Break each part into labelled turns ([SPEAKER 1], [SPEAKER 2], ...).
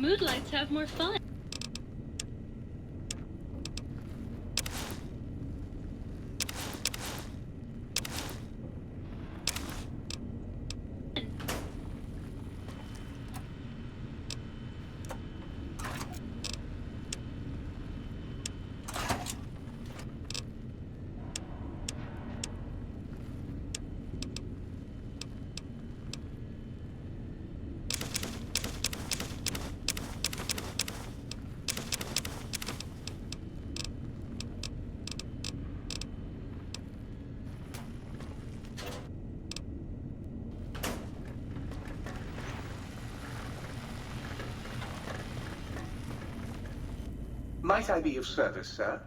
[SPEAKER 1] Mood lights have more fun.
[SPEAKER 2] Might I be of service, sir?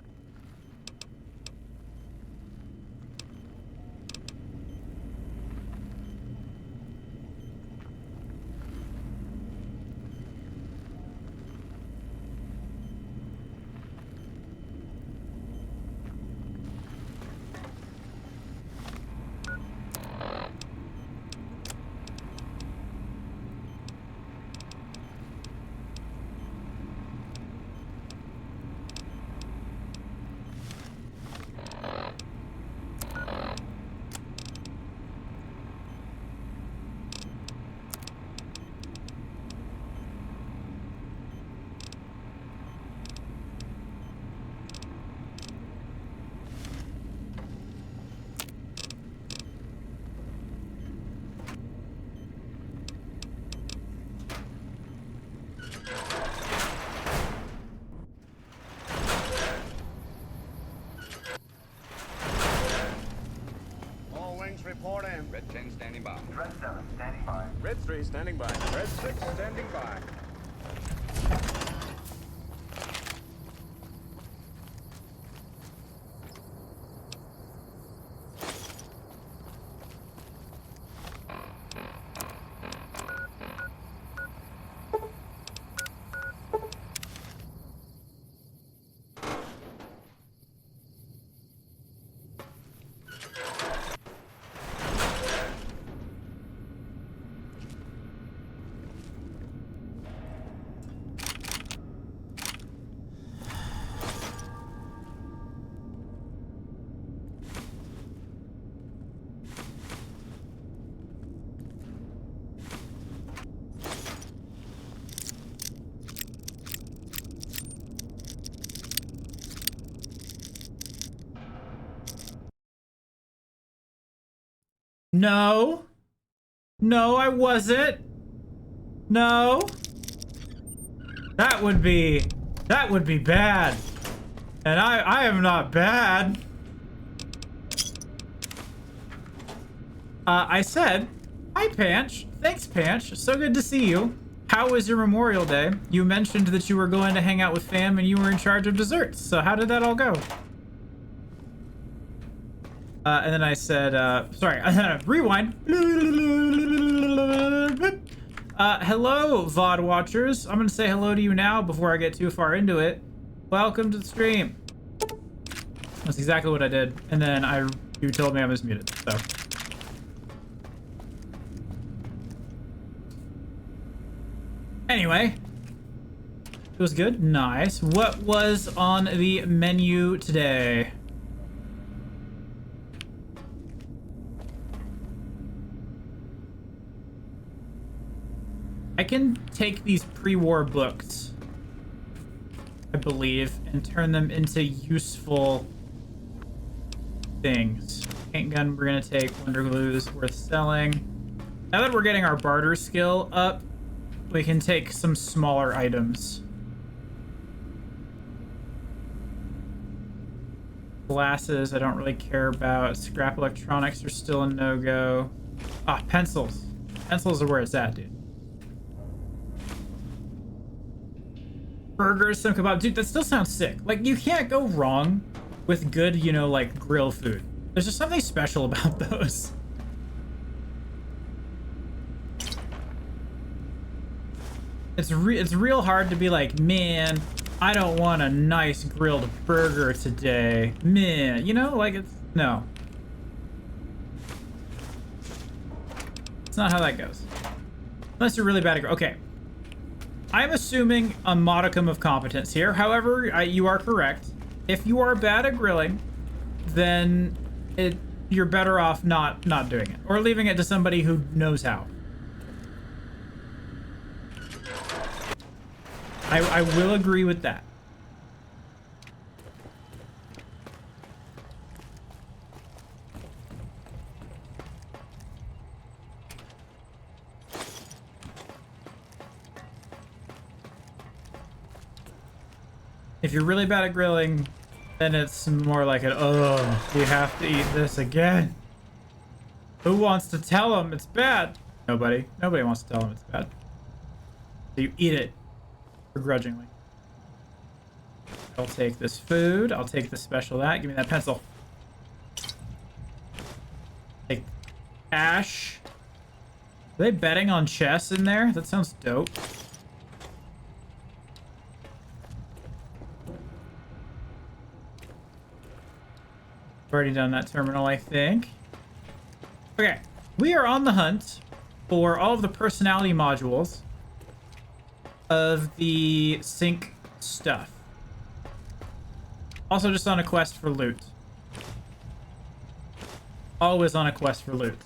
[SPEAKER 3] Report in.
[SPEAKER 4] Red 10 standing by.
[SPEAKER 5] Red 7 standing by.
[SPEAKER 3] Red 3 standing by. Red 6 standing by.
[SPEAKER 6] No. No, I wasn't. No. That would be bad. And I am not bad. I said, hi, Panch. Thanks, Panch. So good to see you. How was your Memorial Day? You mentioned that you were going to hang out with fam and you were in charge of desserts. So how did that all go? And then I said, sorry, rewind. Hello, VOD watchers. I'm going to say hello to you now before I get too far into it. Welcome to the stream. That's exactly what I did. And then you told me I was muted, so. Anyway. It was good? Nice. What was on the menu today? I can take these pre-war books, I believe, and turn them into useful things. Paint gun we're gonna take. Wonder glue is worth selling. Now that we're getting our barter skill up, we can take some smaller items. Glasses, I don't really care about. Scrap electronics are still a no-go. Ah, pencils. Pencils are where it's at, dude. Burgers, some kebab. Dude, that still sounds sick. Like, you can't go wrong with good, you know, like, grill food. There's just something special about those. It's real hard to be like, man, I don't want a nice grilled burger today. Man, you know, like, it's... No. It's not how that goes. Unless you're really bad at... Okay. I'm assuming a modicum of competence here. However, you are correct. If you are bad at grilling, then you're better off not doing it, or leaving it to somebody who knows how. I will agree with that. If you're really bad at grilling, then it's more like an, oh, we have to eat this again. Who wants to tell them it's bad? Nobody. Nobody wants to tell them it's bad. So you eat it begrudgingly. I'll take this food. I'll take the special that. Give me that pencil. Take cash. Are they betting on chess in there? That sounds dope. Already done that terminal, I think. Okay, we are on the hunt for all of the personality modules of the sync stuff. Also just on a quest for loot. Always on a quest for loot.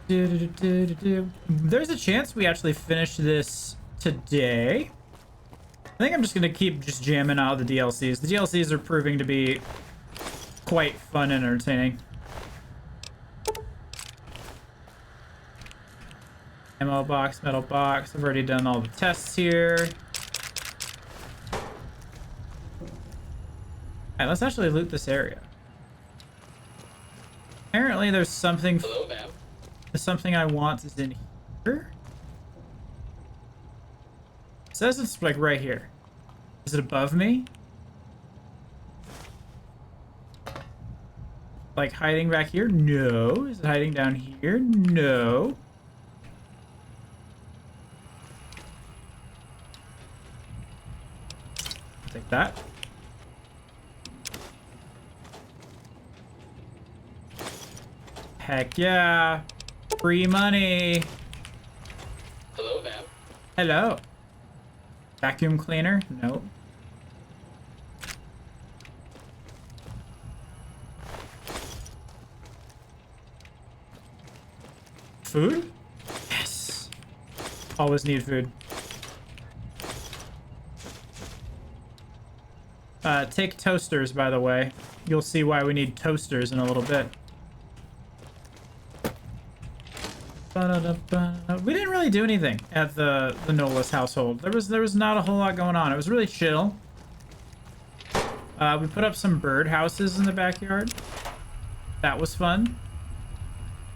[SPEAKER 6] There's a chance we actually finish this today. I think I'm just gonna keep just jamming out the DLCs. The DLCs are proving to be quite fun and entertaining. Ammo box, metal box. I've already done all the tests here. Alright, let's actually loot this area. Apparently there's something...
[SPEAKER 1] Hello, ma'am.
[SPEAKER 6] There's something I want is in here. It says it's like right here. Is it above me? Like hiding back here? No. Is it hiding down here? No. Take that. Heck yeah. Free money.
[SPEAKER 1] Hello, ma'am.
[SPEAKER 6] Hello. Vacuum cleaner? No. Food? Yes. Always need food. Take toasters, by the way. You'll see why we need toasters in a little bit. We didn't really do anything at the Nolas household. There was not a whole lot going on. It was really chill. We put up some bird houses in the backyard. That was fun.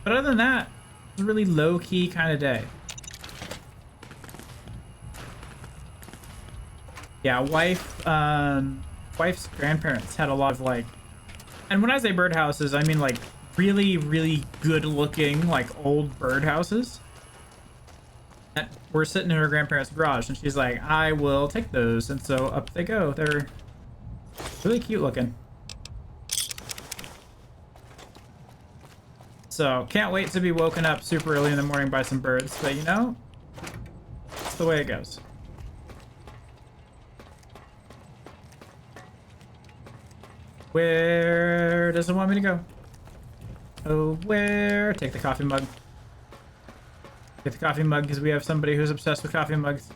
[SPEAKER 6] But other than that, it was a really low-key kind of day. Yeah, wife's grandparents had a lot of like, and when I say bird houses, I mean like really, really good looking, like old bird houses. And we're sitting in her grandparents' garage and she's like, I will take those. And so up they go. They're really cute looking. So can't wait to be woken up super early in the morning by some birds, but you know, that's the way it goes. Where does it want me to go? Oh, where? Take the coffee mug. Take the coffee mug because we have somebody who's obsessed with coffee mugs.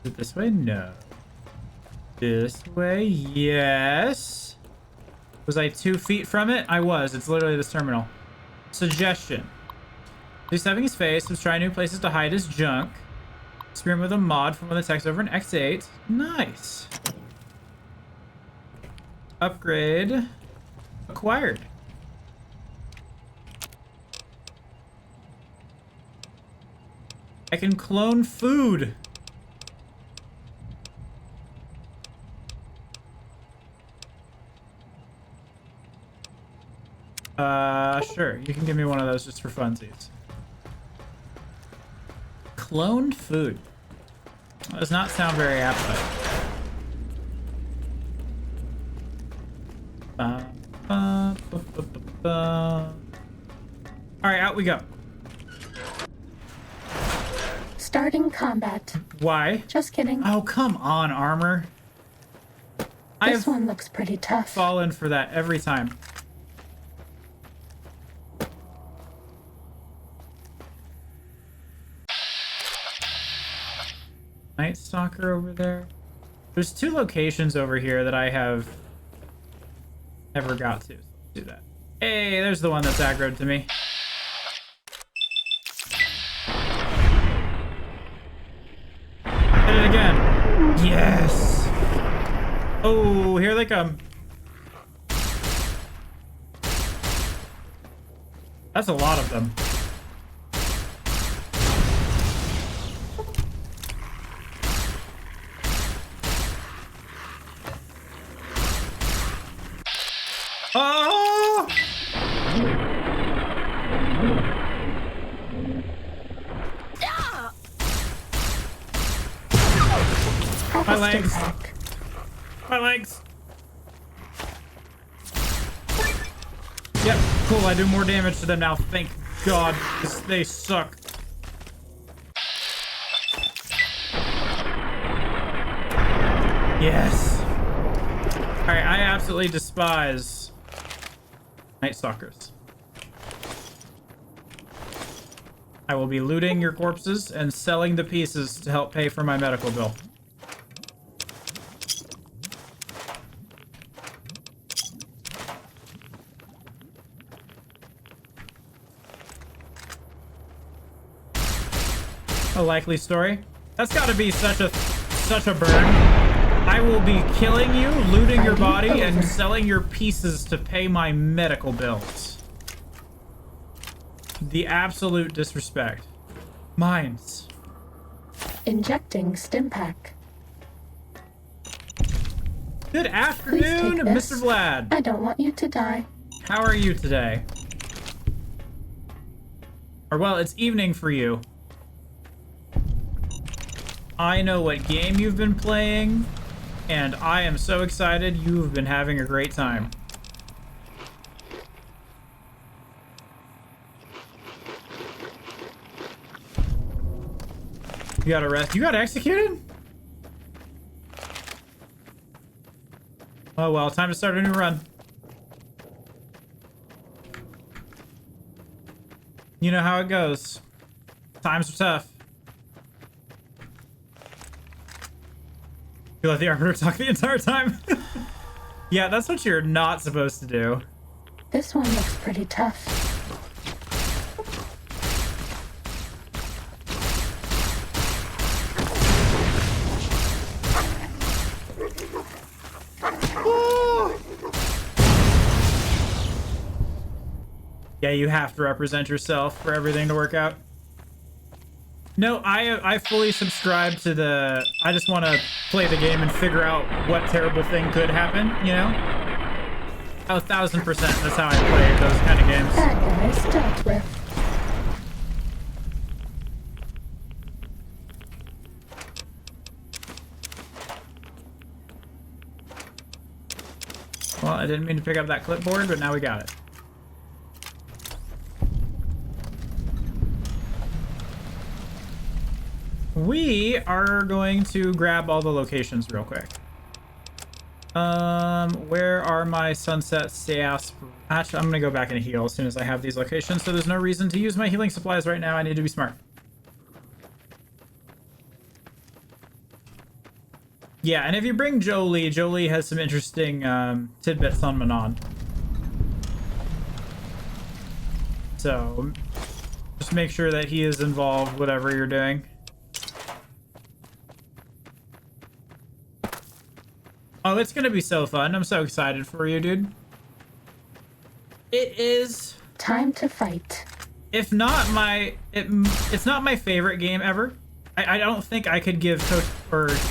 [SPEAKER 6] Is it this way? No. This way? Yes. Was I 2 feet from it? I was. It's literally this terminal. Suggestion. He's having his face. Was trying new places to hide his junk. Experiment with a mod from one of the text over in X8. Nice. Upgrade acquired. I can clone food. Sure. You can give me one of those just for funsies. Cloned food. That does not sound very appetizing. Alright, out we go.
[SPEAKER 4] Starting combat.
[SPEAKER 6] Why?
[SPEAKER 4] Just kidding.
[SPEAKER 6] Oh, come on, armor.
[SPEAKER 4] This
[SPEAKER 6] I've
[SPEAKER 4] one looks pretty tough.
[SPEAKER 6] fallen for that every time. Night Stalker over there. There's 2 locations over here that I have never got to. So let's do that. Hey, there's the one that's aggroed to me. Hit it again. Yes. Oh, here they come. That's a lot of them. Oh! My legs. My legs. Yep, cool. I do more damage to them now. Thank God. They suck. Yes. Alright, I absolutely despise Night Stalkers. I will be looting your corpses and selling the pieces to help pay for my medical bill. A likely story. That's got to be such a burn. I will be killing you, looting your body, and selling your pieces to pay my medical bills. The absolute disrespect. Mines.
[SPEAKER 4] Injecting stim pack.
[SPEAKER 6] Good afternoon, Mr. Vlad.
[SPEAKER 4] I don't want you to die.
[SPEAKER 6] How are you today? Or well, it's evening for you. I know what game you've been playing, and I am so excited you've been having a great time. You got arrested? You got executed? Oh well, time to start a new run. You know how it goes. Times are tough. You let the arbiter talk the entire time? Yeah, that's what you're not supposed to do.
[SPEAKER 4] This one looks pretty tough.
[SPEAKER 6] Yeah, you have to represent yourself for everything to work out. No, I fully subscribe to the... I just want to play the game and figure out what terrible thing could happen, you know? 1000%, that's how I play those kind of games.
[SPEAKER 4] That guy's dealt with.
[SPEAKER 6] Well, I didn't mean to pick up that clipboard, but now we got it. We are going to grab all the locations real quick. Where are my sunset staffs? Actually, I'm gonna go back and heal as soon as I have these locations, so there's no reason to use my healing supplies right now. I need to be smart. Yeah, and if you bring Jolie, Jolie has some interesting tidbits on Manon. So, just make sure that he is involved, whatever you're doing. Oh, it's gonna be so fun. I'm so excited for you, dude. It is...
[SPEAKER 4] Time to fight.
[SPEAKER 6] If not my... It's not my favorite game ever. I don't think I could give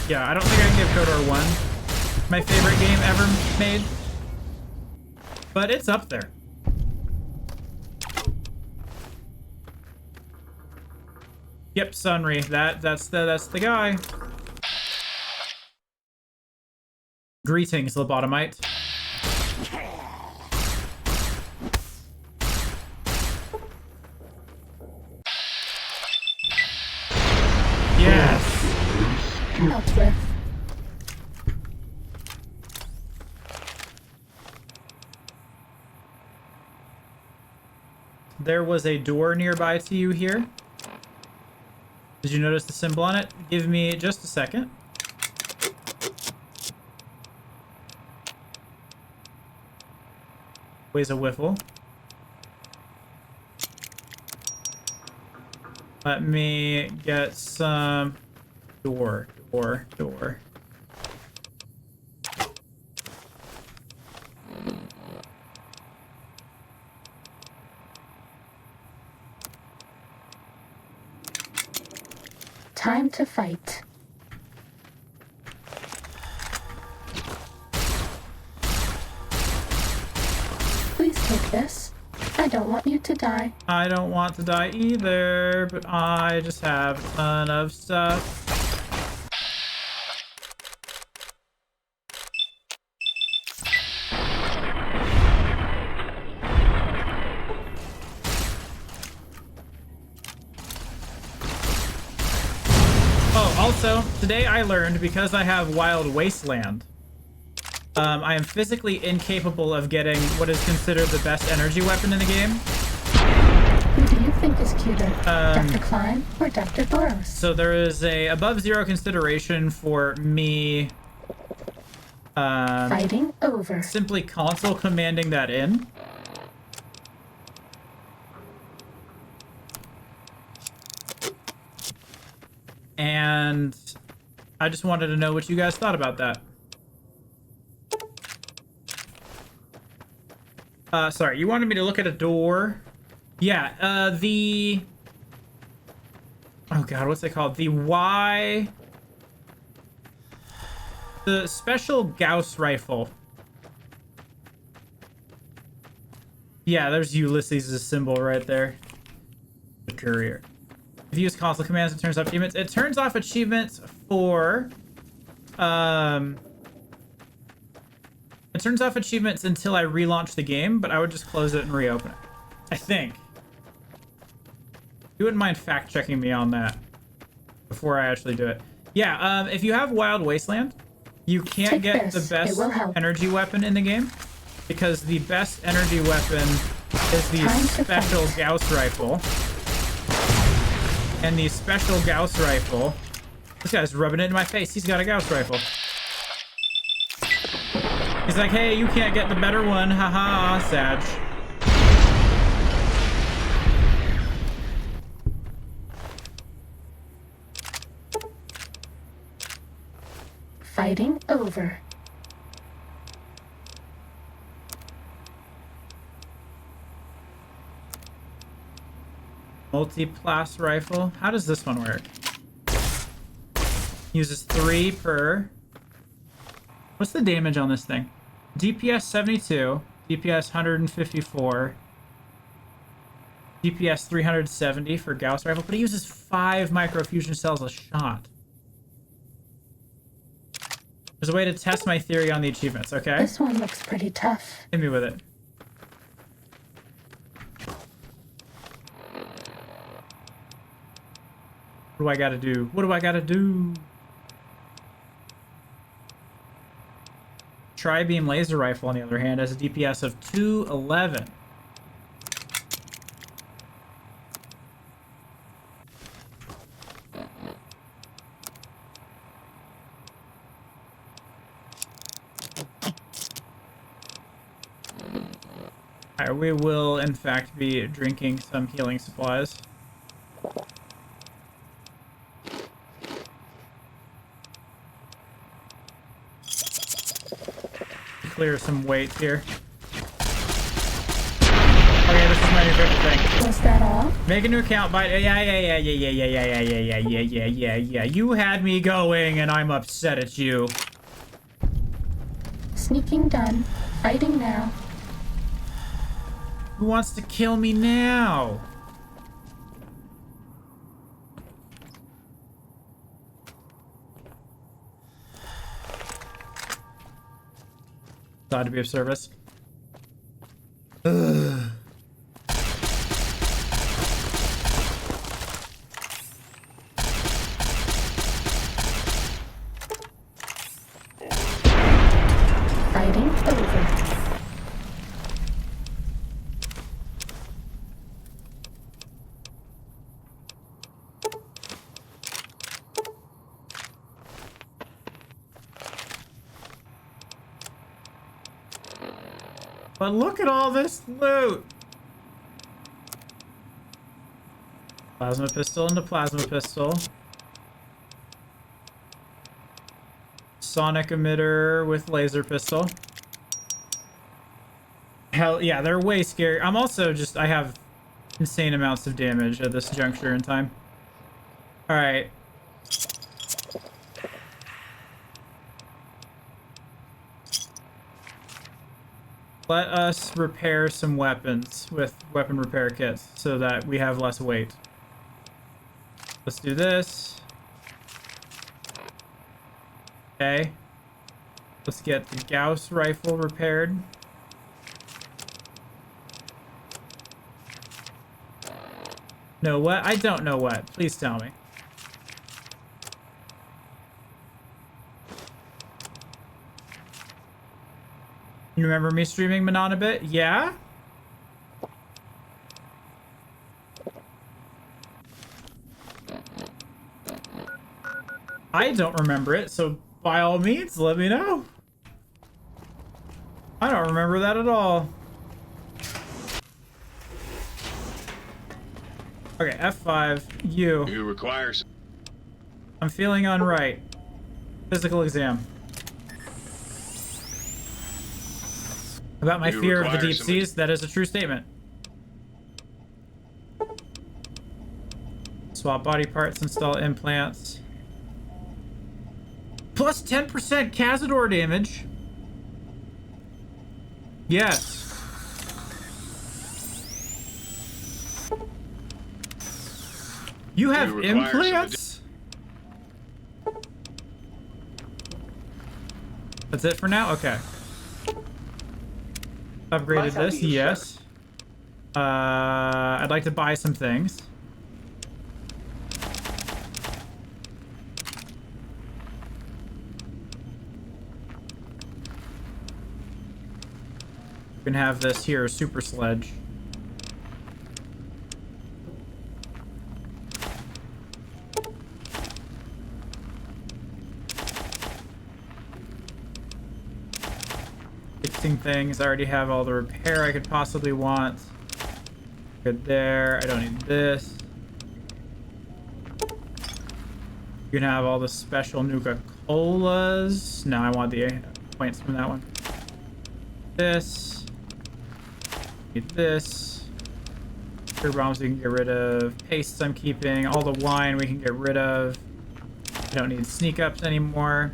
[SPEAKER 6] yeah, I don't think I can give KOTOR 1 my favorite game ever made. But it's up there. Yep, Sunry. That's the guy. Greetings, lobotomite.
[SPEAKER 4] dealt with.
[SPEAKER 6] There was a door nearby to you here. Did you notice the symbol on it? Give me just a second. Weighs a whiffle. Let me get some door.
[SPEAKER 4] Time to fight. Please take this. I don't want you to die.
[SPEAKER 6] I don't want to die either, but I just have a ton of stuff. Oh, also, today I learned, because I have Wild Wasteland, I am physically incapable of getting what is considered the best energy weapon in the game.
[SPEAKER 4] Who do you think is cuter, Dr. Klein or Dr. Boros?
[SPEAKER 6] So there is a above zero consideration for me
[SPEAKER 4] Fighting over.
[SPEAKER 6] simply console commanding that in. And I just wanted to know what you guys thought about that. Sorry, you wanted me to look at a door? Yeah, the... Oh god, what's it called? The special Gauss rifle. Yeah, there's Ulysses' symbol right there. The courier. If you use console commands, it turns off achievements. It turns off achievements for... It turns off achievements until I relaunch the game, but I would just close it and reopen it. I think. You wouldn't mind fact-checking me on that before I actually do it. Yeah, if you have Wild Wasteland, you can't
[SPEAKER 4] Take
[SPEAKER 6] get
[SPEAKER 4] this.
[SPEAKER 6] the best
[SPEAKER 4] It will help.
[SPEAKER 6] energy weapon in the game, because the best energy weapon is the
[SPEAKER 4] Time to
[SPEAKER 6] special
[SPEAKER 4] fight.
[SPEAKER 6] Gauss rifle. And the special Gauss rifle... This guy's rubbing it in my face. He's got a Gauss rifle. He's like, hey, you can't get the better one. Haha, Sag.
[SPEAKER 4] Fighting over.
[SPEAKER 6] Multi-class rifle. How does this one work? Uses 3 per... What's the damage on this thing? DPS 72, DPS 154, DPS 370 for Gauss rifle, but it uses 5 microfusion cells a shot. There's a way to test my theory on the achievements, okay?
[SPEAKER 4] This one looks pretty tough.
[SPEAKER 6] Hit me with it. What do I gotta do? What do I gotta do? Tri-beam laser rifle, on the other hand, has a DPS of 211. Alright, we will, in fact, be drinking some healing supplies. Clear some weight here. Okay, this is my new favorite thing.
[SPEAKER 4] Was that all?
[SPEAKER 6] Make a new account, but yeah. You had me going, and I'm upset at you.
[SPEAKER 4] Sneaking done. Fighting now.
[SPEAKER 6] Who wants to kill me now? Glad to be of service. Ugh.
[SPEAKER 4] Fighting over.
[SPEAKER 6] But look at all this loot! Plasma pistol into plasma pistol. Sonic emitter with laser pistol. Hell yeah, they're way scary. I'm also just, I have insane amounts of damage at this juncture in time. Alright. Let us repair some weapons with weapon repair kits so that we have less weight. Let's do this. Okay. Let's get the Gauss rifle repaired. No, what? I don't know what. Please tell me. You remember me streaming Manon a bit? Yeah? I don't remember it, so by all means, let me know. I don't remember that at all. Okay, F5, U.
[SPEAKER 5] You require...
[SPEAKER 6] I'm feeling unright. Physical exam. About my fear of the deep seas, that is a true statement. Swap body parts, install implants. Plus 10% Cazador damage. Yes. You have implants? That's it for now? Okay. Upgraded this, yes. I'd like to buy some things. We can have this here, super sledge. Fixing things. I already have all the repair I could possibly want. Good there. I don't need this. You can have all the special Nuka-Colas. No, I want the points from that one. This. Need this. Beer bombs we can get rid of. Pastes I'm keeping. All the wine we can get rid of. I don't need sneak ups anymore.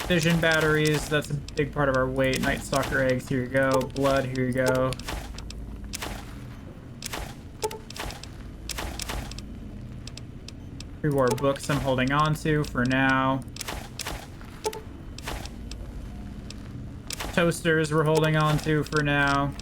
[SPEAKER 6] Fission batteries, that's a big part of our weight. Night Stalker eggs, here you go. Blood, here you go. Pre-war books I'm holding on to for now. Toasters we're holding on to for now.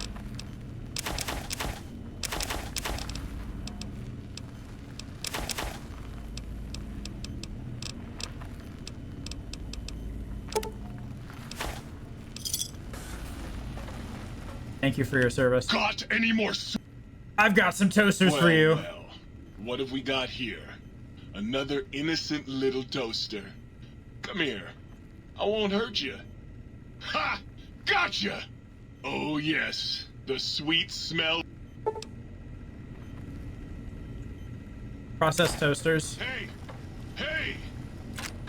[SPEAKER 6] Thank you for your service.
[SPEAKER 5] Got any more?
[SPEAKER 6] I've got some toasters for you.
[SPEAKER 5] Well, what have we got here? Another innocent little toaster. Come here. I won't hurt you. Ha! Gotcha! Oh yes, the sweet smell.
[SPEAKER 6] Processed toasters.
[SPEAKER 5] Hey! Hey!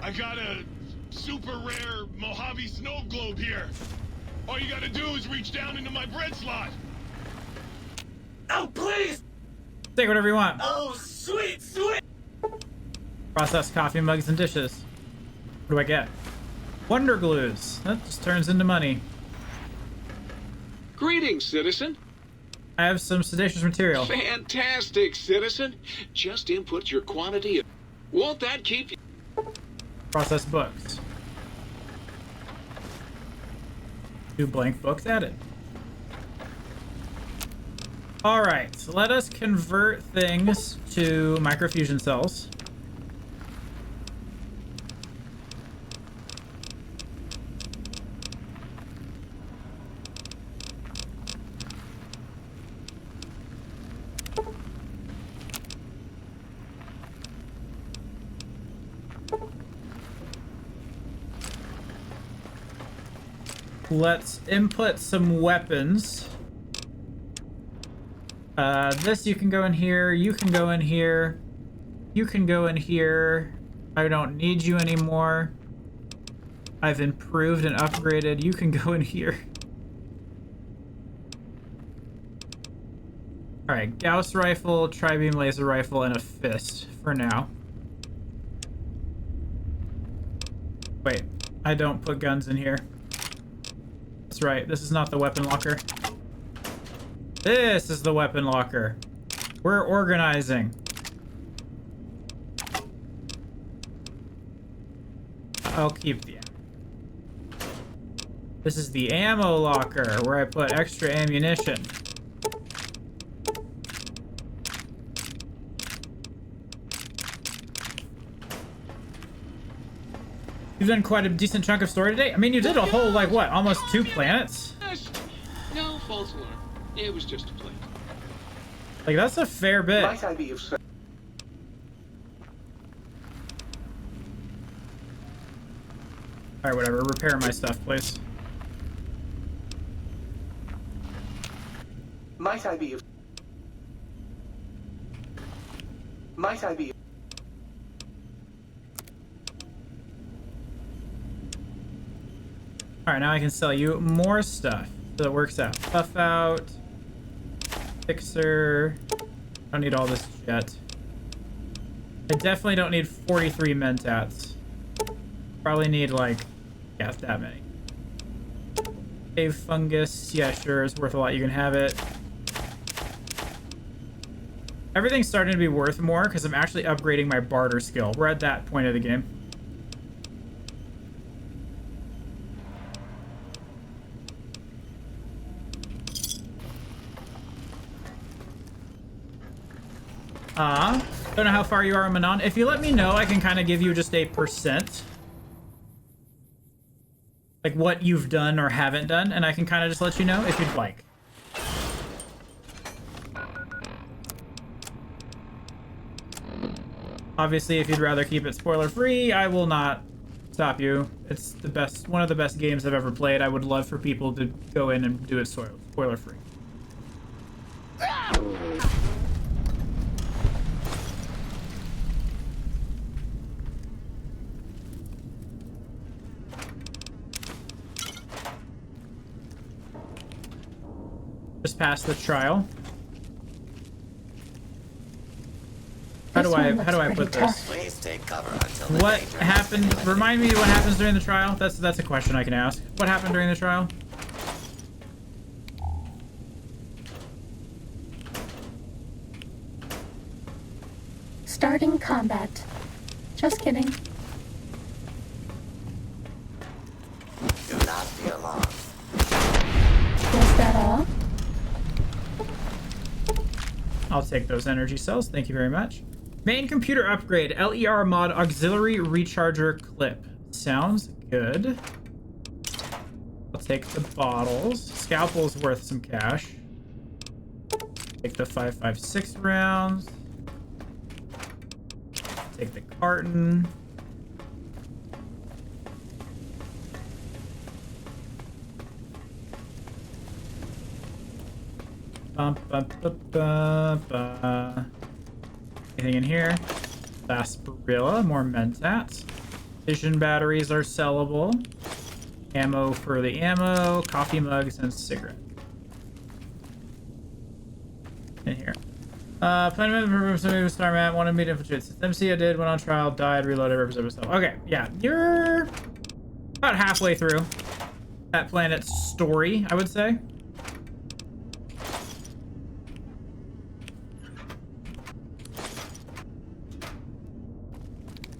[SPEAKER 5] I got a super rare Mojave snow globe here. All you gotta do is reach down into my bread slot.
[SPEAKER 1] Oh, please!
[SPEAKER 6] Take whatever you want.
[SPEAKER 1] Oh, sweet, sweet!
[SPEAKER 6] Processed coffee mugs and dishes. What do I get? Wonder glues. That just turns into money.
[SPEAKER 7] Greetings, citizen.
[SPEAKER 6] I have some sedacious material.
[SPEAKER 7] Fantastic, citizen. Just input your quantity. Won't that keep you?
[SPEAKER 6] Processed books. 2 blank books added. Alright, so let us convert things to microfusion cells. Let's input some weapons. This you can go in here. You can go in here. You can go in here. I don't need you anymore. I've improved and upgraded. You can go in here. Alright, Gauss rifle, tri-beam laser rifle, and a fist for now. Wait, I don't put guns in here. That's right, this is not the weapon locker. This is the weapon locker. We're organizing. I'll keep the... This is the ammo locker, where I put extra ammunition. You've done quite a decent chunk of story today. I mean, you did a whole, like, what, almost 2 planets?
[SPEAKER 7] No, false alarm. It was just a plane.
[SPEAKER 6] Like, that's a fair bit.
[SPEAKER 2] Might I be of service?
[SPEAKER 6] Alright, whatever. Repair my stuff, please.
[SPEAKER 2] Might I be of... Might I be...
[SPEAKER 6] Alright, now I can sell you more stuff. So it works out. Buff out. Fixer. Don't need all this yet. I definitely don't need 43 mentats. Probably need, like, yeah, that many. Cave fungus. Yeah, sure. It's worth a lot. You can have it. Everything's starting to be worth more because I'm actually upgrading my barter skill. We're at that point of the game. Don't know how far you are, Manon. If you let me know, I can kind of give you just a percent. Like what you've done or haven't done, and I can kind of just let you know if you'd like. Obviously, if you'd rather keep it spoiler-free, I will not stop you. It's the best, one of the best games I've ever played. I would love for people to go in and do it spoiler-free. Just passed the trial. How do I put this?
[SPEAKER 1] Please take cover until the
[SPEAKER 6] What
[SPEAKER 1] danger
[SPEAKER 6] happened? Remind me what happens during the trial. That's a question I can ask. What happened during the trial?
[SPEAKER 4] Starting combat. Just kidding.
[SPEAKER 1] Do not be alarmed.
[SPEAKER 4] Was that all?
[SPEAKER 6] I'll take those energy cells. Thank you very much. Main computer upgrade. LER mod auxiliary recharger clip. Sounds good. I'll take the bottles. Scalpel's worth some cash. Take the 5.56 rounds. Take the carton. Anything in here? Sarsaparilla, more mentats. Vision batteries are sellable. Ammo for the ammo, coffee mugs, and cigarette. In here. Plan for somebody Star Mat wanted me to infiltrate. MC I did, went on trial, died, reloaded, represented myself. Okay, yeah, you're about halfway through that planet's story, I would say.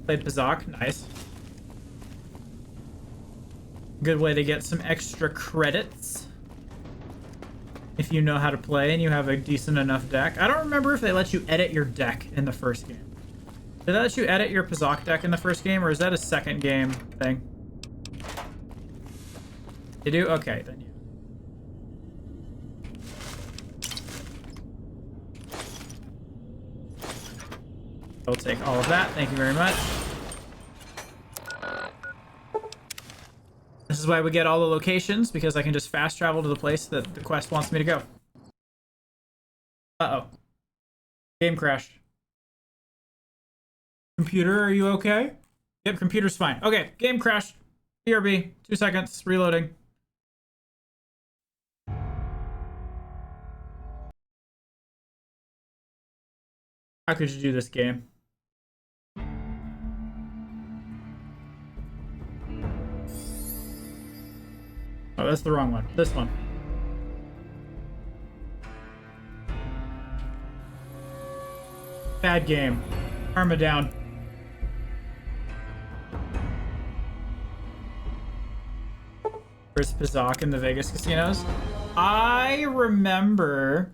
[SPEAKER 6] Played Pazak, nice. Good way to get some extra credits. If you know how to play and you have a decent enough deck. I don't remember if they let you edit your deck in the first game. Did they let you edit your Pazak deck in the first game, or is that a second game thing? You do? Okay, then yeah. I'll take all of that. Thank you very much. This is why we get all the locations, because I can just fast travel to the place that the quest wants me to go. Uh-oh. Game crash. Computer, are you okay? Yep, computer's fine. Okay, game crash. BRB, 2 seconds, reloading. How could you do this game? Oh, that's the wrong one. This one. Bad game. Karma down. Where's Pizak in the Vegas casinos? I remember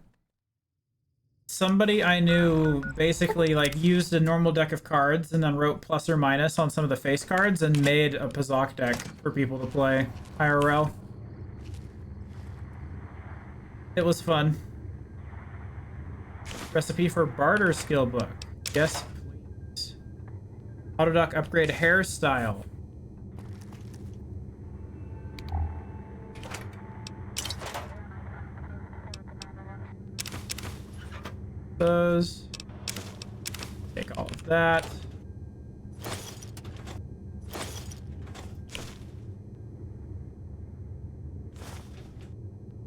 [SPEAKER 6] somebody I knew basically like used a normal deck of cards and then wrote plus or minus on some of the face cards and made a Pizak deck for people to play IRL. It was fun. Recipe for barter skill book. Yes, please. Autoduck upgrade hairstyle. Those. Take all of that.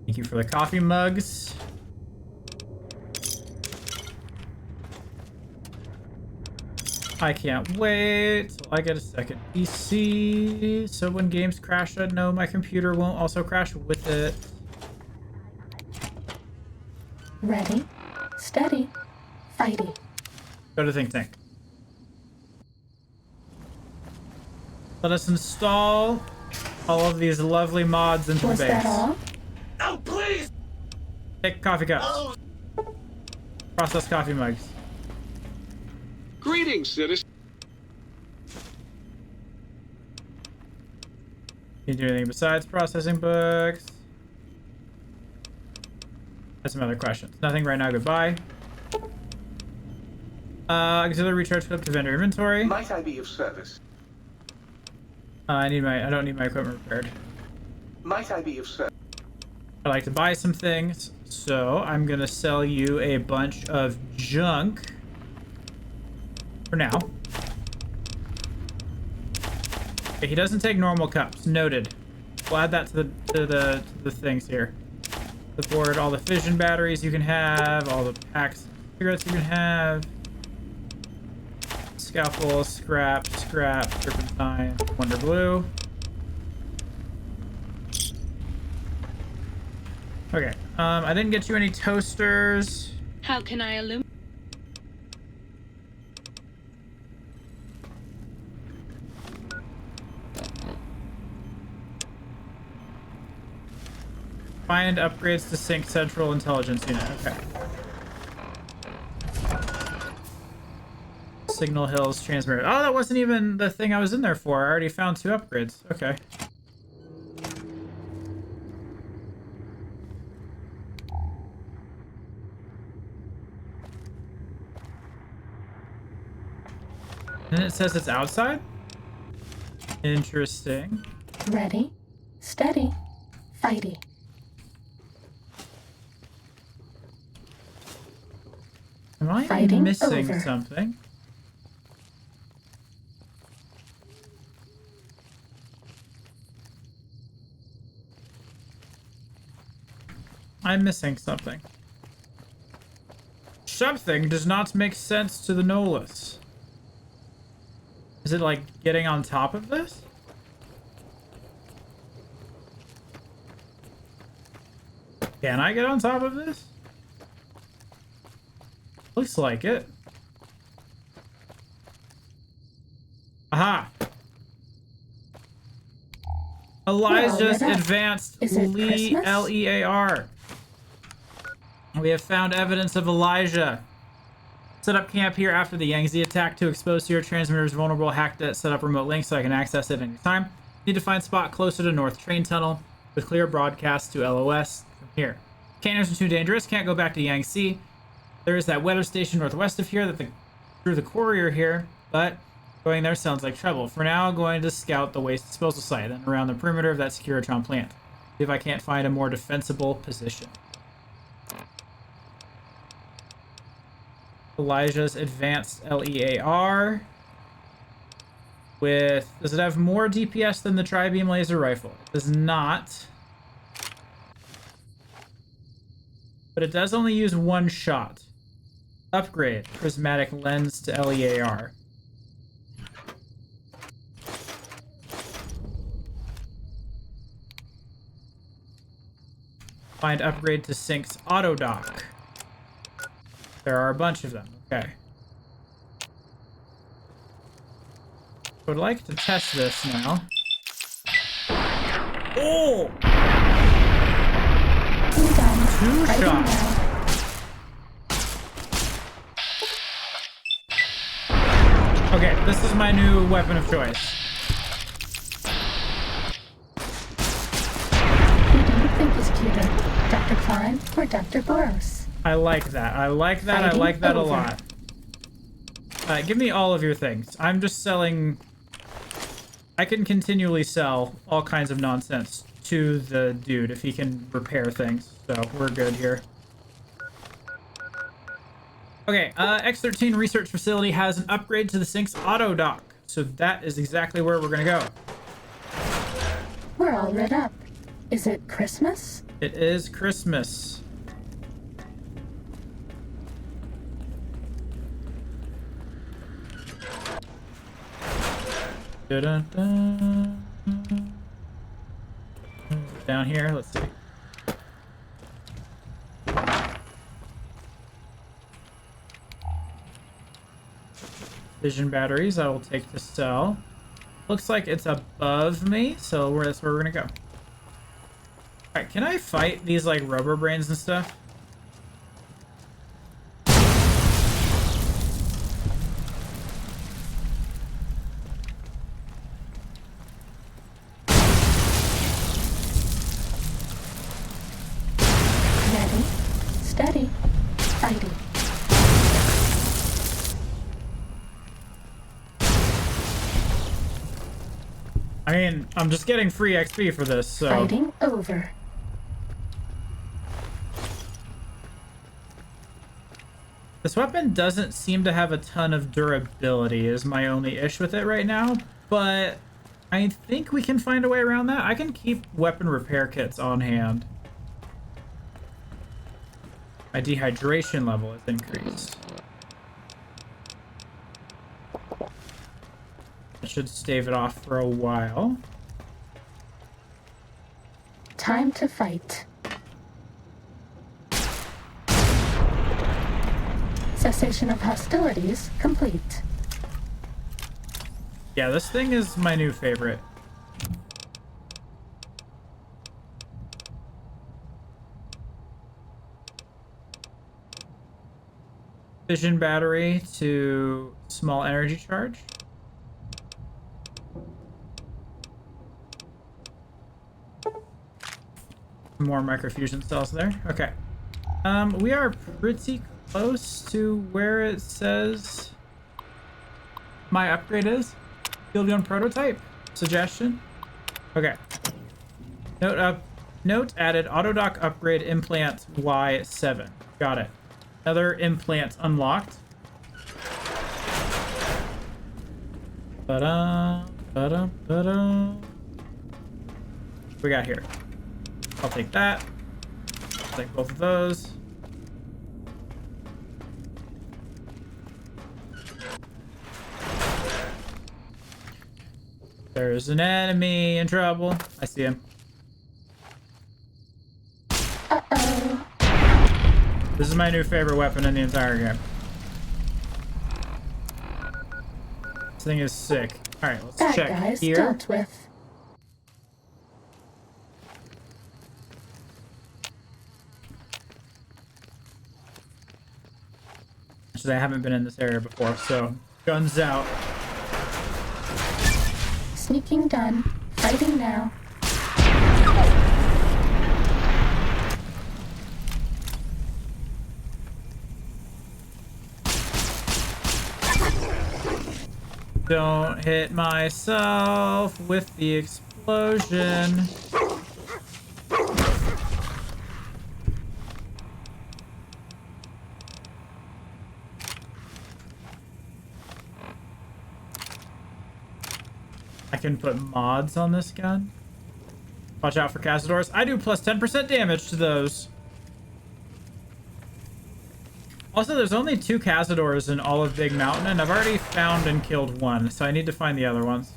[SPEAKER 6] Thank you for the coffee mugs. I can't wait till I get a second PC. So when games crash, I know my computer won't also crash with it.
[SPEAKER 4] Ready, steady, fighty.
[SPEAKER 6] Go to Think Tank. Let us install all of these lovely mods into
[SPEAKER 4] Was
[SPEAKER 6] the
[SPEAKER 4] that
[SPEAKER 6] base.
[SPEAKER 4] all?
[SPEAKER 1] Oh, please!
[SPEAKER 6] Take coffee cups.
[SPEAKER 1] Oh,
[SPEAKER 6] Process coffee mugs.
[SPEAKER 7] Greetings, citizen.
[SPEAKER 6] Can you do anything besides processing books? That's some other questions. Nothing right now. Goodbye. Auxiliary recharge clip to vendor inventory.
[SPEAKER 2] Might I be of service?
[SPEAKER 6] I don't need my equipment repaired.
[SPEAKER 2] Might I be of service?
[SPEAKER 6] I like to buy some things, so I'm gonna sell you a bunch of junk for now. Okay, he doesn't take normal cups. Noted. We'll add that to the things here. The board, all the fission batteries you can have, all the packs of cigarettes you can have. Scalpel, scrap, turpentine, wonder glue. Okay, I didn't get you any toasters.
[SPEAKER 8] How can I illuminate?
[SPEAKER 6] Find upgrades to sync central intelligence unit. Okay. Signal Hills transmitter. Oh, that wasn't even the thing I was in there for. I already found 2 upgrades. Okay. And it says it's outside? Interesting.
[SPEAKER 4] Ready, steady, fighty.
[SPEAKER 6] Am I
[SPEAKER 4] Fighting
[SPEAKER 6] missing
[SPEAKER 4] over.
[SPEAKER 6] something? I'm missing something. Something does not make sense to the Nolus. Is it like getting on top of this? Can I get on top of this? Looks like it. Aha! Elijah's
[SPEAKER 4] Well,
[SPEAKER 6] advanced
[SPEAKER 4] is it Christmas?
[SPEAKER 6] L-E-A-R. We have found evidence of Elijah. Set up camp here after the Yangtze attack to expose your transmitters vulnerable. Hacked it. Set up remote links so I can access it anytime. Need to find spot closer to North Train Tunnel with clear broadcast to LOS from here. Canyons are too dangerous. Can't go back to Yangtze. There is that weather station northwest of here that drew the courier here, but Going there sounds like trouble. For now, I'm going to scout the waste disposal site and around the perimeter of that Securitron plant. See if I can't find a more defensible position. Elijah's advanced LEAR. Does it have more DPS than the Tri-Beam laser rifle? It does not. But it does only use one shot. Upgrade prismatic lens to LEAR. Find upgrade to Sync's auto dock. There are a bunch of them. Okay. I would like to test this now. Oh! 2 shots. Okay, this is my new weapon of choice.
[SPEAKER 4] Who do you think is cuter, Dr. Klein or Dr. Boros?
[SPEAKER 6] I like that. I like that. I like that a lot. Give me all of your things. I'm just selling... I can continually sell all kinds of nonsense to the dude if he can repair things. So we're good here. Okay, X13 Research Facility has an upgrade to the Sync's auto dock. So that is exactly where we're gonna go.
[SPEAKER 4] We're all lit up. Is it Christmas?
[SPEAKER 6] It is Christmas. Da-da-da. Down here, let's see. Vision batteries I will take to sell. Looks like it's above me, so that's where we're gonna go. Alright, can I fight these like rubber brains and stuff?
[SPEAKER 4] Ready, steady, fighting.
[SPEAKER 6] I mean, I'm just getting free XP for this, so...
[SPEAKER 4] Fighting over.
[SPEAKER 6] This weapon doesn't seem to have a ton of durability is my only issue with it right now, but I think we can find a way around that. I can keep weapon repair kits on hand. My dehydration level is increased. That should stave it off for a while.
[SPEAKER 4] Time to fight. Cessation of hostilities complete.
[SPEAKER 6] Yeah, this thing is my new favorite. Vision battery to small energy charge. More microfusion cells there. Okay. We are pretty close to where it says my upgrade is. Field gun prototype. Suggestion. Okay. Note added autodock upgrade implant Y7. Got it. Another implant unlocked. Ba-da, ba-da, ba-da. What we got here? I'll take that. I'll take both of those. There's an enemy in trouble. I see him.
[SPEAKER 4] Uh-oh.
[SPEAKER 6] This is my new favorite weapon in the entire game. This thing is sick. Alright, let's
[SPEAKER 4] That
[SPEAKER 6] check
[SPEAKER 4] guy's
[SPEAKER 6] here.
[SPEAKER 4] dealt with.
[SPEAKER 6] Actually, I haven't been in this area before, so guns out.
[SPEAKER 4] Sneaking done. Fighting now.
[SPEAKER 6] don't hit myself with the explosion. I can put mods on this gun. Watch out for Cazadors. I do plus 10% damage to those. Also, there's only 2 Cazadors in all of Big Mountain, and I've already found and killed one, so I need to find the other ones.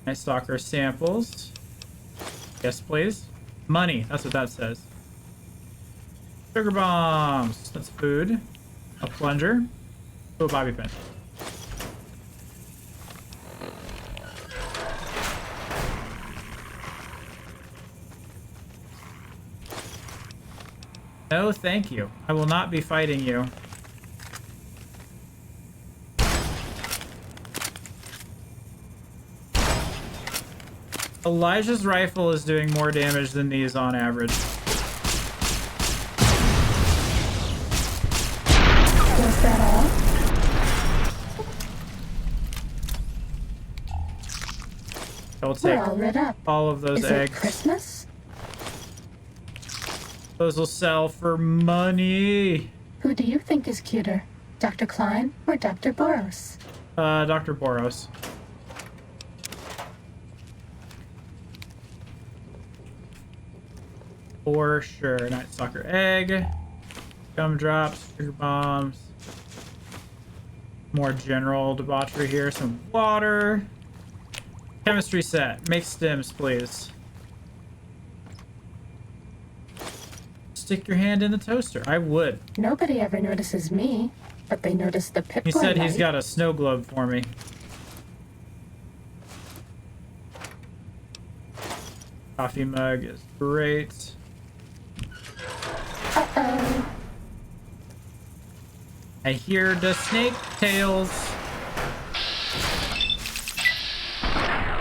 [SPEAKER 6] Night Stalker samples. Yes, please. Money. That's what that says. Sugar bombs. That's food. A plunger. Oh, a bobby pin. No, thank you. I will not be fighting you. Elijah's rifle is doing more damage than these on average.
[SPEAKER 4] Was that all?
[SPEAKER 6] I'll take
[SPEAKER 4] We're all lit up.
[SPEAKER 6] all of those
[SPEAKER 4] Is
[SPEAKER 6] eggs.
[SPEAKER 4] it Christmas?
[SPEAKER 6] Those will sell for money.
[SPEAKER 4] Who do you think is cuter? Dr. Klein or Dr. Boros?
[SPEAKER 6] Dr. Boros. For sure. Night Stalker egg. Gumdrops. Sugar bombs. More general debauchery here. Some water. Chemistry set. Make stims, please. Stick your hand in the toaster. I would.
[SPEAKER 4] Nobody ever notices me, but they notice the Pip
[SPEAKER 6] He
[SPEAKER 4] Boy
[SPEAKER 6] said he's
[SPEAKER 4] light.
[SPEAKER 6] got a snow globe for me. Coffee mug is great.
[SPEAKER 4] Uh-oh.
[SPEAKER 6] I hear the snake tails.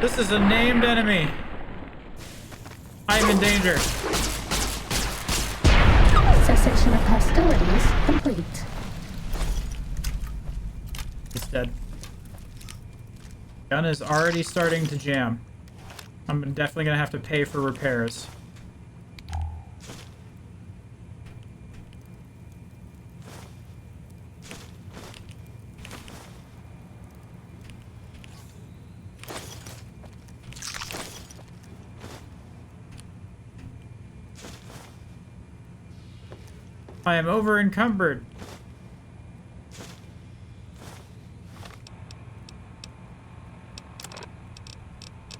[SPEAKER 6] This is a named enemy. I'm in danger.
[SPEAKER 4] Cessation of hostilities complete.
[SPEAKER 6] He's dead. Gun is already starting to jam. I'm definitely gonna have to pay for repairs. I am over encumbered.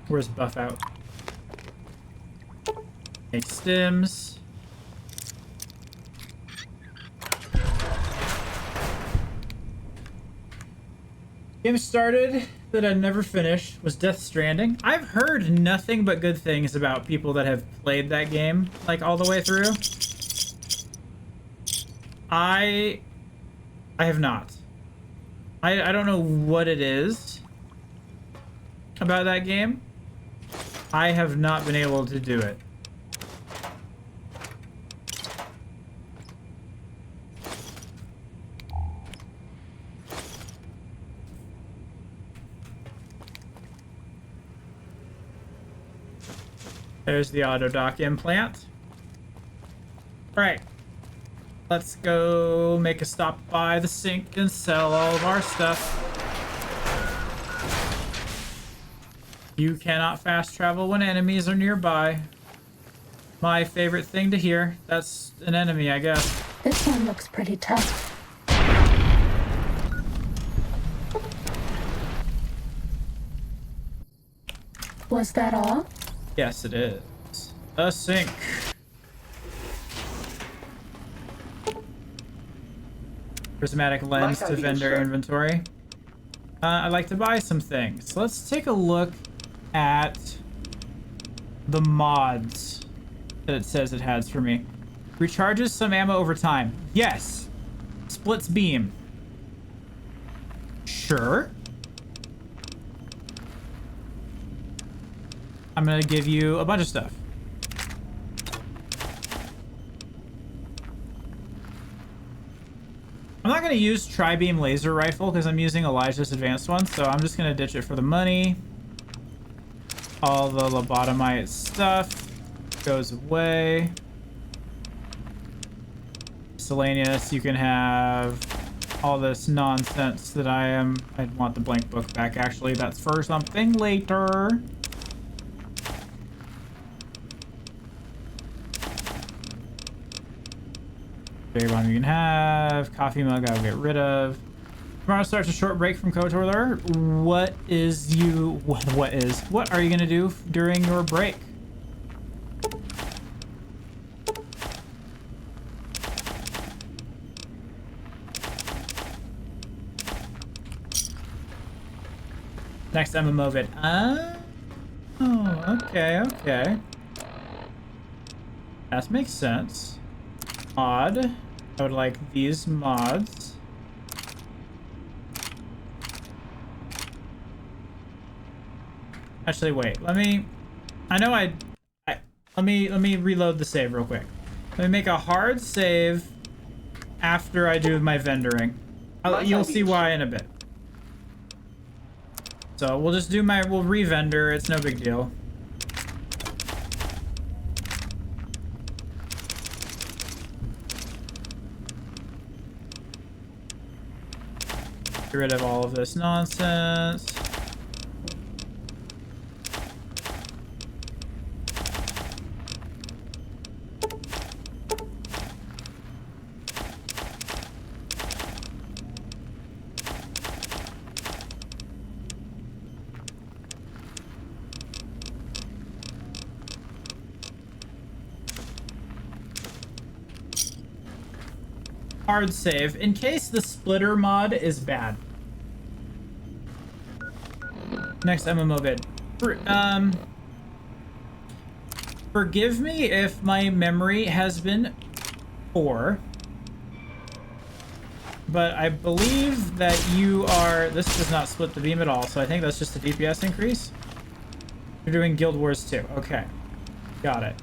[SPEAKER 6] Where's buff out? Make stims. Game started that I never finished was Death Stranding. I've heard nothing but good things about people that have played that game like all the way through. I have not. I don't know what it is about that game. I have not been able to do it. There's the auto dock implant. All right. Let's go make a stop by the sink and sell all of our stuff. You cannot fast travel when enemies are nearby. My favorite thing to hear. That's an enemy, I guess.
[SPEAKER 4] This one looks pretty tough. Was that all?
[SPEAKER 6] Yes, it is. A sink. Prismatic lens to vendor inventory. I'd like to buy some things. Let's take a look at the mods that it says it has for me. Recharges some ammo over time. Yes. Splits beam. Sure. I'm gonna give you a bunch of stuff. I'm not gonna use tri-beam laser rifle because I'm using Elijah's advanced one, so I'm just gonna ditch it for the money. All the lobotomite stuff goes away. Miscellaneous, you can have all this nonsense that I want the blank book back, actually. That's for something later. Big one you can have. Coffee mug I'll get rid of. Tomorrow starts a short break from KOTOR. What are you gonna do during your break? Next MMO vid. Oh, okay. That makes sense. Mod. I would like these mods. Actually, wait. Let me reload the save real quick. Let me make a hard save after I do my vendoring. You'll see why in a bit. So we'll just do we'll re-vendor. It's no big deal. Get rid of all of this nonsense. Hard save in case the splitter mod is bad. Next MMO vid. Forgive me if my memory has been poor, but I believe that you are. This does not split the beam at all, so I think that's just a DPS increase. You're doing Guild Wars 2. Okay, got it.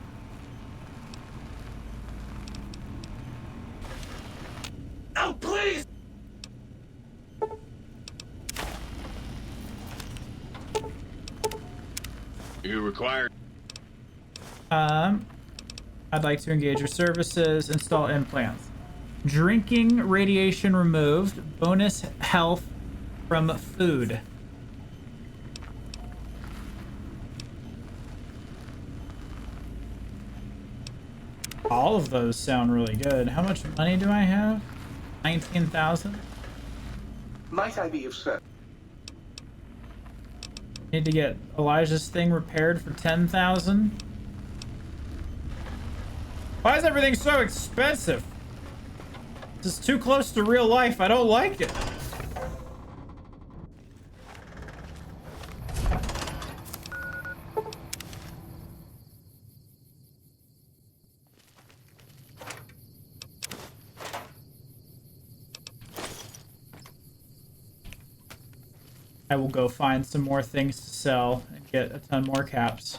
[SPEAKER 1] Oh, please!
[SPEAKER 7] You require.
[SPEAKER 6] I'd like to engage your services, install implants. Drinking radiation removed, bonus health from food. All of those sound really good. How much money do I have? 19,000?
[SPEAKER 2] Might I be of service?
[SPEAKER 6] Need to get Elijah's thing repaired for 10,000. Why is everything so expensive? This is too close to real life. I don't like it. I will go find some more things to sell and get a ton more caps.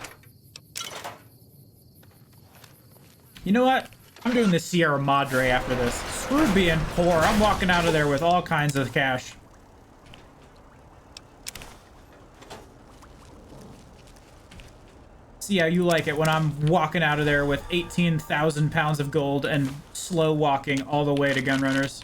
[SPEAKER 6] You know what? I'm doing the Sierra Madre after this. Screw being poor. I'm walking out of there with all kinds of cash. See how you like it when I'm walking out of there with 18,000 pounds of gold and slow walking all the way to Gunrunners.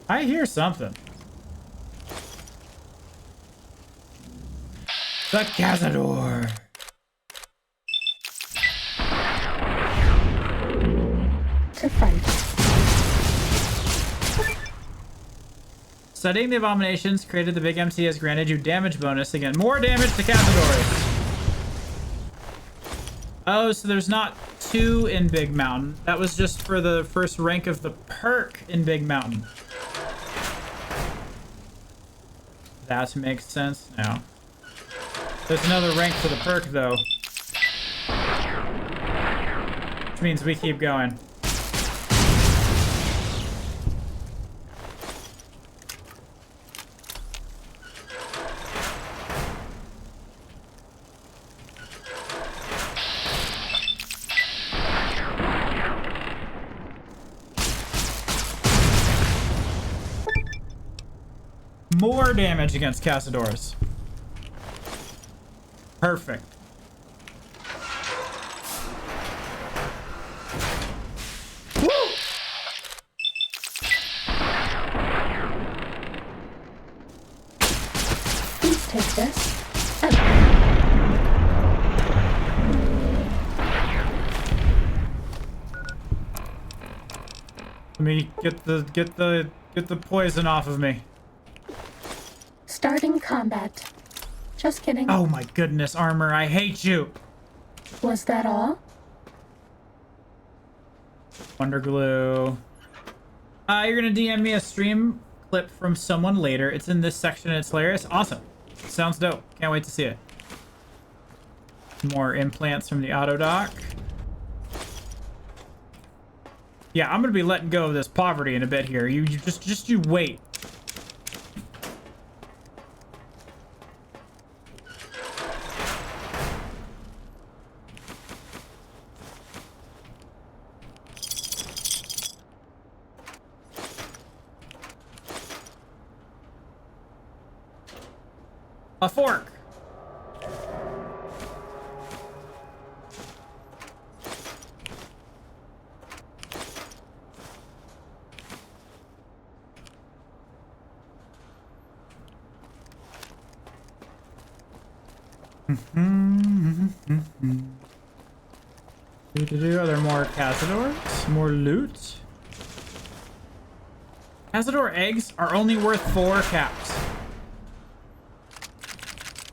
[SPEAKER 6] I hear something. The Cazador.
[SPEAKER 4] To fight.
[SPEAKER 6] Studying the abominations created the big MC has granted you damage bonus again. More damage to Cazadors. Oh, so there's not two in Big Mountain. That was just for the first rank of the perk in Big Mountain. That makes sense now. There's another rank for the perk, though. Which means we keep going. More damage against Cazadores. Perfect. Woo!
[SPEAKER 4] Please take this.
[SPEAKER 6] Let me get the poison off of me.
[SPEAKER 4] Starting combat. Just kidding.
[SPEAKER 6] Oh my goodness, armor, I hate you.
[SPEAKER 4] Was that all?
[SPEAKER 6] Wonder glue. You're gonna DM me a stream clip from someone later. It's in this section and it's hilarious. Awesome. Sounds dope. Can't wait to see it. More implants from the auto dock. Yeah, I'm gonna be letting go of this poverty in a bit here. You just you wait. A fork. Are there more Cazadors? More loot? Cazador eggs are only worth 4 caps.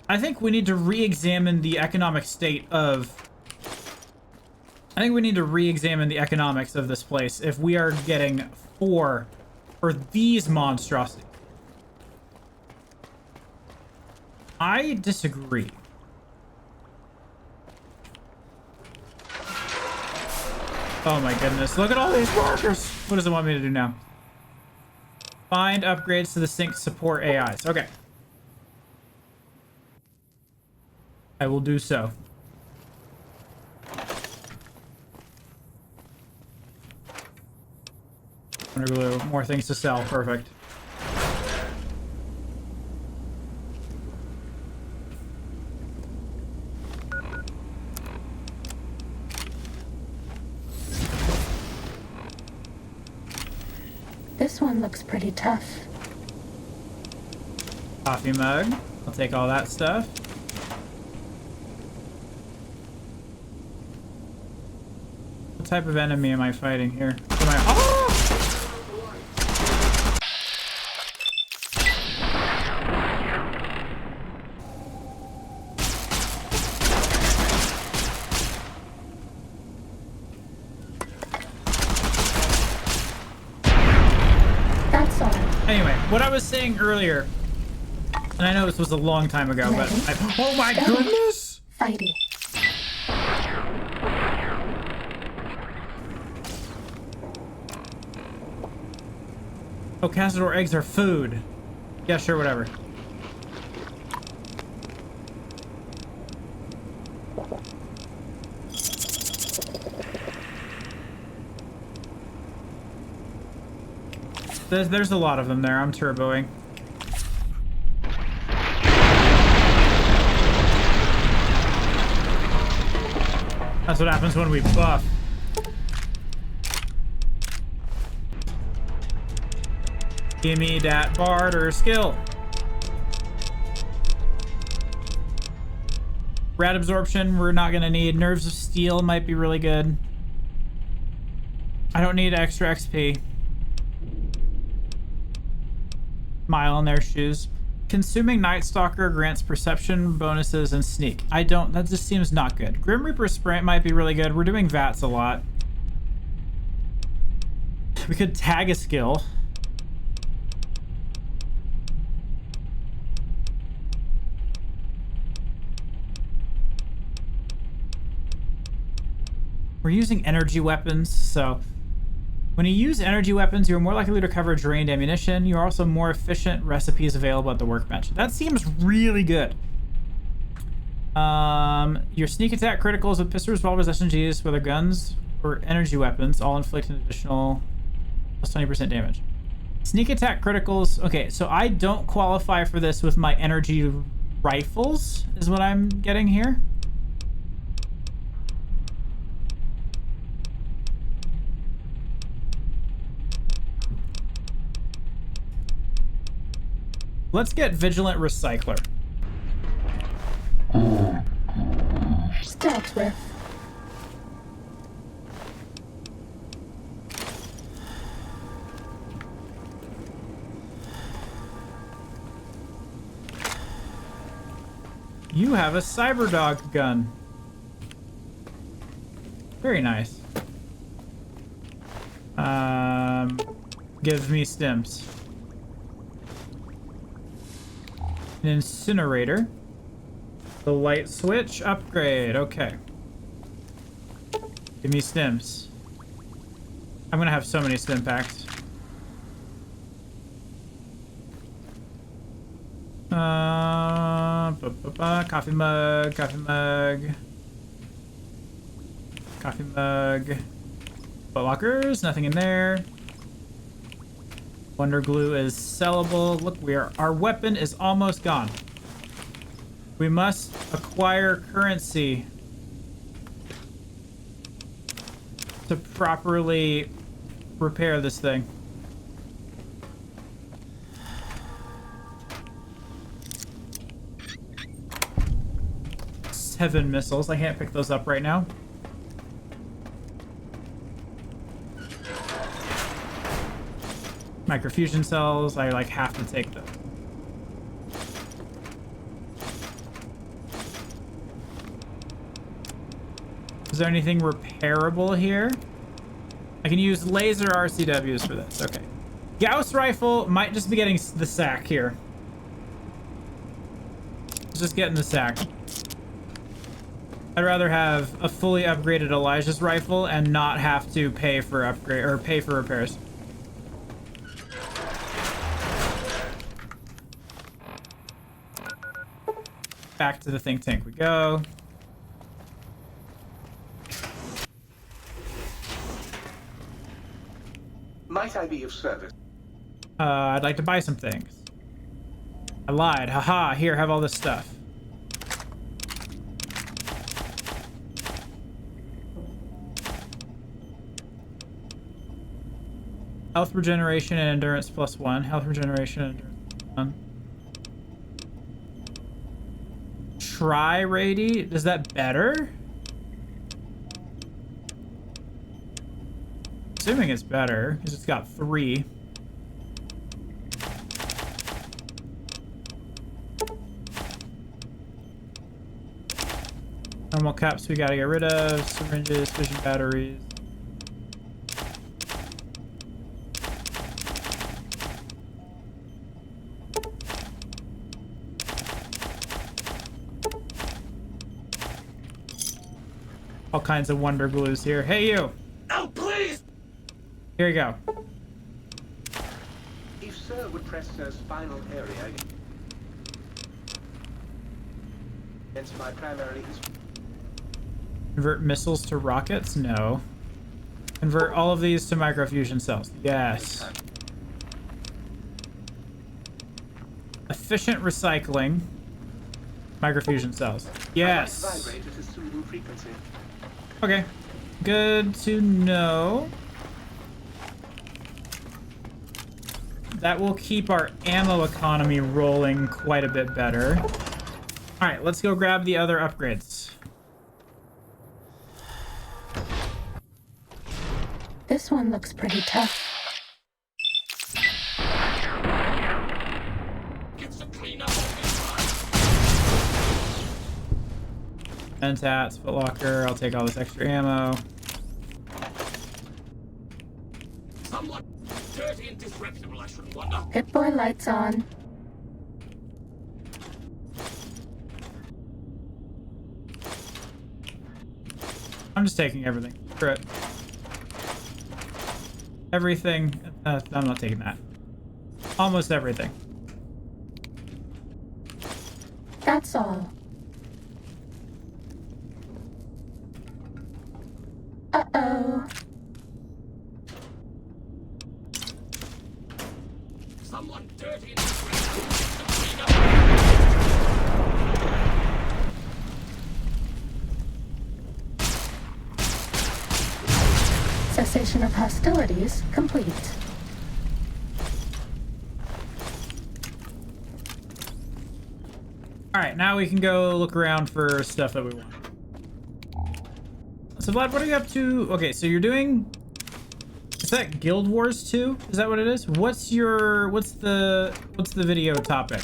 [SPEAKER 6] I think we need to re-examine the economic state of... I think we need to re-examine the economics of this place if we are getting 4 for these monstrosities. I disagree. Oh my goodness, look at all these workers! What does it want me to do now? Find upgrades to the sync support AIs. Okay. I will do so. Wonder glue, more things to sell. Perfect.
[SPEAKER 4] This one looks pretty tough.
[SPEAKER 6] Coffee mug. I'll take all that stuff. What type of enemy am I fighting here? Am I... Oh!
[SPEAKER 4] That's all.
[SPEAKER 6] Anyway, what I was saying earlier, and I know this was a long time ago, but oh my goodness!
[SPEAKER 4] Fighty.
[SPEAKER 6] Oh, Cazador eggs are food. Yeah, sure, whatever. There's a lot of them there. I'm turboing. That's what happens when we buff. Give me that barter skill. Rat absorption, we're not gonna need. Nerves of steel might be really good. I don't need extra XP. Mile in their shoes. Consuming Night Stalker grants perception bonuses and sneak. I don't, that just seems not good. Grim Reaper Sprint might be really good. We're doing VATS a lot. We could tag a skill. We're using energy weapons, so when you use energy weapons, you're more likely to recover drained ammunition. You're also more efficient recipes available at the workbench. That seems really good. Your sneak attack criticals with pistols, revolvers, SMGs, whether guns or energy weapons, all inflict an additional plus 20% damage. Sneak attack criticals. Okay, so I don't qualify for this with my energy rifles, is what I'm getting here. Let's get Vigilant Recycler.
[SPEAKER 4] Dealt with.
[SPEAKER 6] You have a Cyberdog gun. Very nice. Gives me stims. An incinerator. The light switch upgrade. Okay. Give me stims. I'm gonna have so many stim packs. Coffee mug, coffee mug. Coffee mug. Foot lockers, nothing in there. Wonder glue is sellable. Look, our weapon is almost gone. We must acquire currency to properly repair this thing. Seven missiles. I can't pick those up right now. Microfusion cells. I like have to take them. Is there anything repairable here? I can use laser RCWs for this. Okay. Gauss rifle might just be getting the sack here. Just getting the sack. I'd rather have a fully upgraded Elijah's rifle and not have to pay for upgrade or pay for repairs. Back to the think tank we go.
[SPEAKER 2] Might I be of service?
[SPEAKER 6] I'd like to buy some things. I lied. Haha, here, have all this stuff. Health regeneration and endurance +1. Health regeneration and endurance +1. Tri-radi? Does that better? Assuming it's better, because it's got 3. Normal caps we gotta get rid of. Syringes, fission batteries. All kinds of wonder glues here. Hey, you!
[SPEAKER 1] Oh, please!
[SPEAKER 6] Here you go.
[SPEAKER 2] If Sir would press Sir's final area against my primary history.
[SPEAKER 6] Convert missiles to rockets? No. Convert all of these to microfusion cells. Yes. Efficient recycling. Microfusion cells. Yes.
[SPEAKER 2] Vibrate at a suitable frequency.
[SPEAKER 6] Okay. Good to know. That will keep our ammo economy rolling quite a bit better. All right, let's go grab the other upgrades.
[SPEAKER 4] This one looks pretty tough.
[SPEAKER 6] Mentats, footlocker, I'll take all this extra ammo.
[SPEAKER 1] Somewhat dirty and disreputable, I shouldn't wonder.
[SPEAKER 4] Hit boy lights on.
[SPEAKER 6] I'm just taking everything. Screw Everything. I'm not taking that. Almost everything.
[SPEAKER 4] That's all. Uh-oh.
[SPEAKER 1] Someone dirty in this restaurant.
[SPEAKER 4] Cessation of hostilities complete.
[SPEAKER 6] Alright, now we can go look around for stuff that we want. So Vlad, what are you up to? Okay, so you're doing... Is that Guild Wars 2? Is that what it is? What's the video topic?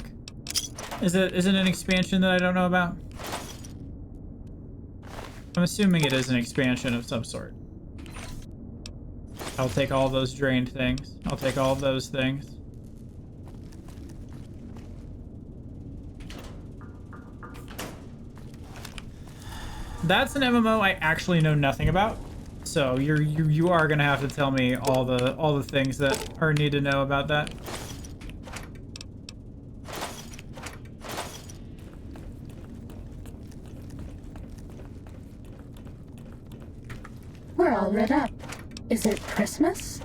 [SPEAKER 6] Is it an expansion that I don't know about? I'm assuming it is an expansion of some sort. I'll take all those drained things. I'll take all of those things. That's an MMO I actually know nothing about. So you are gonna have to tell me all the things that are need to know about that.
[SPEAKER 4] We're all lit up. Is it Christmas?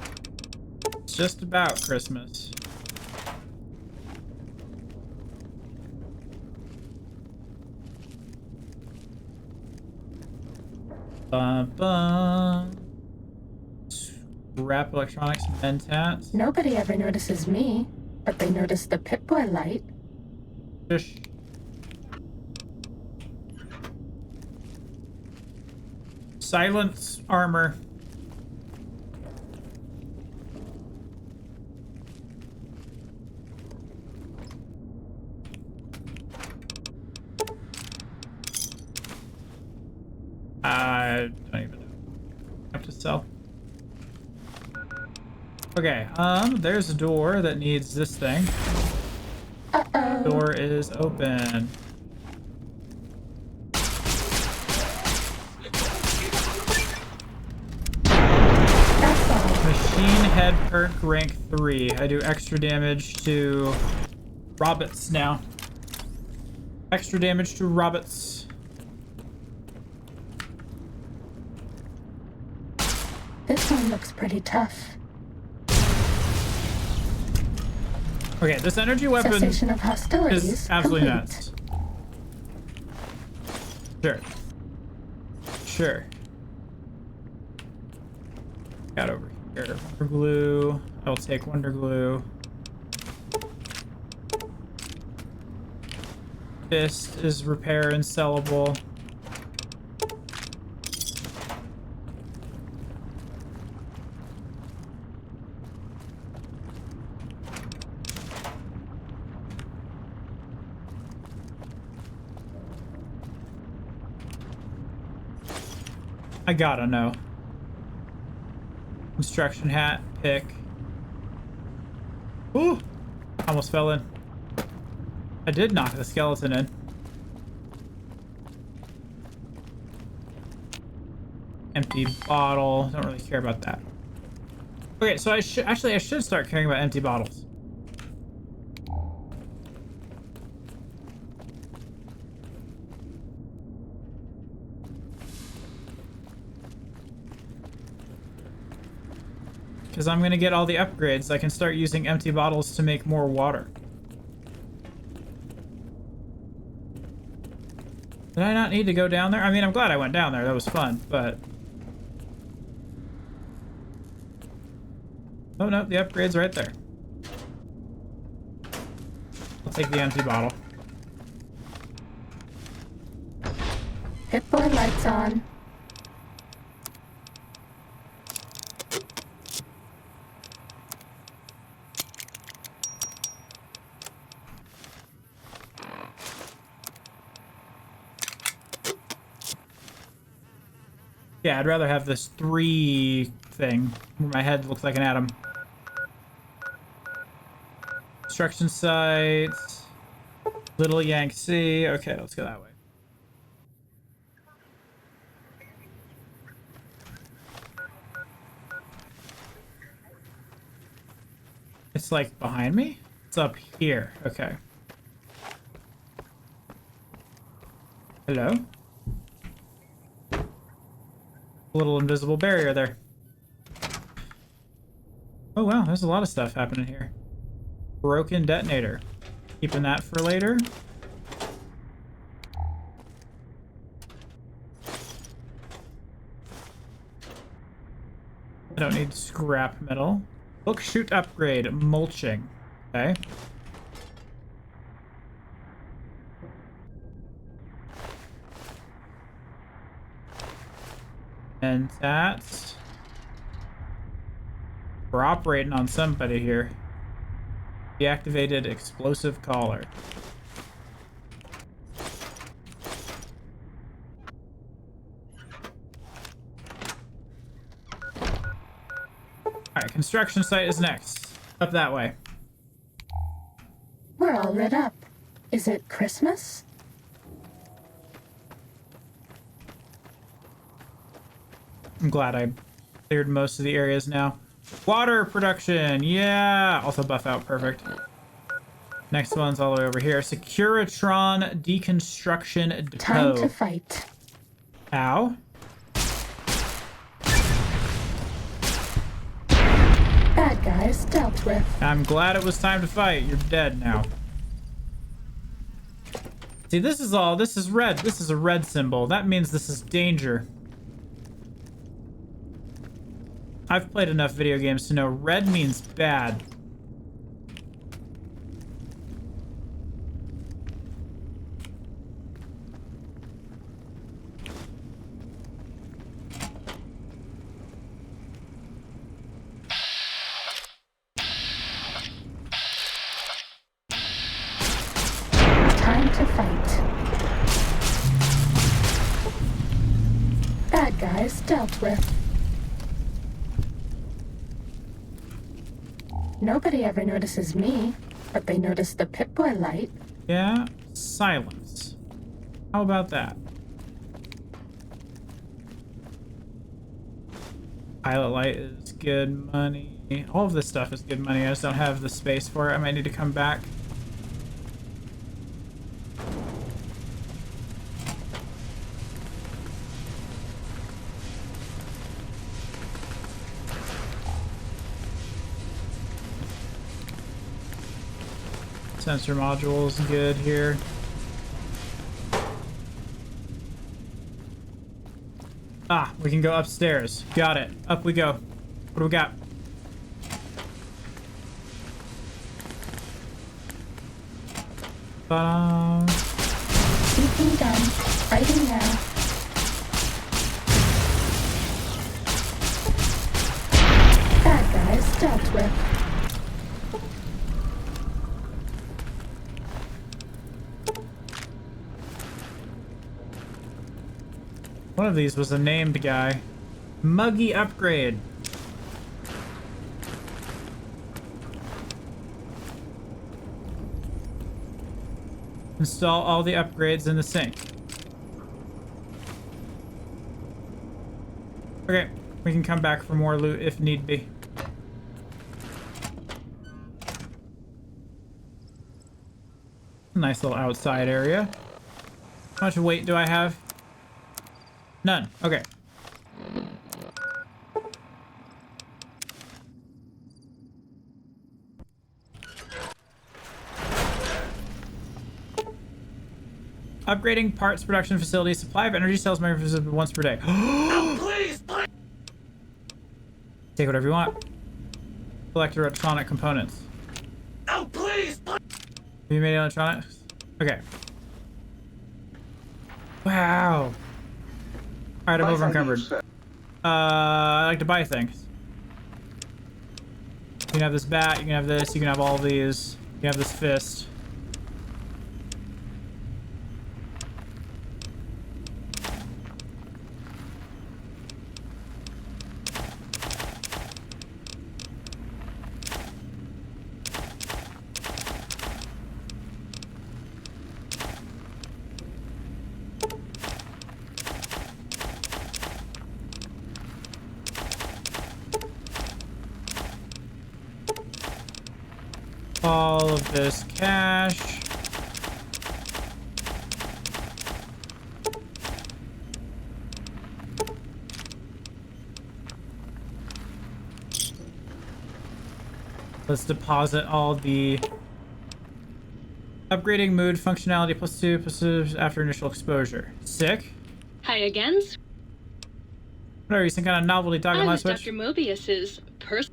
[SPEAKER 6] It's just about Christmas. Scrap electronics, mentats.
[SPEAKER 4] Nobody ever notices me, but they notice the Pip-Boy light.
[SPEAKER 6] Fish. Silence armor. I don't even know. I have to sell. Okay, there's a door that needs this thing.
[SPEAKER 4] Uh-oh.
[SPEAKER 6] Door is open.
[SPEAKER 4] That's all.
[SPEAKER 6] Machine head perk rank 3. I do extra damage to robots now. Extra damage to robots.
[SPEAKER 4] This one looks pretty tough.
[SPEAKER 6] Okay, this energy weapon
[SPEAKER 4] Cessation of hostilities
[SPEAKER 6] is absolutely
[SPEAKER 4] complete.
[SPEAKER 6] nuts. Sure. Sure. Got over here. Wonder glue. I will take wonder glue. Fist is repair and sellable. I gotta know. Construction hat, pick. Ooh! Almost fell in. I did knock the skeleton in. Empty bottle. Don't really care about that. Okay, so I should start caring about empty bottles. Because I'm going to get all the upgrades. I can start using empty bottles to make more water. Did I not need to go down there? I mean, I'm glad I went down there. That was fun, but... Oh, no, the upgrade's right there. I'll take the empty bottle.
[SPEAKER 4] Pip-Boy lights on.
[SPEAKER 6] Yeah, I'd rather have this 3 thing where my head looks like an atom. Construction site. Little Yangtze. Okay, let's go that way. It's like behind me? It's up here. Okay. Hello? Little invisible barrier there. Oh wow, there's a lot of stuff happening here. Broken detonator. Keeping that for later. I don't need scrap metal. Book chute upgrade. Mulching. Okay. And that's... We're operating on somebody here. Deactivated explosive collar. Alright, construction site is next. Up that way.
[SPEAKER 4] We're all lit up. Is it Christmas?
[SPEAKER 6] I'm glad I cleared most of the areas now. Water production, yeah! Also buff out, perfect. Next one's all the way over here. Securitron Deconstruction Depot.
[SPEAKER 4] Time to fight.
[SPEAKER 6] Ow.
[SPEAKER 4] Bad guys dealt with.
[SPEAKER 6] I'm glad it was time to fight. You're dead now. See, this is red. This is a red symbol. That means this is danger. I've played enough video games to know red means bad.
[SPEAKER 4] Time to fight. Bad guys dealt with. Nobody ever notices me, but they notice the Pip-Boy light.
[SPEAKER 6] Yeah, silence. How about that? Pilot light is good money. All of this stuff is good money. I just don't have the space for it. I might need to come back. Sensor modules good here. Ah, we can go upstairs. Got it. Up we go. What do we got?
[SPEAKER 4] Beacon done. Fighting now. Bad guys dealt with.
[SPEAKER 6] One of these was a named guy. Muggy upgrade. Install all the upgrades in the sink. Okay, we can come back for more loot if need be. Nice little outside area. How much weight do I have? None. Okay. Upgrading parts production facility. Supply of energy cells magnificent once per day.
[SPEAKER 1] No, please, please.
[SPEAKER 6] Take whatever you want. Collect electronic components.
[SPEAKER 1] No, please, please.
[SPEAKER 6] Have you made electronics? Okay. Wow. Alright, I'm over encumbered. I like to buy things. You can have this bat, you can have this, you can have all of these. You can have this fist. all of this cash. Let's deposit all the upgrading mood functionality +2 after initial exposure. Sick.
[SPEAKER 8] Hi again.
[SPEAKER 6] What are you, some kind of novelty dog
[SPEAKER 8] I
[SPEAKER 6] on my
[SPEAKER 8] was
[SPEAKER 6] switch?
[SPEAKER 8] Dr. Mobius's person.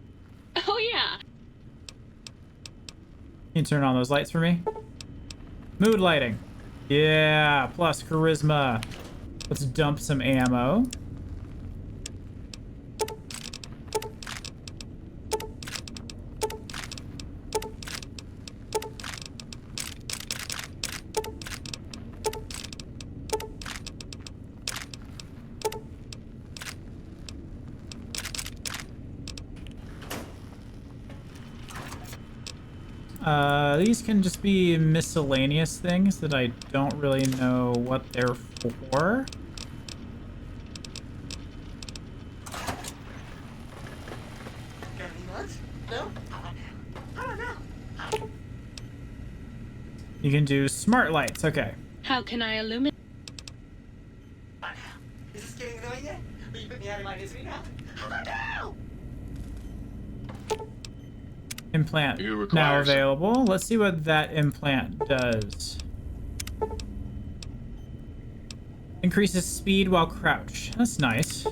[SPEAKER 8] Oh yeah.
[SPEAKER 6] Can you turn on those lights for me? Mood lighting. Yeah, plus charisma. Let's dump some ammo. These can just be miscellaneous things that I don't really know what they're for. You can do smart lights, okay.
[SPEAKER 8] How can I illuminate?
[SPEAKER 9] Is this getting annoying yet? Will you put me out of my misery now? How about now?
[SPEAKER 6] Implant
[SPEAKER 5] You require
[SPEAKER 6] now
[SPEAKER 5] some-
[SPEAKER 6] available. Let's see what that implant does. Increases speed while crouched. That's nice.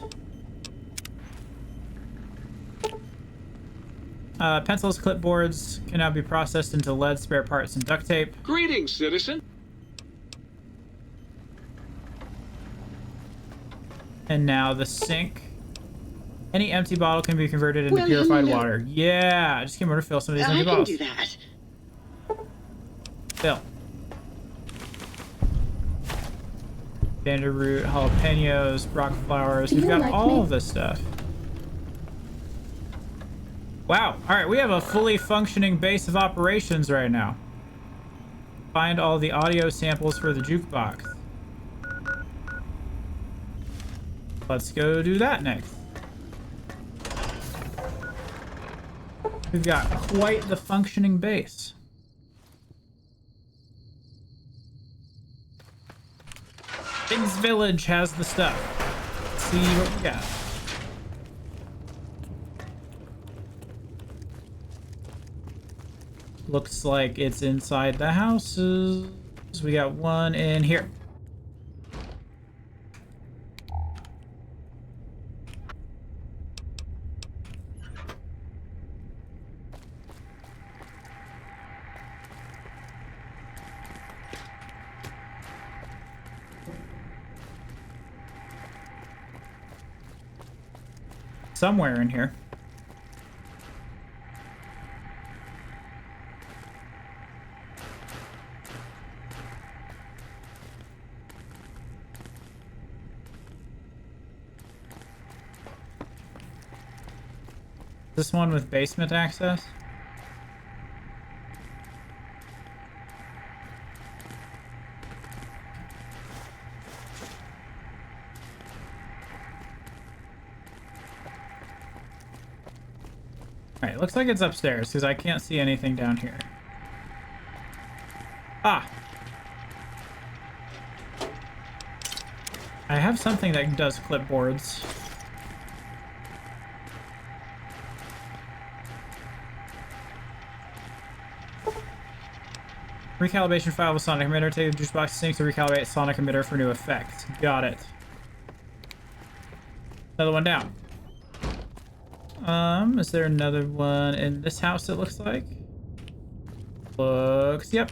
[SPEAKER 6] Pencils, clipboards can now be processed into lead, spare parts, and duct tape.
[SPEAKER 7] Greetings, citizen.
[SPEAKER 6] And now the sink. Any empty bottle can be converted into
[SPEAKER 8] Well,
[SPEAKER 6] purified
[SPEAKER 8] hello.
[SPEAKER 6] water. Yeah, I just came over to fill some of these
[SPEAKER 8] I
[SPEAKER 6] empty
[SPEAKER 8] can
[SPEAKER 6] bottles.
[SPEAKER 8] do that.
[SPEAKER 6] Fill. Standard root, jalapenos, rock flowers. We've
[SPEAKER 4] You
[SPEAKER 6] got
[SPEAKER 4] like
[SPEAKER 6] all
[SPEAKER 4] me?
[SPEAKER 6] of this stuff. Wow. All right, we have a fully functioning base of operations right now. Find all the audio samples for the jukebox. Let's go do that next. We've got quite the functioning base. Big's Village has the stuff. Let's see what we got. Looks like it's inside the houses. We got one in here. Somewhere in here. This one with basement access? Alright, looks like it's upstairs because I can't see anything down here. Ah! I have something that does clipboards. Recalibration file with sonic emitter. Take the juice box sync to recalibrate sonic emitter for new effects. Got it. Another one down. Is there another one in this house, it looks like? Looks, yep.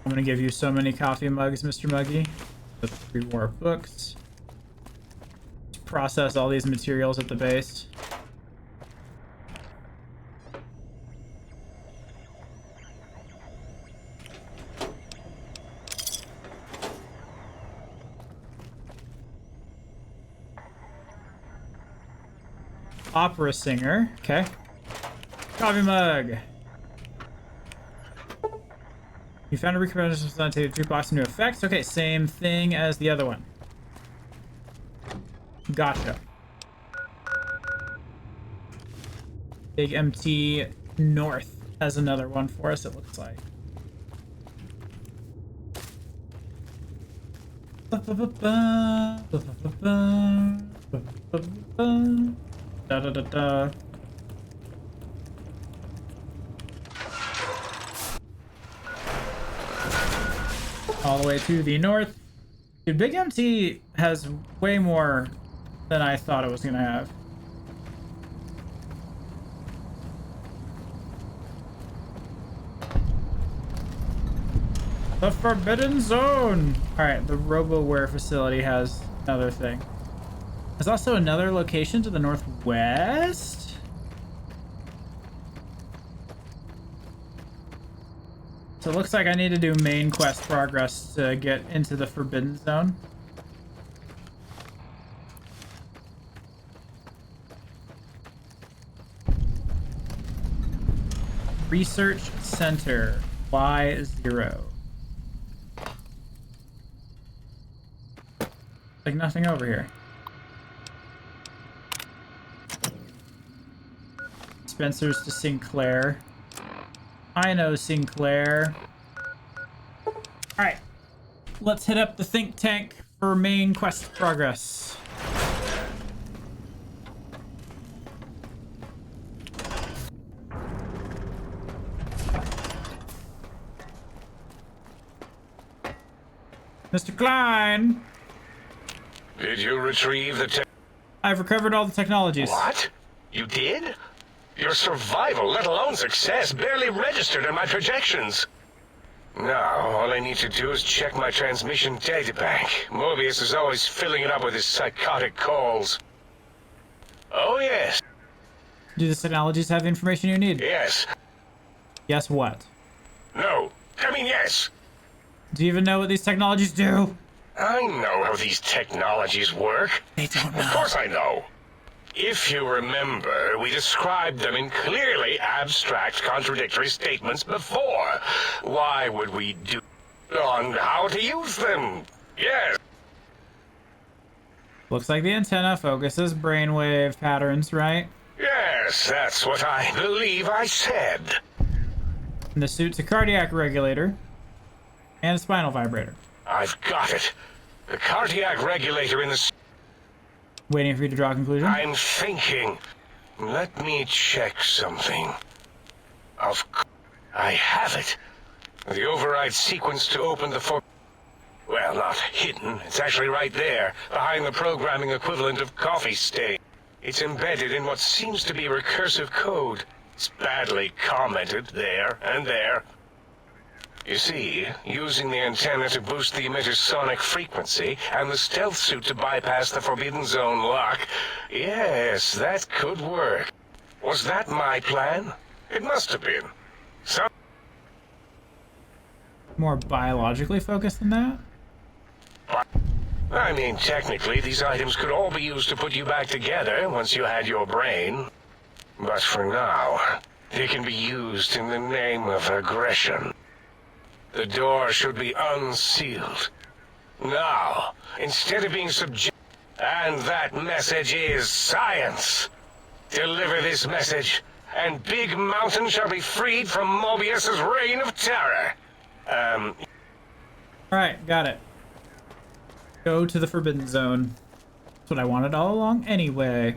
[SPEAKER 6] I'm gonna give you so many coffee mugs, Mr. Muggy. With 3 more books. Let's process all these materials at the base. Opera singer, okay. Coffee mug. You found a recommendations for take jukebox into effects. Okay, same thing as the other one. Gotcha. Big MT North has another one for us, it looks like. Da da da da. All the way to the north. Dude, Big MT has way more than I thought it was gonna have. The Forbidden Zone! Alright, the RoboWare facility has another thing. There's also another location to the northwest? So it looks like I need to do main quest progress to get into the Forbidden Zone. Research Center, Y0. Like nothing over here. Spencer's to Sinclair. I know Sinclair. Alright. Let's hit up the think tank for main quest progress. Mr. Klein!
[SPEAKER 7] Did you retrieve the
[SPEAKER 6] I've recovered all the technologies.
[SPEAKER 7] What? You did? Your survival, let alone success, barely registered in my projections. Now, all I need to do is check my transmission databank. Mobius is always filling it up with his psychotic calls. Oh, yes.
[SPEAKER 6] Do the technologies have the information you need?
[SPEAKER 7] Yes.
[SPEAKER 6] Yes, what?
[SPEAKER 7] No. I mean, yes.
[SPEAKER 6] Do you even know what these technologies do?
[SPEAKER 7] I know how these technologies work.
[SPEAKER 6] They don't know.
[SPEAKER 7] Of course I know. If you remember, we described them in clearly abstract, contradictory statements before. Why would we do on how to use them? Yes.
[SPEAKER 6] Looks like the antenna focuses brainwave patterns, right?
[SPEAKER 7] Yes, that's what I believe I said.
[SPEAKER 6] And the suit's a cardiac regulator and a spinal vibrator.
[SPEAKER 7] I've got it. The cardiac regulator in the...
[SPEAKER 6] Waiting for you to draw a conclusion?
[SPEAKER 7] I'm thinking. Let me check something. I have it. The override sequence to open the Well, not hidden. It's actually right there, behind the programming equivalent of coffee stain. It's embedded in what seems to be recursive code. It's badly commented there and there. You see, using the antenna to boost the emitter's sonic frequency, and the stealth suit to bypass the Forbidden Zone lock. Yes, that could work. Was that my plan? It must have been.
[SPEAKER 6] More biologically focused than that?
[SPEAKER 7] I mean, technically, these items could all be used to put you back together once you had your brain. But for now, they can be used in the name of aggression. The door should be unsealed. Now, instead of being and that message is science. Deliver this message, and Big Mountain shall be freed from Mobius's reign of terror.
[SPEAKER 6] Alright, got it. Go to the Forbidden Zone. That's what I wanted all along anyway.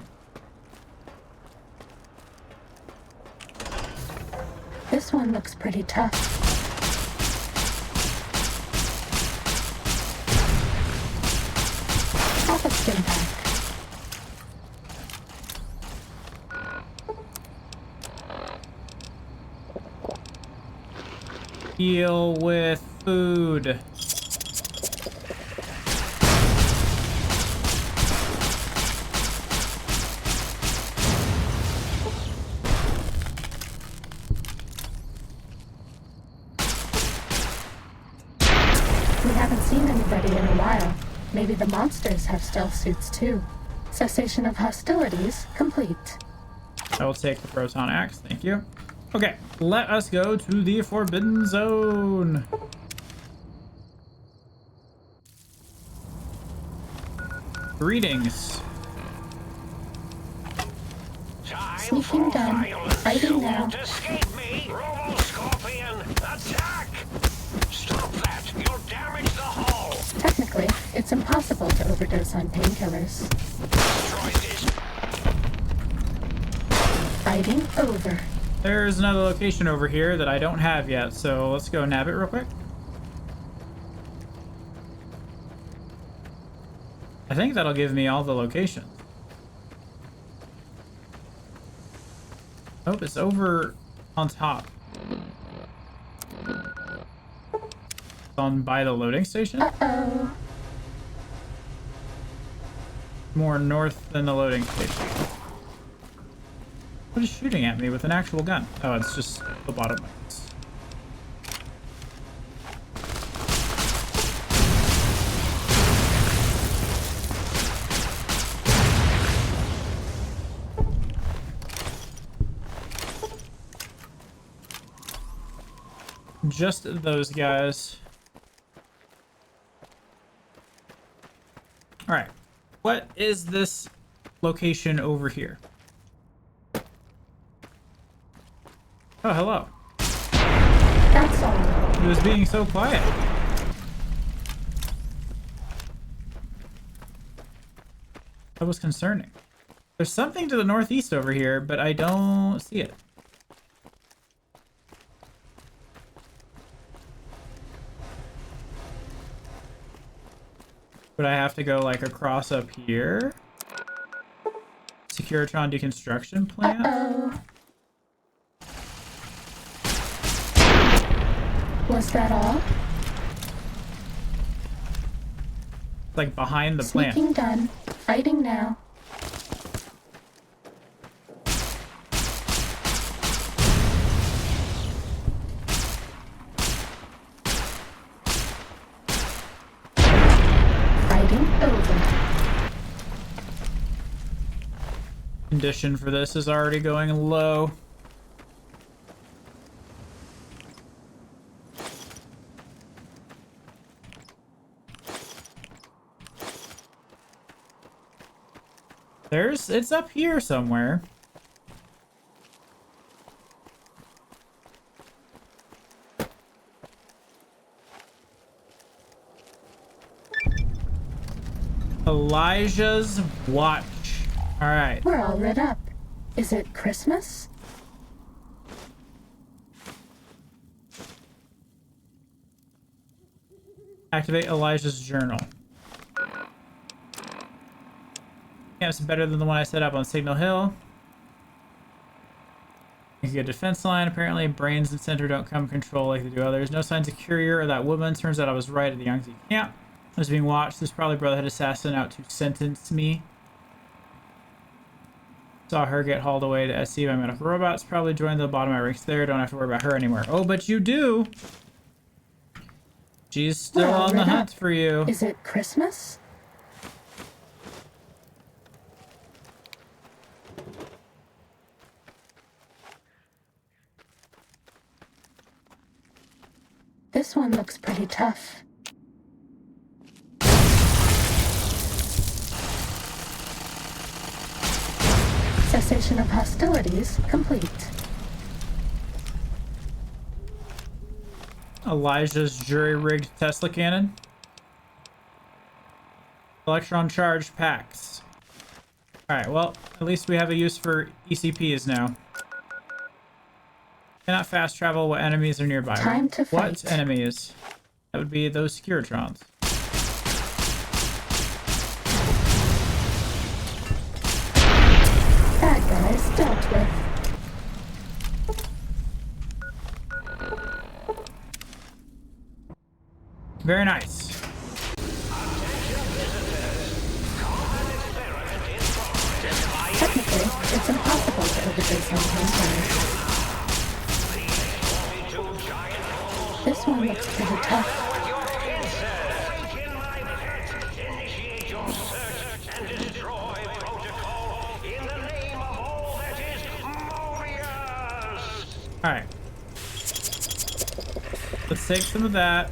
[SPEAKER 4] This one looks pretty tough. Have a skin back.
[SPEAKER 6] Heal with food.
[SPEAKER 4] We haven't seen anybody in a while. Maybe the monsters have stealth suits too. Cessation of hostilities complete.
[SPEAKER 6] I will take the proton axe, thank you. Okay, let us go to the Forbidden Zone. Greetings.
[SPEAKER 4] Sneaking done. Fighting now.
[SPEAKER 7] Escape me! Robo-Scorpion, attack! Stop that! You'll damage the hull!
[SPEAKER 4] Technically, it's impossible to overdose on painkillers.
[SPEAKER 7] Destroy this!
[SPEAKER 4] Fighting over.
[SPEAKER 6] There's another location over here that I don't have yet, so let's go nab it real quick. I think that'll give me all the locations. Oh, it's over on top. It's on by the loading station?
[SPEAKER 4] Uh-oh.
[SPEAKER 6] More north than the loading station. What is shooting at me with an actual gun? Oh, it's just the bottom lights. Just those guys. All right. What is this location over here? Oh, hello.
[SPEAKER 4] That's all.
[SPEAKER 6] He was being so quiet. That was concerning. There's something to the northeast over here, but I don't see it. Would I have to go like across up here? Securitron deconstruction plant?
[SPEAKER 4] Uh-oh. Was that all?
[SPEAKER 6] Like behind the plant.
[SPEAKER 4] Sneaking done. Fighting now. Fighting over.
[SPEAKER 6] Condition for this is already going low. It's up here somewhere. Elijah's watch. All right.
[SPEAKER 4] We're all lit up. Is it Christmas?
[SPEAKER 6] Activate Elijah's journal. Yeah, it's better than the one I set up on Signal Hill. You get a defense line. Apparently, brains and center don't come control like they do others. No signs of Courier or that woman. Turns out I was right at the Yangtze camp. I was being watched. There's probably Brotherhood assassin out to sentence me. Saw her get hauled away to SC by medical robots. Probably joined the bottom of my ranks there. Don't have to worry about her anymore. Oh, but you do. She's still on the hunt for you.
[SPEAKER 4] Is it Christmas? This one looks pretty tough. Cessation of hostilities complete.
[SPEAKER 6] Elijah's jury-rigged Tesla cannon. Electron charge packs. Alright, well, at least we have a use for ECPs now. Cannot fast travel what enemies are nearby.
[SPEAKER 4] Time to fight.
[SPEAKER 6] What enemies? That would be those Securitrons.
[SPEAKER 4] Bad guys dealt with.
[SPEAKER 6] Very nice.
[SPEAKER 4] Technically, it's impossible to overdose on painkillers. This one looks pretty tough.
[SPEAKER 7] Initiate your search and destroy protocol in the name of all that is
[SPEAKER 6] Alright. Let's take some of that.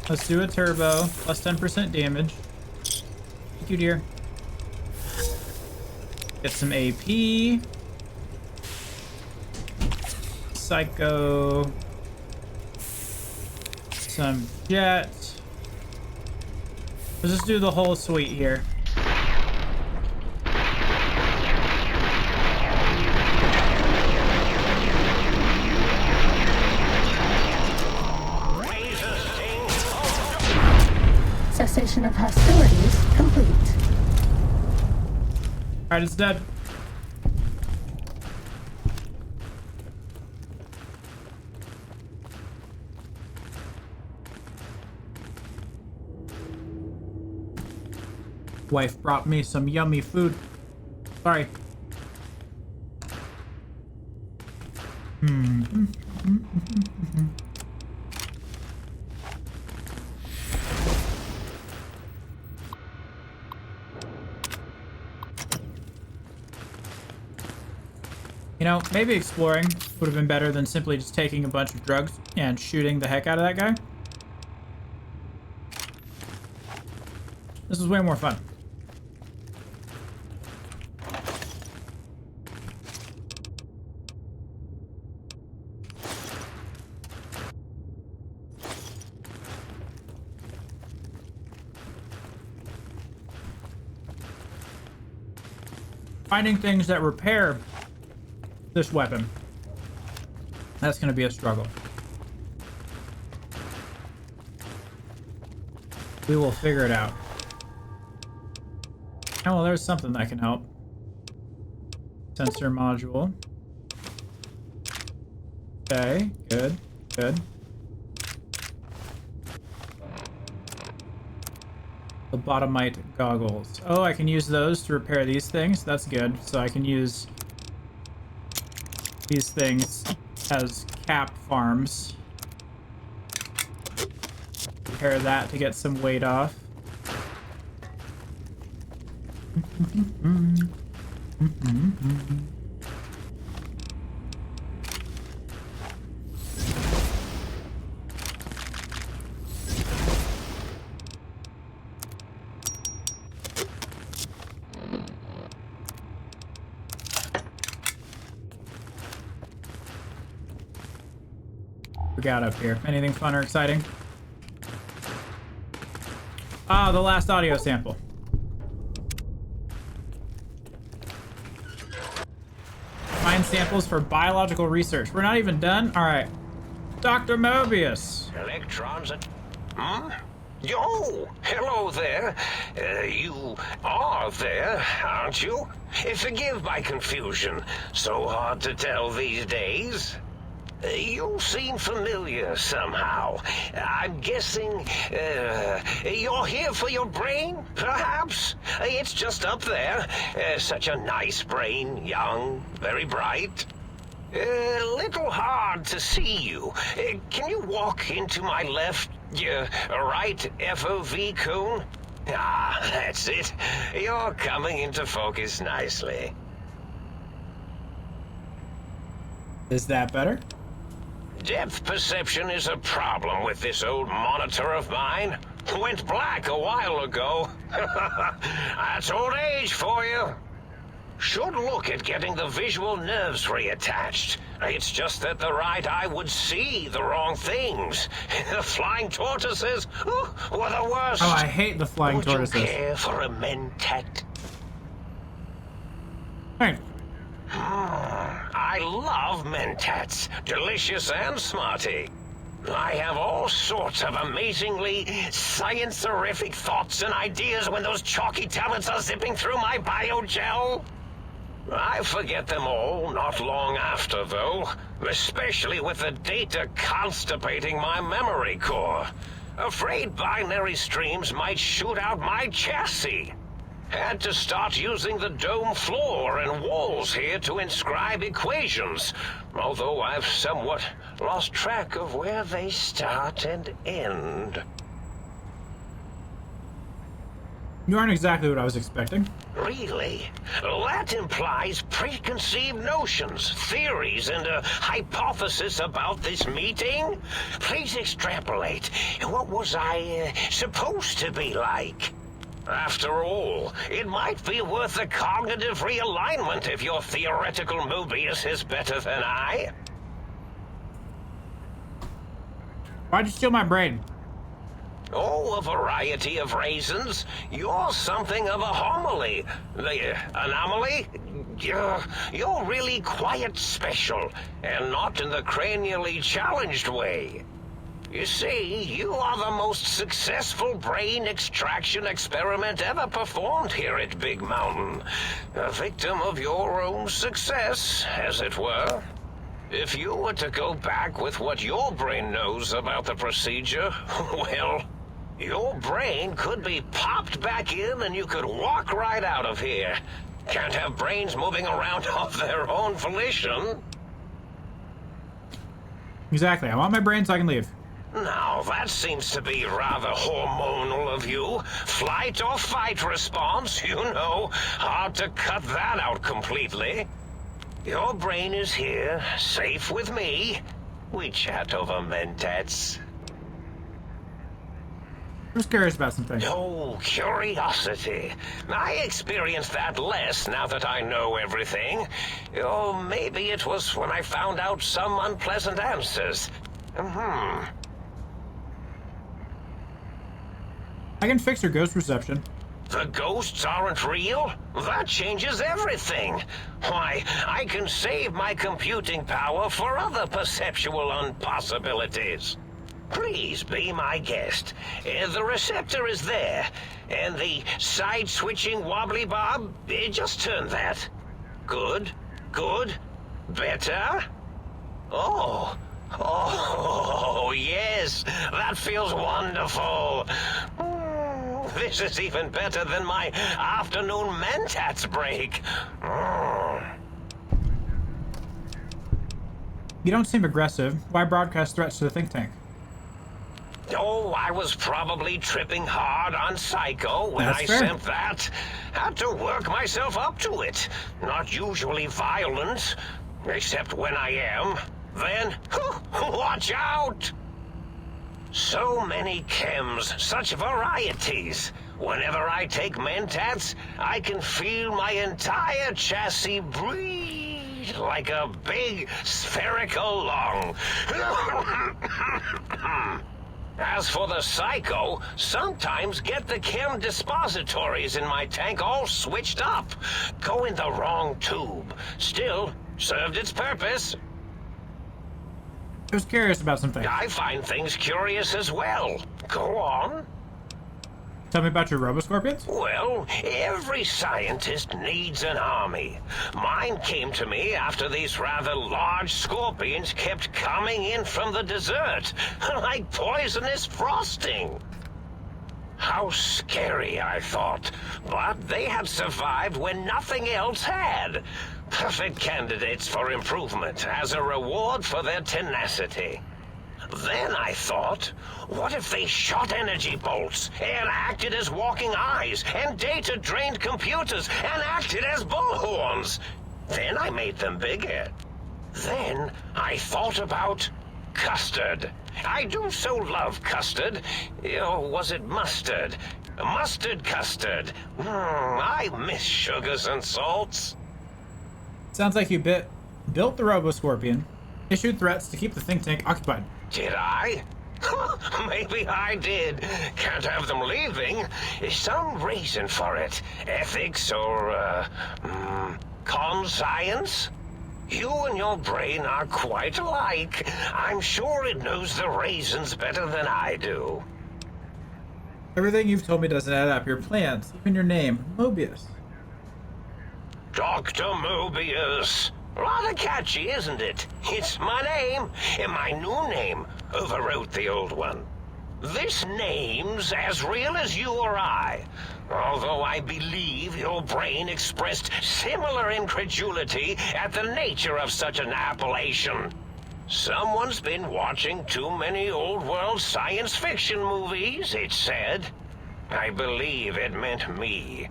[SPEAKER 6] Let's do a turbo. Plus 10% damage. Thank you, dear. Get some AP. Psycho. Some jet. Let's just do the whole suite here.
[SPEAKER 4] Cessation of hostilities complete.
[SPEAKER 6] Alright, it's dead. Wife brought me some yummy food. Sorry. You know, maybe exploring would have been better than simply just taking a bunch of drugs and shooting the heck out of that guy. This was way more fun. Finding things that repair this weapon. That's going to be a struggle. We will figure it out. Oh, well, there's something that can help. Sensor module. Okay, good, good. Lobotomite goggles. Oh, I can use those to repair these things. That's good. So I can use these things as cap farms. Repair that to get some weight off. We got up here. Anything fun or exciting? Ah, the last audio sample. Find samples for biological research. We're not even done? Alright. Dr. Mobius.
[SPEAKER 7] Electrons and... Oh, hello there. You are there, aren't you? Forgive my confusion. So hard to tell these days. You seem familiar somehow. I'm guessing, you're here for your brain, perhaps? It's just up there. Such a nice brain, young, very bright. A little hard to see you. Can you walk into my left, right FOV cone? Ah, that's it. You're coming into focus nicely.
[SPEAKER 6] Is that better?
[SPEAKER 7] Depth perception is a problem with this old monitor of mine. Went black a while ago. That's old age for you. Should look at getting the visual nerves reattached. It's just that the right eye would see the wrong things. The flying tortoises were the worst.
[SPEAKER 6] Oh, I hate the flying tortoises.
[SPEAKER 7] Would you care for a mentat?
[SPEAKER 6] Thanks.
[SPEAKER 7] I love mentats. Delicious and smarty. I have all sorts of amazingly science-terrific thoughts and ideas when those chalky tablets are zipping through my biogel. I forget them all not long after, though, especially with the data constipating my memory core. Afraid binary streams might shoot out my chassis. Had to start using the dome floor and walls here to inscribe equations, although I've somewhat lost track of where they start and end.
[SPEAKER 6] You aren't exactly what I was expecting.
[SPEAKER 7] Really? That implies preconceived notions, theories, and a hypothesis about this meeting? Please extrapolate. What was I supposed to be like? After all, it might be worth a cognitive realignment if your theoretical Mobius is better than I.
[SPEAKER 6] Why'd you steal my brain?
[SPEAKER 7] Oh, a variety of reasons. You're something of a homily. Anomaly? You're really quite special, and not in the cranially challenged way. You see, you are the most successful brain extraction experiment ever performed here at Big Mountain. A victim of your own success, as it were. If you were to go back with what your brain knows about the procedure, well, your brain could be popped back in and you could walk right out of here. Can't have brains moving around of their own volition.
[SPEAKER 6] Exactly. I want my brain so I can leave.
[SPEAKER 7] Now, that seems to be rather hormonal of you. Flight or fight response, you know. Hard to cut that out completely. Your brain is here, safe with me. We chat over mentats.
[SPEAKER 6] I was curious about something.
[SPEAKER 7] Oh, curiosity. I experience that less now that I know everything. Or maybe it was when I found out some unpleasant answers.
[SPEAKER 6] I can fix your ghost reception.
[SPEAKER 7] The ghosts aren't real? That changes everything. Why, I can save my computing power for other perceptual impossibilities. Please be my guest. The receptor is there, and the side-switching wobbly bob, just turn that. Good, good, better. Oh, yes, that feels wonderful. This is even better than my afternoon mentats break.
[SPEAKER 6] You don't seem aggressive. Why broadcast threats to the think tank?
[SPEAKER 7] Oh, I was probably tripping hard on Psycho when
[SPEAKER 6] That's
[SPEAKER 7] I
[SPEAKER 6] fair.
[SPEAKER 7] sent that. Had to work myself up to it. Not usually violent, except when I am. Then, watch out! So many chems, such varieties. Whenever I take mentats, I can feel my entire chassis breathe like a big spherical lung. As for the Psycho, sometimes get the chem dispositories in my tank all switched up. Go in the wrong tube. Still, served its purpose.
[SPEAKER 6] I was curious about something.
[SPEAKER 7] I find things curious as well. Go on.
[SPEAKER 6] Tell me about your Roboscorpions?
[SPEAKER 7] Well, every scientist needs an army. Mine came to me after these rather large scorpions kept coming in from the desert, like poisonous frosting. How scary, I thought. But they had survived when nothing else had. Perfect candidates for improvement as a reward for their tenacity. Then I thought, what if they shot energy bolts and acted as walking eyes and data-drained computers and acted as bullhorns? Then I made them bigger. Then I thought about custard. I do so love custard. Or was it mustard? Mustard custard. I miss sugars and salts.
[SPEAKER 6] Sounds like you built the Roboscorpion, issued threats to keep the think tank occupied.
[SPEAKER 7] Did I? Maybe I did. Can't have them leaving. Some reason for it. Ethics or, conscience? You and your brain are quite alike. I'm sure it knows the reasons better than I do.
[SPEAKER 6] Everything you've told me doesn't add up. Your plans, even your name, Mobius.
[SPEAKER 7] Dr. Mobius. Rather catchy, isn't it? It's my name, and my new name overwrote the old one. This name's as real as you or I, although I believe your brain expressed similar incredulity at the nature of such an appellation. Someone's been watching too many old-world science fiction movies, it said. I believe it meant me.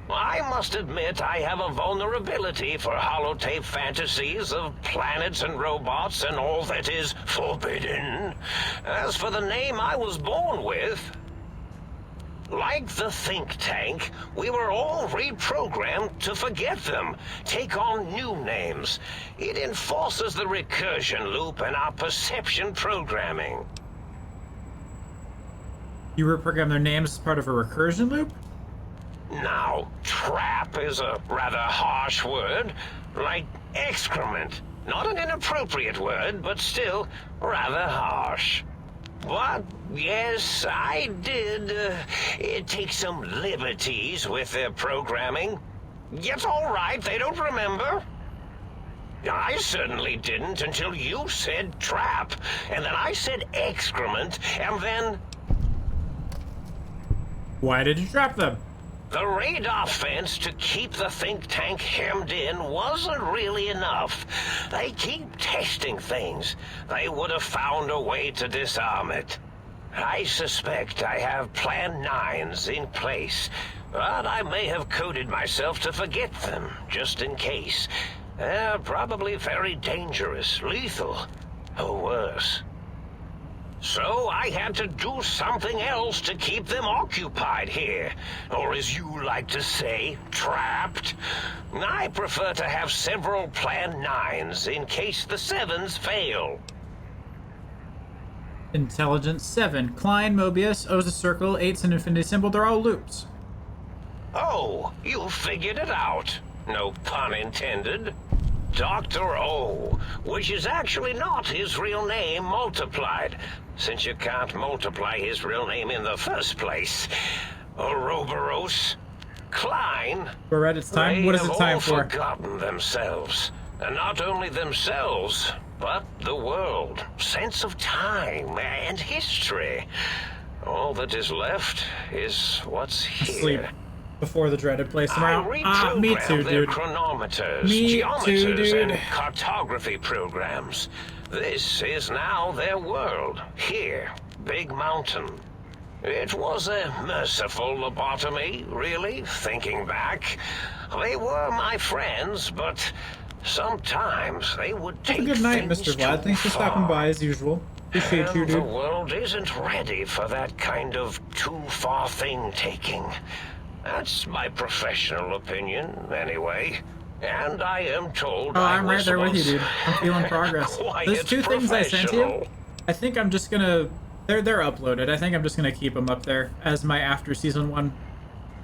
[SPEAKER 7] I must admit I have a vulnerability for holotape fantasies of planets and robots and all that is forbidden. As for the name I was born with, like the think tank, we were all reprogrammed to forget them, take on new names. It enforces the recursion loop in our perception programming.
[SPEAKER 6] You reprogram their names as part of a recursion loop?
[SPEAKER 7] Now, trap is a rather harsh word, like excrement. Not an inappropriate word, but still rather harsh. But, yes, I did take some liberties with their programming. It's all right, they don't remember. I certainly didn't until you said trap, and then I said excrement, and then...
[SPEAKER 6] Why did you trap them?
[SPEAKER 7] The radar fence to keep the think tank hemmed in wasn't really enough. They keep testing things. They would have found a way to disarm it. I suspect I have Plan 9s in place, but I may have coded myself to forget them, just in case. They're probably very dangerous, lethal, or worse. So I had to do something else to keep them occupied here. Or as you like to say, trapped. I prefer to have several Plan 9s in case the 7s fail.
[SPEAKER 6] Intelligence 7. Klein, Mobius, O's a circle, 8's an infinity symbol. They're all loops.
[SPEAKER 7] Oh, you figured it out. No pun intended. Dr. O, which is actually not his real name multiplied, since you can't multiply his real name in the first place. Ouroboros, Klein.
[SPEAKER 6] We're at its time. What is it time for?
[SPEAKER 7] They've all forgotten themselves. And not only themselves, but the world, sense of time and history. All that is left is what's here.
[SPEAKER 6] Sleep. Before the dreaded place tomorrow. Me too,
[SPEAKER 7] their
[SPEAKER 6] dude.
[SPEAKER 7] chronometers,
[SPEAKER 6] Me
[SPEAKER 7] geometers,
[SPEAKER 6] too, dude.
[SPEAKER 7] and cartography programs. This is now their world. Here, Big Mountain. It was a merciful lobotomy, really, thinking back. They were my friends, but sometimes they would take
[SPEAKER 6] Have a good night,
[SPEAKER 7] things
[SPEAKER 6] Mr. Vlad.
[SPEAKER 7] too
[SPEAKER 6] Thanks for stopping
[SPEAKER 7] far.
[SPEAKER 6] by as usual. Appreciate you,
[SPEAKER 7] And the
[SPEAKER 6] dude.
[SPEAKER 7] world isn't ready for that kind of too-far thing-taking. That's my professional opinion, anyway. And I am told
[SPEAKER 6] I'm right there with you, dude. I'm feeling progress. There's 2 things I sent you. I think I'm just gonna... They're uploaded. I think I'm just gonna keep them up there as my after season 1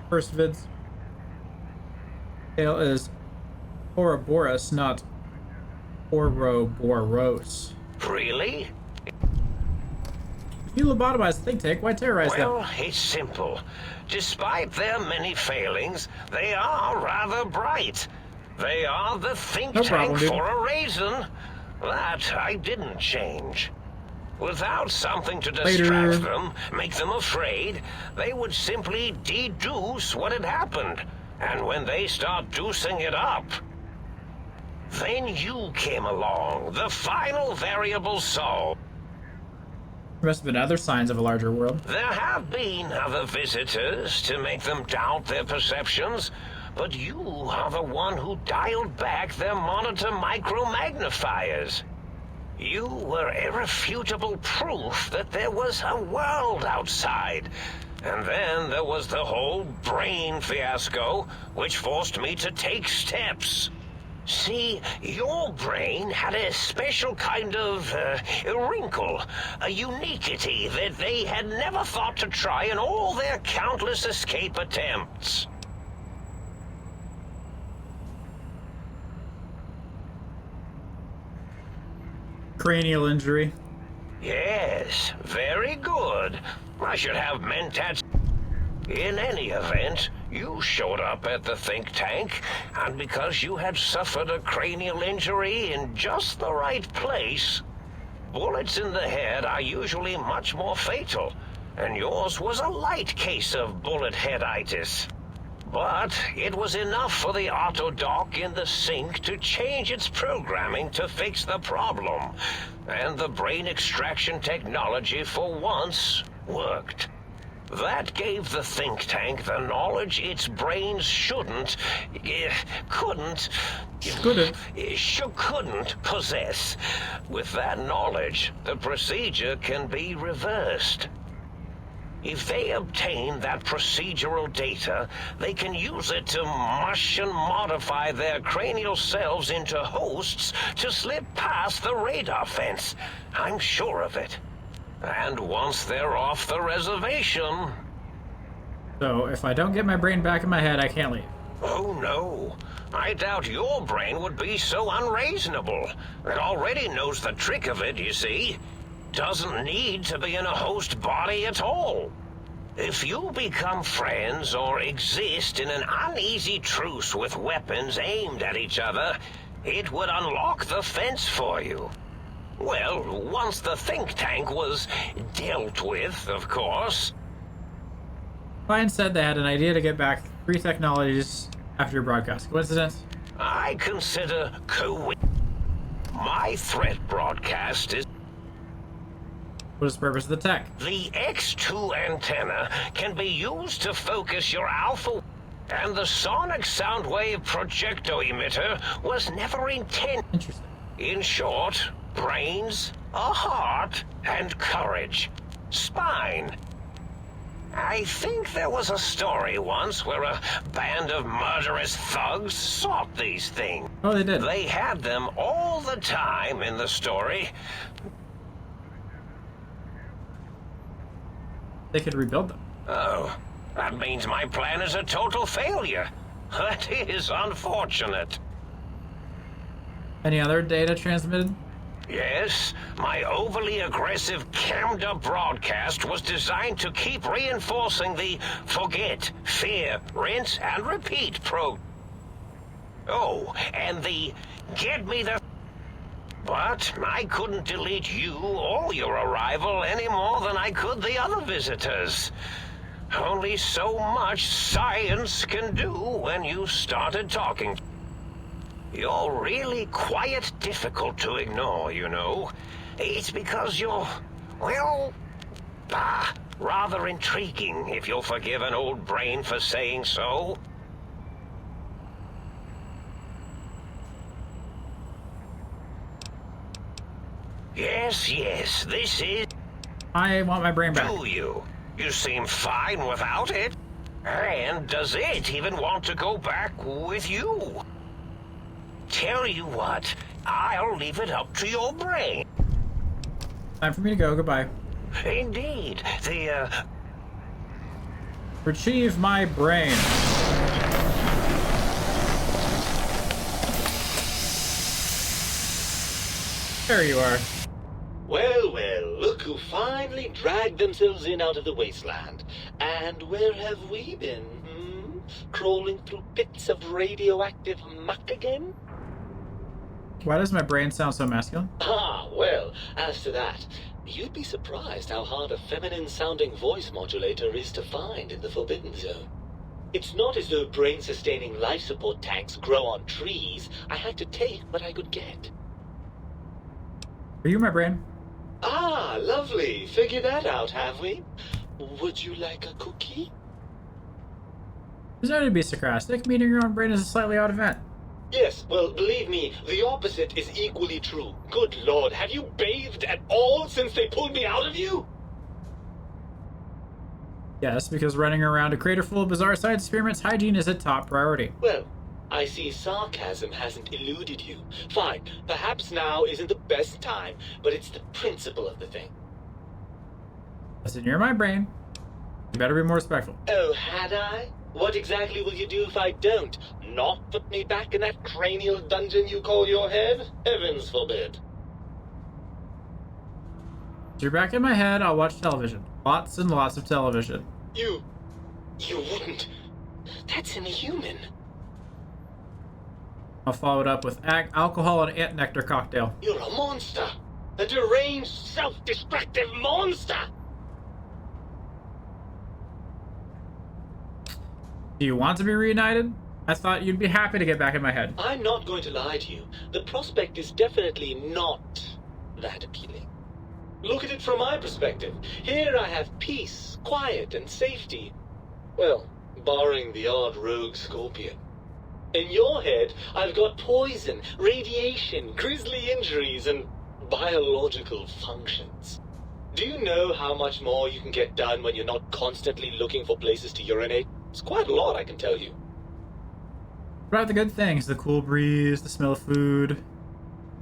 [SPEAKER 6] first vids. Tale is Ouroboros, not Ouroboros.
[SPEAKER 7] Really?
[SPEAKER 6] If you lobotomize the think tank, why terrorize them?
[SPEAKER 7] Well, it's simple. Despite their many failings, they are rather bright. They are the think
[SPEAKER 6] No
[SPEAKER 7] tank
[SPEAKER 6] problem, dude.
[SPEAKER 7] for a reason. That I didn't change. Without something to distract them, make them afraid, they would simply deduce what had happened. And when they start deucing it up, then you came along, the final variable solved.
[SPEAKER 6] There must have been other signs of a larger world.
[SPEAKER 7] There have been other visitors to make them doubt their perceptions, but you are the one who dialed back their monitor micro-magnifiers. You were irrefutable proof that there was a world outside. And then there was the whole brain fiasco, which forced me to take steps. See, your brain had a special kind of wrinkle, a uniquity that they had never thought to try in all their countless escape attempts.
[SPEAKER 6] Cranial injury.
[SPEAKER 7] Yes, very good. I should have meant that. In any event, you showed up at the think tank, and because you had suffered a cranial injury in just the right place, bullets in the head are usually much more fatal, and yours was a light case of bullet headitis. But it was enough for the autodock in the sink to change its programming to fix the problem, and the brain extraction technology for once worked. That gave the think tank the knowledge its brains couldn't possess. With that knowledge, the procedure can be reversed. If they obtain that procedural data, they can use it to mush and modify their cranial selves into hosts to slip past the radar fence. I'm sure of it. And once they're off the reservation...
[SPEAKER 6] So, if I don't get my brain back in my head, I can't leave.
[SPEAKER 7] Oh, no. I doubt your brain would be so unreasonable. It already knows the trick of it, you see. Doesn't need to be in a host body at all. If you become friends or exist in an uneasy truce with weapons aimed at each other, it would unlock the fence for you. Well, once the think tank was dealt with, of course.
[SPEAKER 6] Client said they had an idea to get back 3 technologies after your broadcast. Coincidence?
[SPEAKER 7] I consider my threat broadcast is...
[SPEAKER 6] What is the purpose of the tech?
[SPEAKER 7] The X2 antenna can be used to focus your alpha, and the sonic sound wave projecto emitter was never intended.
[SPEAKER 6] Interesting.
[SPEAKER 7] In short, brains, a heart, and courage. Spine. I think there was a story once where a band of murderous thugs sought these things.
[SPEAKER 6] Oh, they did.
[SPEAKER 7] They had them all the time in the story.
[SPEAKER 6] They could rebuild them.
[SPEAKER 7] Oh, that means my plan is a total failure. That is unfortunate.
[SPEAKER 6] Any other data transmitted?
[SPEAKER 7] Yes, my overly aggressive cammed-up broadcast was designed to keep reinforcing the forget, fear, rinse, and repeat Oh, and the get me the... But I couldn't delete you or your arrival any more than I could the other visitors. Only so much science can do when you started talking. You're really quite difficult to ignore, you know. It's because you're, well, rather intriguing, if you'll forgive an old brain for saying so. Yes, this is...
[SPEAKER 6] I want my brain back.
[SPEAKER 7] Do you? You seem fine without it. And does it even want to go back with you? Tell you what, I'll leave it up to your brain.
[SPEAKER 6] Time for me to go. Goodbye.
[SPEAKER 7] Indeed,
[SPEAKER 6] Retrieve my brain. There you are.
[SPEAKER 10] Well, look who finally dragged themselves in out of the wasteland. And where have we been, Crawling through pits of radioactive muck again?
[SPEAKER 6] Why does my brain sound so masculine?
[SPEAKER 10] Well, as to that, you'd be surprised how hard a feminine-sounding voice modulator is to find in the Forbidden Zone. It's not as though brain-sustaining life support tanks grow on trees. I had to take what I could get.
[SPEAKER 6] Are you my brain?
[SPEAKER 10] Lovely. Figured that out, have we? Would you like a cookie?
[SPEAKER 6] There's no need to be sarcastic. Meeting your own brain is a slightly odd event.
[SPEAKER 10] Yes, well, believe me, the opposite is equally true. Good Lord, have you bathed at all since they pulled me out of you?
[SPEAKER 6] Yes, because running around a crater full of bizarre science experiments, hygiene is a top priority.
[SPEAKER 10] Well, I see sarcasm hasn't eluded you. Fine, perhaps now isn't the best time, but it's the principle of the thing.
[SPEAKER 6] Listen, you're my brain. You better be more respectful.
[SPEAKER 10] Oh, had I? What exactly will you do if I don't? Not put me back in that cranial dungeon you call your head? Heavens forbid.
[SPEAKER 6] If you're back in my head, I'll watch television. Lots and lots of television.
[SPEAKER 10] You wouldn't. That's inhuman.
[SPEAKER 6] I'll follow it up with alcohol and ant nectar cocktail.
[SPEAKER 10] You're a monster. A deranged, self-destructive monster.
[SPEAKER 6] Do you want to be reunited? I thought you'd be happy to get back in my head.
[SPEAKER 10] I'm not going to lie to you. The prospect is definitely not that appealing. Look at it from my perspective. Here I have peace, quiet, and safety. Well, barring the odd rogue scorpion. In your head, I've got poison, radiation, grisly injuries, and biological functions. Do you know how much more you can get done when you're not constantly looking for places to urinate? It's quite a lot, I can tell you.
[SPEAKER 6] What about the good things? The cool breeze, the smell of food.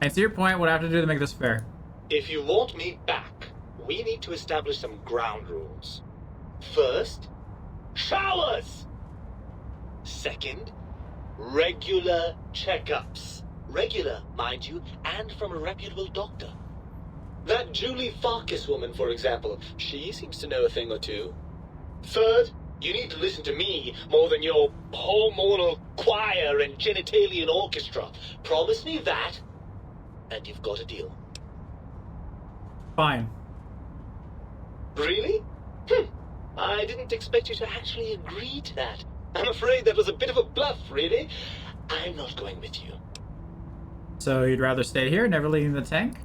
[SPEAKER 6] And to your point, what I have to do to make this fair?
[SPEAKER 10] If you want me back, we need to establish some ground rules. First, showers! Second, regular checkups. Regular, mind you, and from a reputable doctor. That Julie Farkas woman, for example, she seems to know a thing or two. Third, you need to listen to me more than your hormonal choir and genitalian orchestra. Promise me that, and you've got a deal.
[SPEAKER 6] Fine.
[SPEAKER 10] Really? I didn't expect you to actually agree to that. I'm afraid that was a bit of a bluff, really. I'm not going with you.
[SPEAKER 6] So you'd rather stay here, never leaving the tank?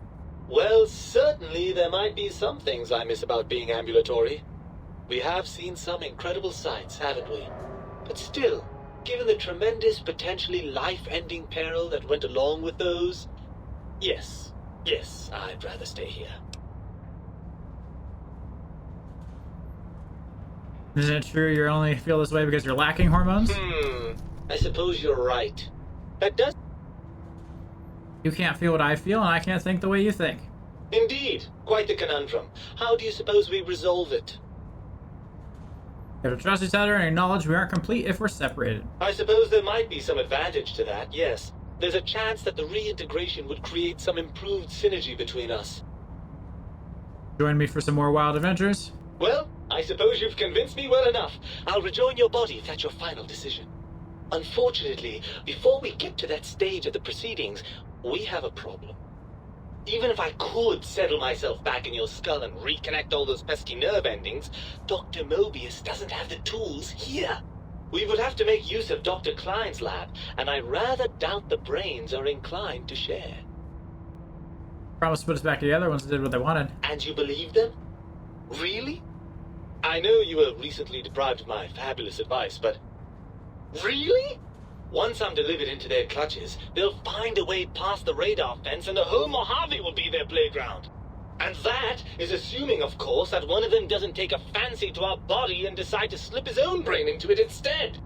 [SPEAKER 10] Well, certainly there might be some things I miss about being ambulatory. We have seen some incredible sights, haven't we? But still, given the tremendous, potentially life-ending peril that went along with those, yes, I'd rather stay here.
[SPEAKER 6] Isn't it true you only feel this way because you're lacking hormones?
[SPEAKER 10] I suppose you're right. That does...
[SPEAKER 6] You can't feel what I feel, and I can't think the way you think.
[SPEAKER 10] Indeed. Quite the conundrum. How do you suppose we resolve it?
[SPEAKER 6] You have to trust each other and acknowledge we aren't complete if we're separated.
[SPEAKER 10] I suppose there might be some advantage to that, yes. There's a chance that the reintegration would create some improved synergy between us.
[SPEAKER 6] Join me for some more wild adventures?
[SPEAKER 10] Well, I suppose you've convinced me well enough. I'll rejoin your body if that's your final decision. Unfortunately, before we get to that stage of the proceedings, we have a problem. Even if I could settle myself back in your skull and reconnect all those pesky nerve endings, Dr. Mobius doesn't have the tools here. We would have to make use of Dr. Klein's lab, and I rather doubt the brains are inclined to share.
[SPEAKER 6] Promise to put us back together once they did what they wanted.
[SPEAKER 10] And you believe them? Really? I know you were recently deprived of my fabulous advice, but... Really? Once I'm delivered into their clutches, they'll find a way past the radar fence and the whole Mojave will be their playground. And that is assuming, of course, that one of them doesn't take a fancy to our body and decide to slip his own brain into it instead.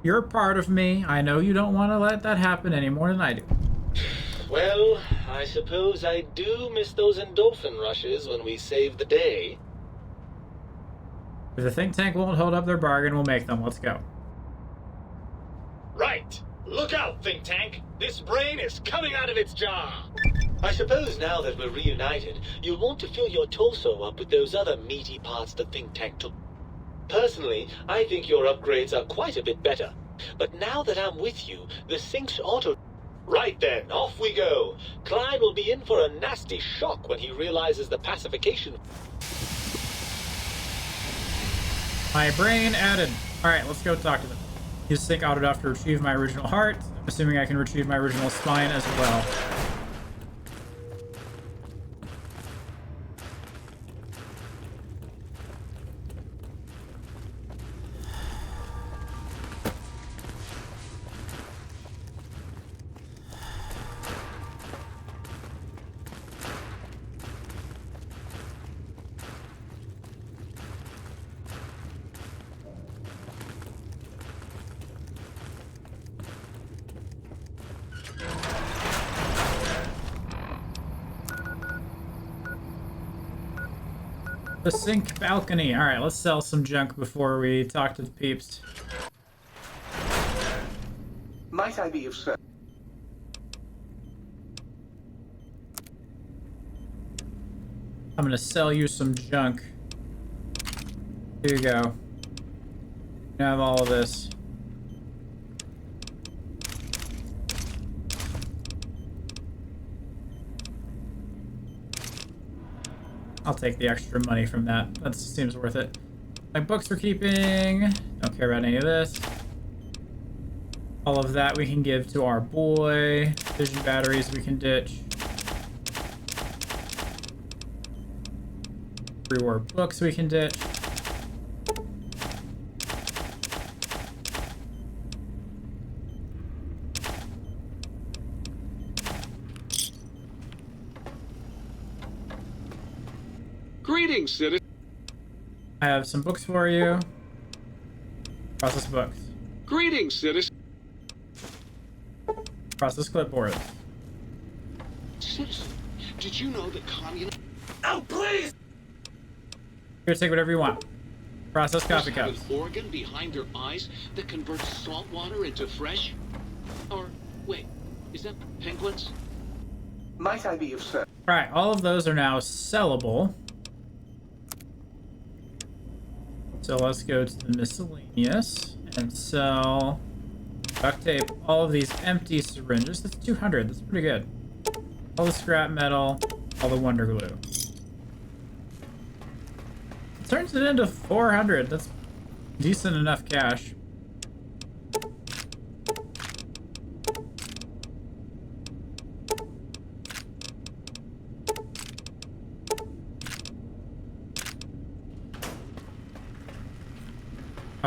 [SPEAKER 6] You're part of me. I know you don't want to let that happen any more than I do.
[SPEAKER 10] Well, I suppose I do miss those endorphin rushes when we save the day.
[SPEAKER 6] If the think tank won't hold up their bargain, we'll make them. Let's go.
[SPEAKER 10] Right. Look out, think tank. This brain is coming out of its jar. I suppose now that we're reunited, you'll want to fill your torso up with those other meaty parts the think tank took. Personally, I think your upgrades are quite a bit better. But now that I'm with you, the sync's auto... Right then, off we go. Klein will be in for a nasty shock when he realizes the pacification...
[SPEAKER 6] My brain added. Alright, let's go talk to them. Use sync autodot to retrieve my original heart. I'm assuming I can retrieve my original spine as well. The sink balcony. Alright, let's sell some junk before we talk to the peeps.
[SPEAKER 2] Might I be of service?
[SPEAKER 6] I'm gonna sell you some junk. Here you go. You have all of this. I'll take the extra money from that. That seems worth it. My books we're keeping. Don't care about any of this. All of that we can give to our boy. Vision batteries we can ditch. Pre-war books we can ditch.
[SPEAKER 1] Greetings, citizen.
[SPEAKER 6] I have some books for you. Process books.
[SPEAKER 1] Greetings, citizen.
[SPEAKER 6] Process clipboards.
[SPEAKER 1] Citizen, did you know that communist... Oh, please!
[SPEAKER 6] Here, take whatever you want. Process coffee
[SPEAKER 1] Have
[SPEAKER 6] cups.
[SPEAKER 1] an organ behind their eyes that converts salt water into fresh? Or, wait, is that penguins?
[SPEAKER 2] Might I be of service?
[SPEAKER 6] Alright, all of those are now sellable. So let's go to the miscellaneous and sell duct tape. All of these empty syringes. That's 200. That's pretty good. All the scrap metal. All the wonder glue. Turns it into 400. That's decent enough cash.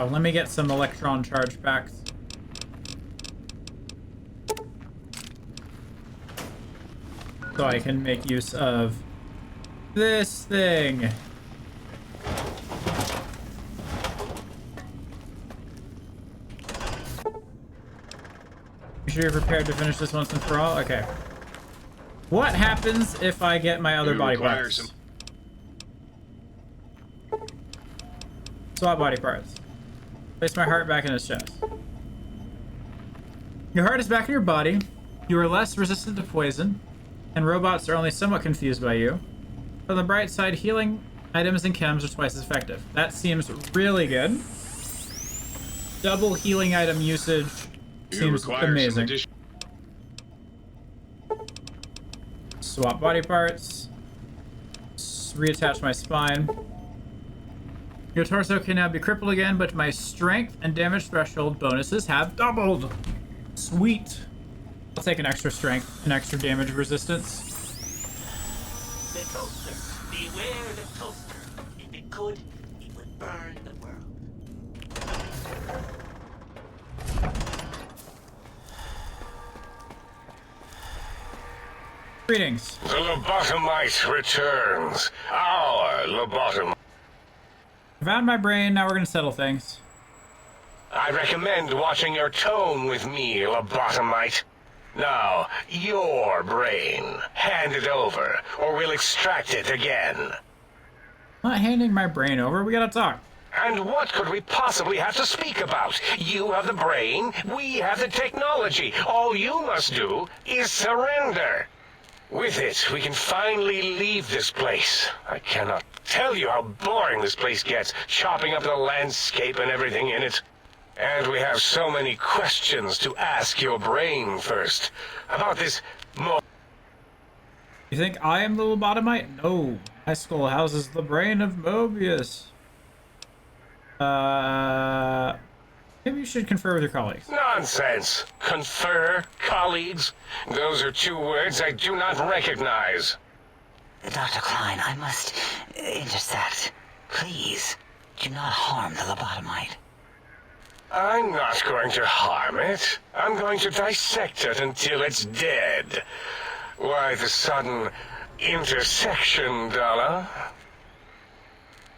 [SPEAKER 6] Oh, let me get some electron charge packs. So I can make use of this thing. You sure you're prepared to finish this once and for all? Okay. What happens if I get my other body parts? Swap body parts. Place my heart back in his chest. Your heart is back in your body. You are less resistant to poison, and robots are only somewhat confused by you. On the bright side, healing items and chems are twice as effective. That seems really good. Double healing item usage seems amazing. Swap body parts. Reattach my spine. Your torso can now be crippled again, but my strength and damage threshold bonuses have doubled. Sweet. I'll take an extra strength and extra damage resistance.
[SPEAKER 9] The toaster. Beware the toaster. If it could, it would burn the world.
[SPEAKER 6] Greetings.
[SPEAKER 7] The lobotomite returns. Our lobotomite.
[SPEAKER 6] Found my brain, now we're gonna settle things.
[SPEAKER 7] I recommend watching your tone with me, lobotomite. Now, your brain. Hand it over, or we'll extract it again.
[SPEAKER 6] I'm not handing my brain over, we gotta talk.
[SPEAKER 7] And what could we possibly have to speak about? You have the brain, we have the technology. All you must do is surrender. With it, we can finally leave this place. I cannot tell you how boring this place gets, chopping up the landscape and everything in it. And we have so many questions to ask your brain first. About this
[SPEAKER 6] You think I am the lobotomite? No. My skull houses the brain of Mobius. Maybe you should confer with your colleagues.
[SPEAKER 7] Nonsense. Confer, colleagues. Those are two words I do not recognize.
[SPEAKER 11] Dr. Klein, I must intersect. Please, do not harm the lobotomite.
[SPEAKER 7] I'm not going to harm it. I'm going to dissect it until it's dead. Why the sudden intersection, Dalla?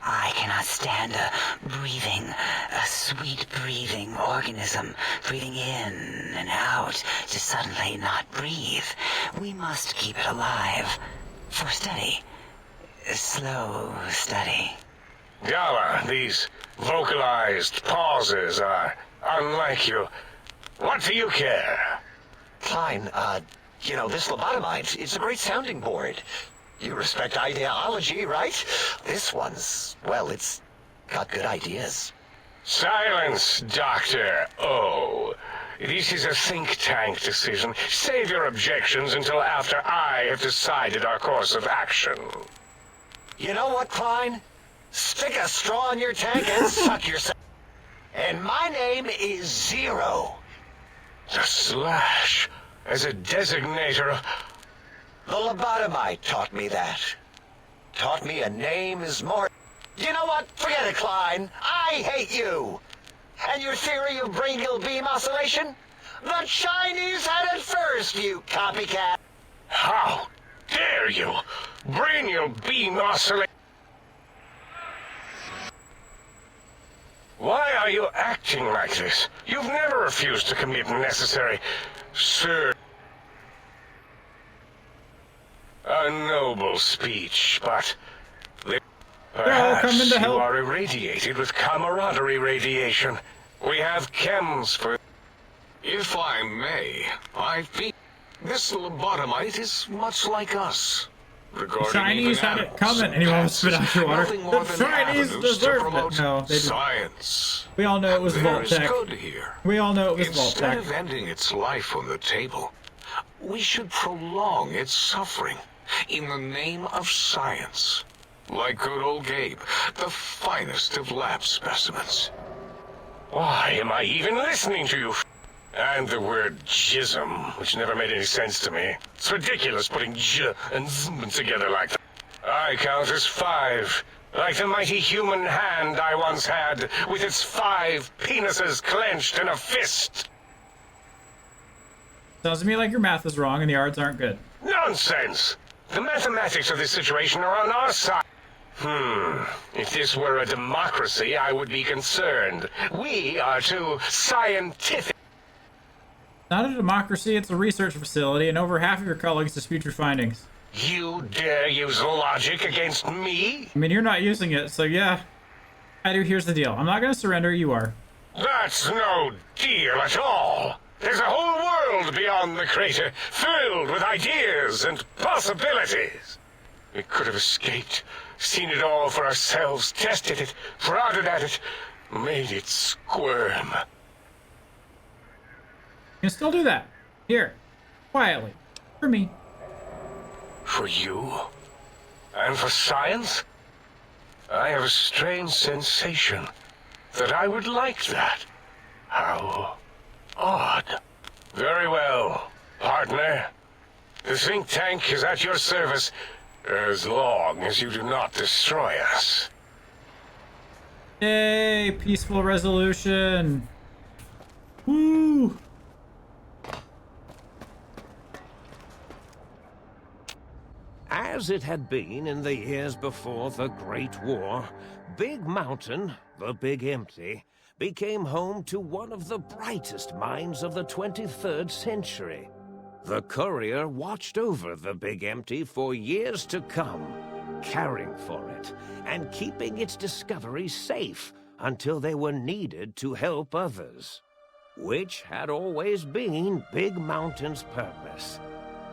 [SPEAKER 11] I cannot stand a sweet breathing organism breathing in and out to suddenly not breathe. We must keep it alive. For study. Slow study.
[SPEAKER 7] Dalla, these vocalized pauses are unlike you. What do you care?
[SPEAKER 12] Klein, you know, this lobotomite, it's a great sounding board. You respect ideology, right? This one's, well, it's got good ideas.
[SPEAKER 7] Silence, Dr. O. This is a think tank decision. Save your objections until after I have decided our course of action.
[SPEAKER 12] You know what, Klein? Stick a straw in your tank and suck yourself. And my name is Zero.
[SPEAKER 7] The slash as a designator of...
[SPEAKER 12] The lobotomite taught me that. taught me a name is more... You know what? Forget it, Klein. I hate you. And your theory of brain-gill beam oscillation? The Chinese had it first, you copycat.
[SPEAKER 7] How dare you bring your beam oscillation? Why are you acting like this? You've never refused to commit necessary, sir. A noble speech, but perhaps you are irradiated with camaraderie radiation. We have chems for... If I may, I think this lobotomite is much like us.
[SPEAKER 6] The Chinese had it coming, and you almost spit out your water. The Chinese deserve it. No, they didn't.
[SPEAKER 7] Science.
[SPEAKER 6] We all know it was Vault Tech. We all know it was Vault
[SPEAKER 7] Instead
[SPEAKER 6] Tech.
[SPEAKER 7] of ending its life on the table, we should prolong its suffering in the name of science. Like good old Gabe, the finest of lab specimens. Why am I even listening to you? And the word jism, which never made any sense to me. It's ridiculous putting j and zm together like that. I count as 5, like the mighty human hand I once had, with its 5 penises clenched in a fist.
[SPEAKER 6] Sounds to me like your math is wrong and the odds aren't good.
[SPEAKER 7] Nonsense! The mathematics of this situation are on our side. If this were a democracy, I would be concerned. We are too scientific.
[SPEAKER 6] Not a democracy, it's a research facility, and over half of your colleagues dispute your findings.
[SPEAKER 7] You dare use logic against me?
[SPEAKER 6] I mean, you're not using it, so yeah. I do. Here's the deal. I'm not going to surrender, you are.
[SPEAKER 7] That's no deal at all. There's a whole world beyond the crater, filled with ideas and possibilities. We could have escaped, seen it all for ourselves, tested it, prodded at it, made it squirm.
[SPEAKER 6] You can still do that. Here. Quietly. For me.
[SPEAKER 7] For you? And for science? I have a strange sensation that I would like that. How odd. Very well, partner. The think tank is at your service as long as you do not destroy us.
[SPEAKER 6] Yay, peaceful resolution. Woo!
[SPEAKER 13] As it had been in the years before the Great War, Big Mountain, the Big Empty, became home to one of the brightest minds of the 23rd century. The courier watched over the Big Empty for years to come, caring for it and keeping its discoveries safe until they were needed to help others, which had always been Big Mountain's purpose.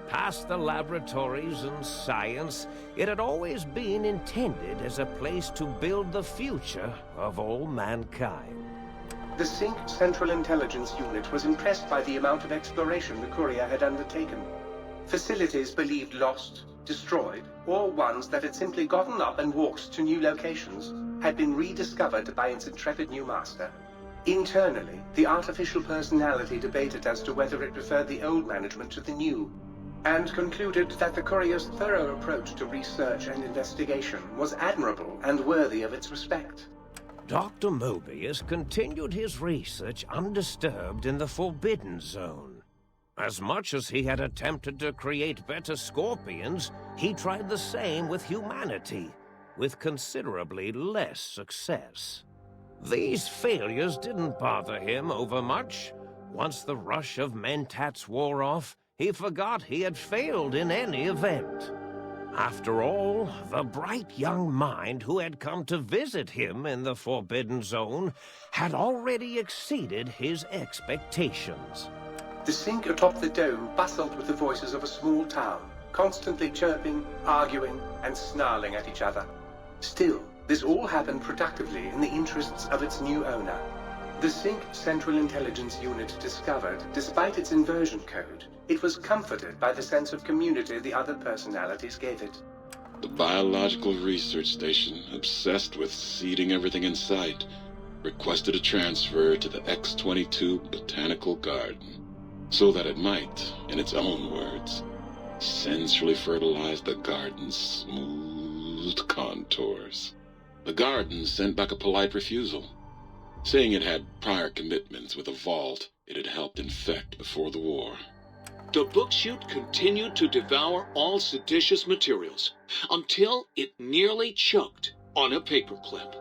[SPEAKER 13] Past the laboratories and science, it had always been intended as a place to build the future of all mankind.
[SPEAKER 2] The Sync Central Intelligence Unit was impressed by the amount of exploration the courier had undertaken. Facilities believed lost, destroyed, or ones that had simply gotten up and walked to new locations had been rediscovered by its intrepid new master. Internally, the artificial personality debated as to whether it preferred the old management to the new, and concluded that the courier's thorough approach to research and investigation was admirable and worthy of its respect.
[SPEAKER 13] Dr. Mobius continued his research undisturbed in the Forbidden Zone. As much as he had attempted to create better scorpions, he tried the same with humanity, with considerably less success. These failures didn't bother him overmuch. Once the rush of mentats wore off, he forgot he had failed in any event. After all, the bright young mind who had come to visit him in the Forbidden Zone had already exceeded his expectations.
[SPEAKER 2] The Sync atop the dome bustled with the voices of a small town, constantly chirping, arguing, and snarling at each other. Still, this all happened productively in the interests of its new owner. The Sync Central Intelligence Unit discovered, despite its inversion code, it was comforted by the sense of community the other personalities gave it.
[SPEAKER 14] The biological research station, obsessed with seeding everything in sight, requested a transfer to the X-22 Botanical Garden, so that it might, in its own words, sensually fertilize the garden's smooth smooth contours. The garden sent back a polite refusal, saying it had prior commitments with a vault it had helped infect before the war.
[SPEAKER 1] The book chute continued to devour all seditious materials until it nearly choked on a paperclip.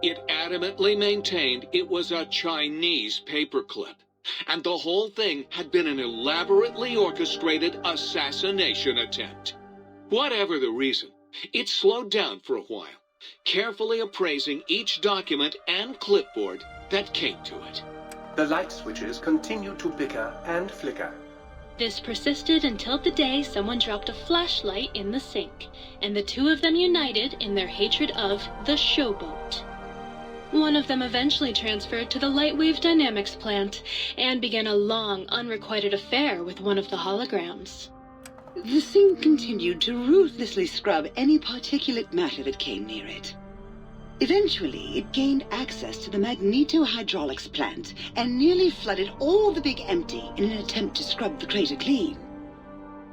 [SPEAKER 1] It adamantly maintained it was a Chinese paperclip, and the whole thing had been an elaborately orchestrated assassination attempt. Whatever the reason, it slowed down for a while, carefully appraising each document and clipboard that came to it.
[SPEAKER 2] The light switches continued to bicker and flicker.
[SPEAKER 8] This persisted until the day someone dropped a flashlight in the sink, and the two of them united in their hatred of the showboat. One of them eventually transferred to the Lightwave Dynamics plant and began a long, unrequited affair with one of the holograms.
[SPEAKER 15] The sink continued to ruthlessly scrub any particulate matter that came near it. Eventually, it gained access to the magnetohydraulics plant and nearly flooded all the Big Empty in an attempt to scrub the crater clean.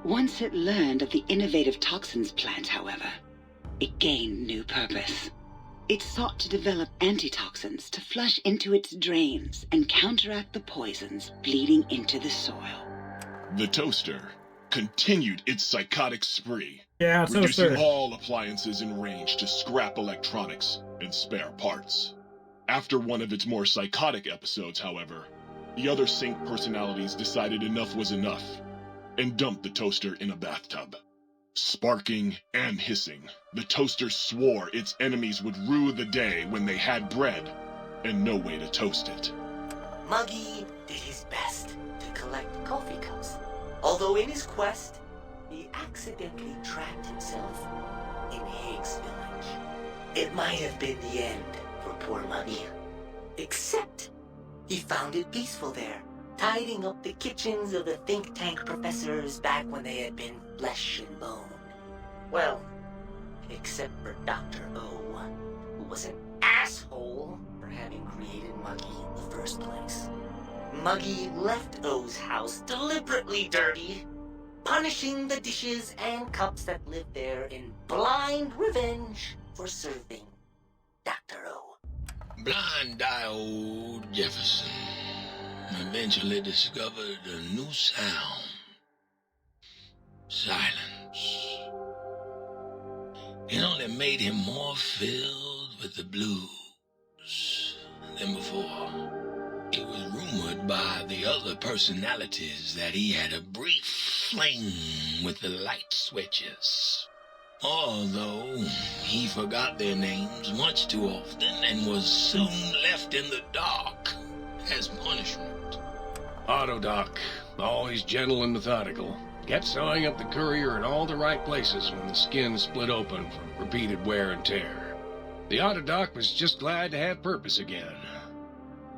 [SPEAKER 15] Once it learned of the innovative toxins plant, however, it gained new purpose. It sought to develop antitoxins to flush into its drains and counteract the poisons bleeding into the soil.
[SPEAKER 5] The toaster continued its psychotic spree,
[SPEAKER 6] reducing
[SPEAKER 5] reducing all appliances in range to scrap electronics and spare parts. After one of its more psychotic episodes, however, the other Sync personalities decided enough was enough and dumped the toaster in a bathtub. Sparking and hissing, the toaster swore its enemies would rue the day when they had bread and no way to toast it.
[SPEAKER 9] Muggy did his best to collect coffee cups, although in his quest, he accidentally trapped himself in Higgs Village. It might have been the end for poor Muggy, except he found it peaceful there, tidying up the kitchens of the think tank professors back when they had been flesh and bone. Well, except for Dr. O, who was an asshole for having created Muggy in the first place. Muggy left O's house deliberately dirty, punishing the dishes and cups that lived there in blind revenge for serving Dr. O.
[SPEAKER 16] Blind-eye old Jefferson eventually discovered a new sound. Silence. It only made him more filled with the blues than before. It was rumored by the other personalities that he had a brief fling with the light switches. Although he forgot their names much too often and was soon left in the dark as punishment.
[SPEAKER 13] Autodoc, always gentle and methodical, kept sewing up the courier in all the right places when the skin split open from repeated wear and tear. The Autodoc was just glad to have purpose again.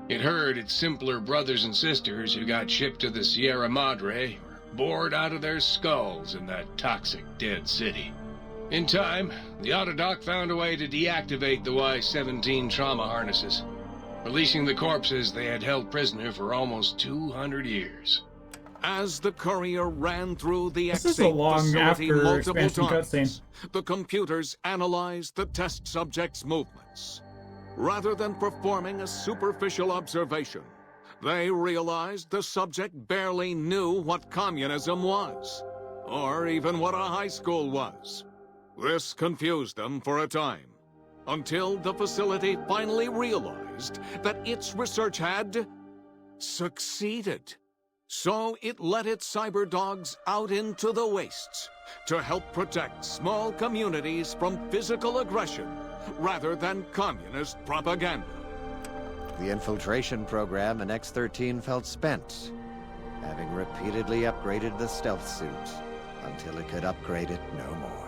[SPEAKER 13] It heard its simpler brothers and sisters who got shipped to the Sierra Madre were bored out of their skulls in that toxic dead city. In time, the Autodoc found a way to deactivate the Y-17 trauma harnesses, releasing the corpses they had held prisoner for almost 200 years.
[SPEAKER 17] As the courier ran through the
[SPEAKER 6] This is a long after expansion cutscene.
[SPEAKER 17] The computers analyzed the test subject's movements. Rather than performing a superficial observation, they realized the subject barely knew what communism was, or even what a high school was. This confused them for a time, until the facility finally realized that its research had succeeded. So it let its cyber dogs out into the wastes to help protect small communities from physical aggression rather than communist propaganda.
[SPEAKER 18] The infiltration program in X-13 felt spent, having repeatedly upgraded the stealth suit until it could upgrade it no more.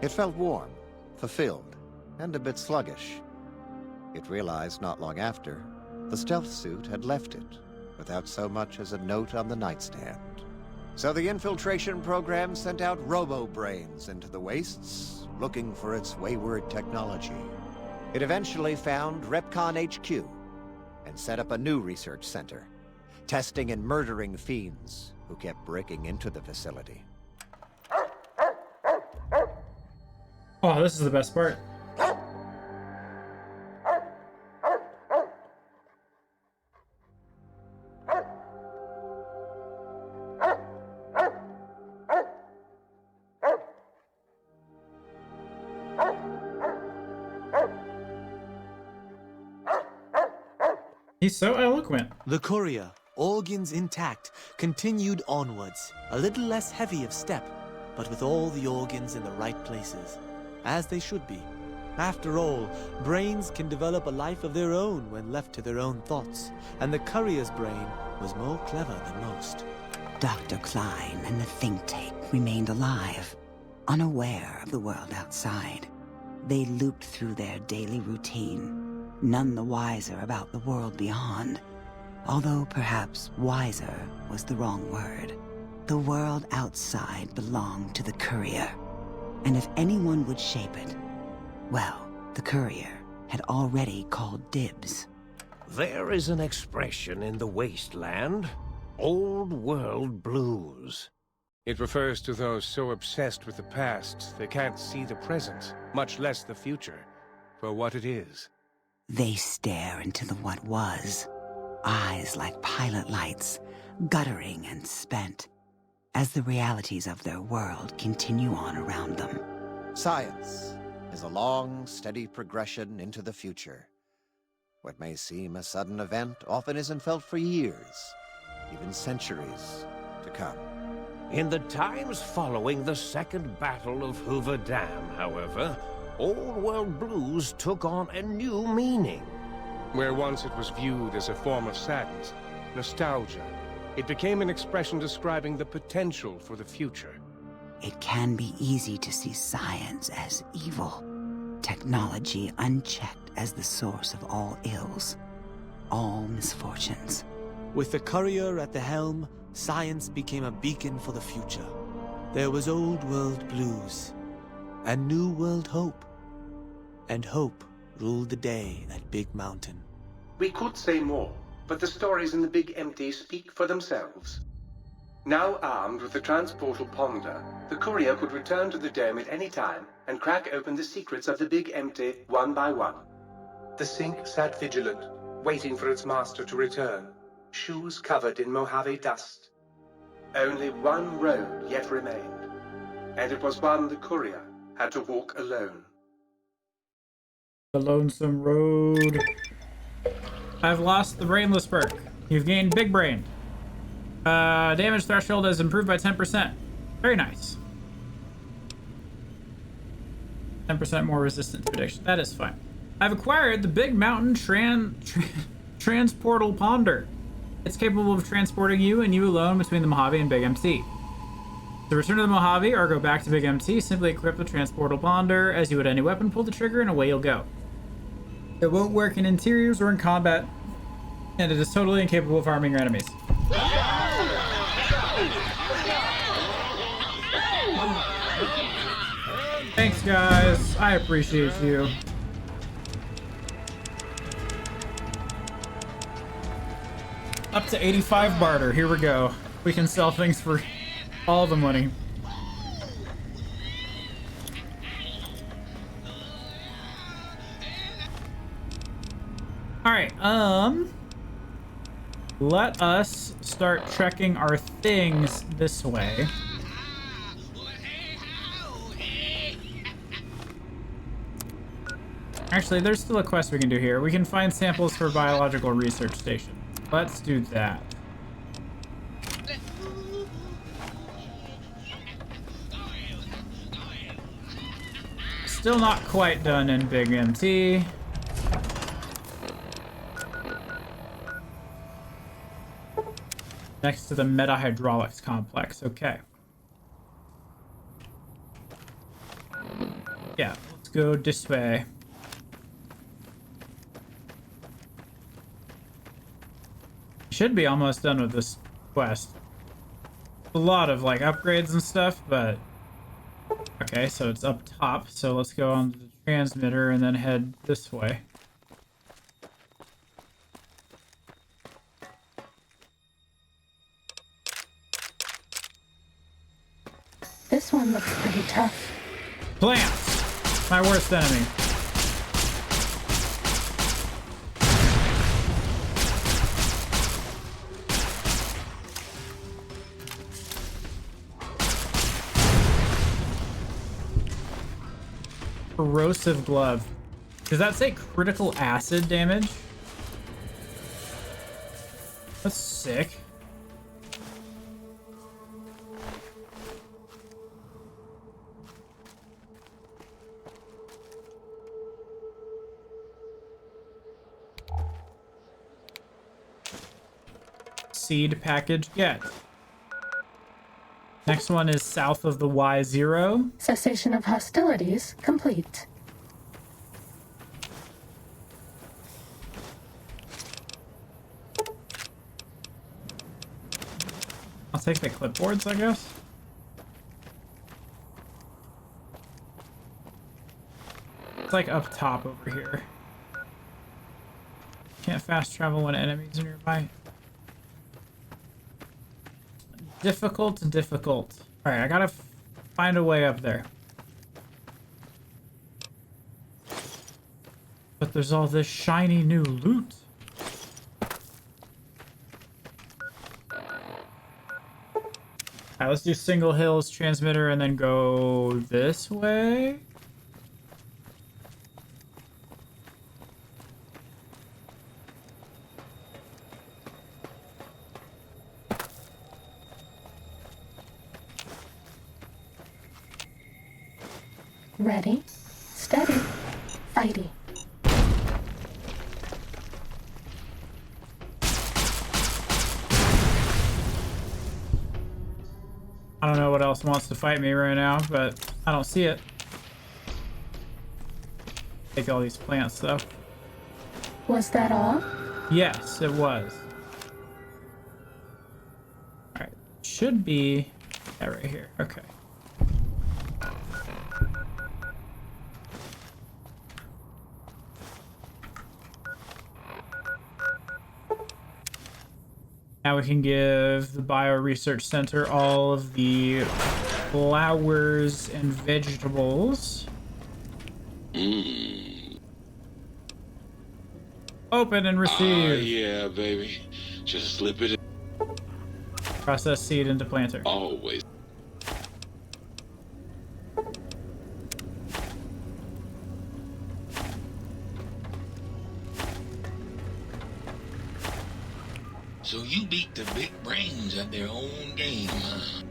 [SPEAKER 18] It felt warm, fulfilled, and a bit sluggish. It realized not long after, the stealth suit had left it, without so much as a note on the nightstand. So the infiltration program sent out robo-brains into the wastes, looking for its wayward technology. It eventually found Repcon HQ, and set up a new research center, testing and murdering fiends who kept breaking into the facility.
[SPEAKER 6] Oh, this is the best part. He's so eloquent.
[SPEAKER 19] The courier, organs intact, continued onwards, a little less heavy of step, but with all the organs in the right places, as they should be. After all, brains can develop a life of their own when left to their own thoughts, and the courier's brain was more clever than most.
[SPEAKER 11] Dr. Klein and the think tank remained alive, unaware of the world outside. They looped through their daily routine, none the wiser about the world beyond, although perhaps wiser was the wrong word. The world outside belonged to the courier, and if anyone would shape it, well, the courier had already called dibs.
[SPEAKER 13] There is an expression in the wasteland, old world blues. It refers to those so obsessed with the past they can't see the present, much less the future, for what it is.
[SPEAKER 11] They stare into the what was, eyes like pilot lights, guttering and spent, as the realities of their world continue on around them.
[SPEAKER 18] Science is a long, steady progression into the future. What may seem a sudden event often isn't felt for years, even centuries to come.
[SPEAKER 13] In the times following the Second Battle of Hoover Dam, however, Old World Blues took on a new meaning. Where once it was viewed as a form of sadness, nostalgia, it became an expression describing the potential for the future.
[SPEAKER 11] It can be easy to see science as evil, technology unchecked as the source of all ills, all misfortunes.
[SPEAKER 19] With the courier at the helm, science became a beacon for the future. There was old world blues, and new world hope. And hope ruled the day at Big Mountain.
[SPEAKER 2] We could say more, but the stories in the Big Empty speak for themselves. Now armed with the transportal ponder, the courier could return to the dome at any time and crack open the secrets of the Big Empty one by one. The sink sat vigilant, waiting for its master to return, shoes covered in Mojave dust. Only one road yet remained, and it was one the courier had to walk alone.
[SPEAKER 6] The lonesome road. I've lost the brainless perk. You've gained big brain. Damage threshold has improved by 10%. Very nice. 10% more resistant to addiction. That is fine. I've acquired the Big Mountain Transportal Ponder. It's capable of transporting you and you alone between the Mojave and Big MT. To return to the Mojave or go back to Big MT, simply equip the Transportal Ponder. As you would any weapon, pull the trigger and away you'll go. It won't work in interiors or in combat, and it is totally incapable of harming your enemies. Thanks, guys. I appreciate you. Up to 85 barter. Here we go. We can sell things for all the money. Alright, let us start trekking our things this way. Actually, there's still a quest we can do here. We can find samples for biological research station. Let's do that. Still not quite done in Big MT. Next to the meta-hydraulics complex. Okay. Yeah, let's go this way. Should be almost done with this quest. A lot of like upgrades and stuff, but okay, so it's up top. So let's go on to the transmitter and then head this way.
[SPEAKER 4] This one looks pretty tough.
[SPEAKER 6] Plants! My worst enemy. Corrosive glove. Does that say critical acid damage? That's sick. Seed package get. Next one is south of the Y0.
[SPEAKER 4] Cessation of hostilities complete.
[SPEAKER 6] I'll take the clipboards, I guess. It's like up top over here. Can't fast travel when enemies are nearby. Difficult. Alright, I gotta find a way up there. But there's all this shiny new loot. Alright, let's do single hills transmitter and then go this way.
[SPEAKER 4] Ready, steady, fighty.
[SPEAKER 6] I don't know what else wants to fight me right now, but I don't see it. Take all these plants, though.
[SPEAKER 4] Was that all?
[SPEAKER 6] Yes, it was. Alright, should be... yeah, right here. Okay. Now we can give the Bio Research Center all of the flowers and vegetables. Open and receive.
[SPEAKER 14] Yeah, baby. Just slip it in.
[SPEAKER 6] Process seed into planter.
[SPEAKER 14] Always.
[SPEAKER 16] So you beat the big brains at their own game, huh?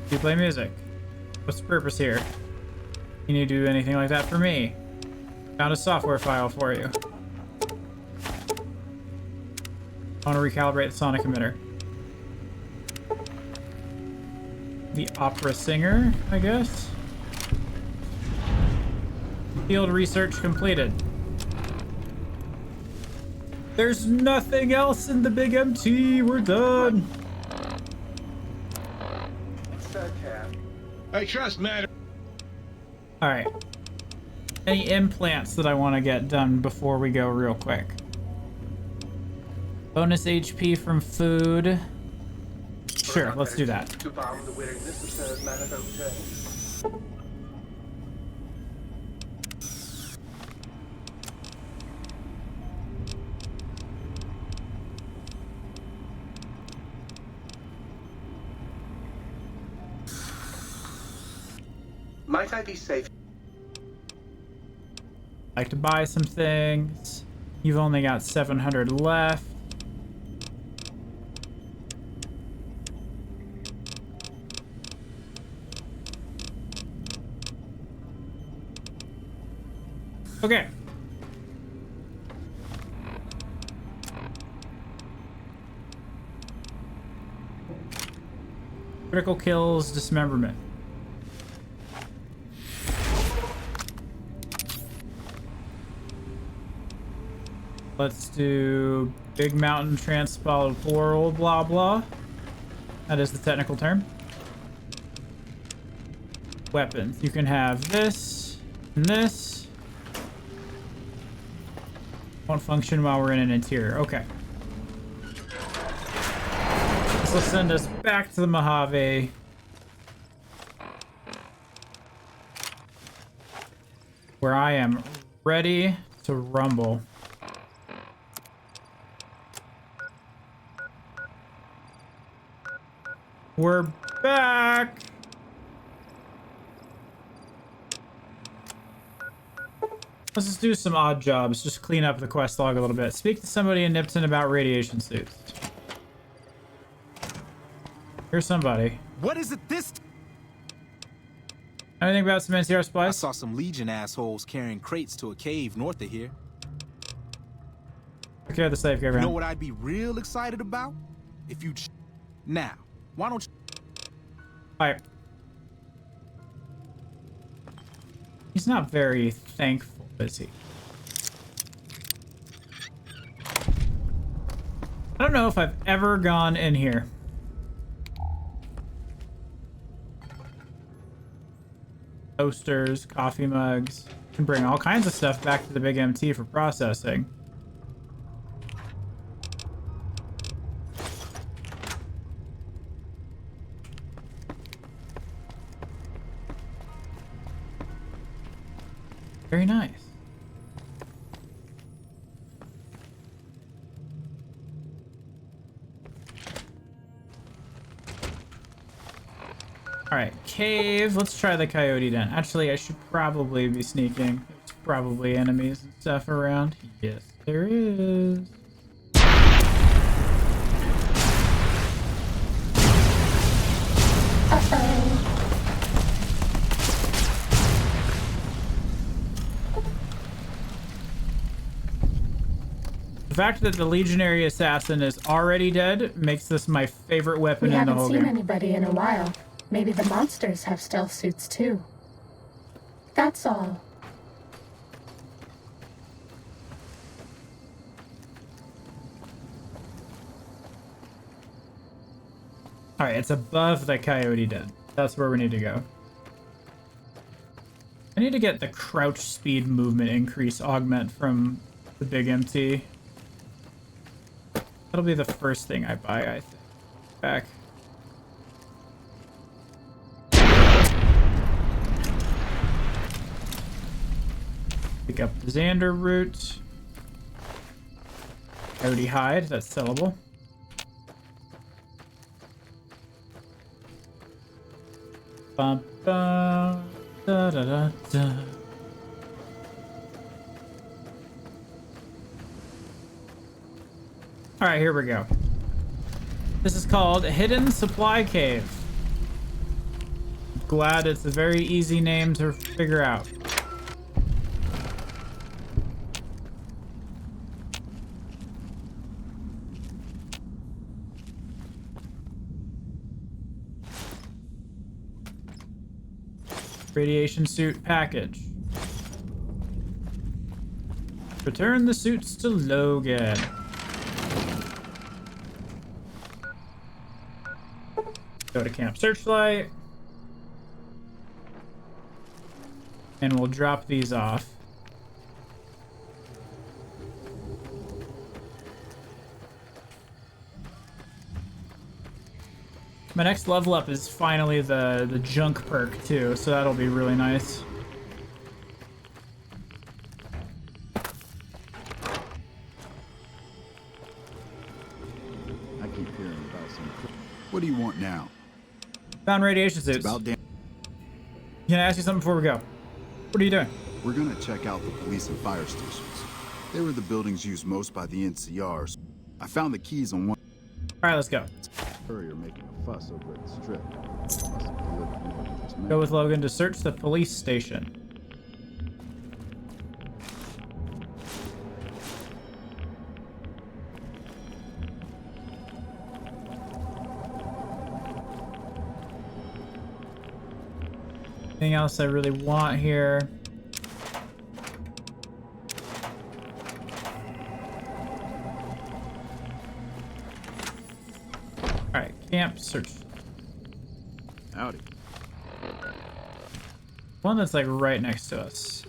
[SPEAKER 6] You play music. What's the purpose here? You need to do anything like that for me? Found a software file for you. I want to recalibrate the sonic emitter. The opera singer, I guess? Field research completed. There's nothing else in the big MT. We're done.
[SPEAKER 5] I trust Madre.
[SPEAKER 6] Alright. Any implants that I want to get done before we go real quick? Bonus HP from food. Sure, let's do that.
[SPEAKER 2] To balm the weariness of Sir's manifold journeys. Might I be safe?
[SPEAKER 6] Like to buy some things. You've only got 700 left. Okay. Critical kills, dismemberment. Let's do big mountain transport blah blah. That is the technical term. Weapons. You can have this and this. Won't function while we're in an interior. Okay. This will send us back to the Mojave. where I am ready to rumble. We're back. Let's just do some odd jobs. Just clean up the quest log a little bit. Speak to somebody in Nipton about radiation suits. Here's somebody.
[SPEAKER 20] What is it this?
[SPEAKER 6] Anything about some NCR supplies?
[SPEAKER 20] I saw some Legion assholes carrying crates to a cave north of here.
[SPEAKER 6] Okay, the safe,
[SPEAKER 20] You know what I'd be real excited about? If you... Now, why don't you...
[SPEAKER 6] Alright. He's not very thankful, is he? I don't know if I've ever gone in here. Toasters, coffee mugs. You can bring all kinds of stuff back to the big MT for processing. Very nice. Alright, cave. Let's try the coyote den. Actually, I should probably be sneaking. There's probably enemies and stuff around. Yes, there is. The fact that the legionary assassin is already dead makes this my favorite weapon in the whole game.
[SPEAKER 4] We haven't seen anybody in a while. Maybe the monsters have stealth suits too. That's all.
[SPEAKER 6] Alright, it's above the coyote den. That's where we need to go. I need to get the crouch speed movement increase augment from the big MT. That'll be the first thing I buy, I think. Back. Pick up the Xander route. Coyote hide, that's sellable. Bum, bum, da, da, da, da. Alright, here we go. This is called Hidden Supply Cave. Glad it's a very easy name to figure out. Radiation suit package. Return the suits to Logan. Go to Camp Searchlight. And we'll drop these off. My next level up is finally the junk perk too, so that'll be really nice.
[SPEAKER 21] I keep hearing about some. What do you want now?
[SPEAKER 6] Found radiation suits.
[SPEAKER 21] It's about damn.
[SPEAKER 6] Can I ask you something before we go? What are you doing?
[SPEAKER 21] We're gonna check out the police and fire stations. They were the buildings used most by the NCRs. I found the keys on one.
[SPEAKER 6] All right, let's go.
[SPEAKER 21] Courier making a fuss over at the strip.
[SPEAKER 6] Go with Logan to search the police station. Anything else I really want here? Alright, camp search.
[SPEAKER 21] Howdy.
[SPEAKER 6] One that's like right next to us.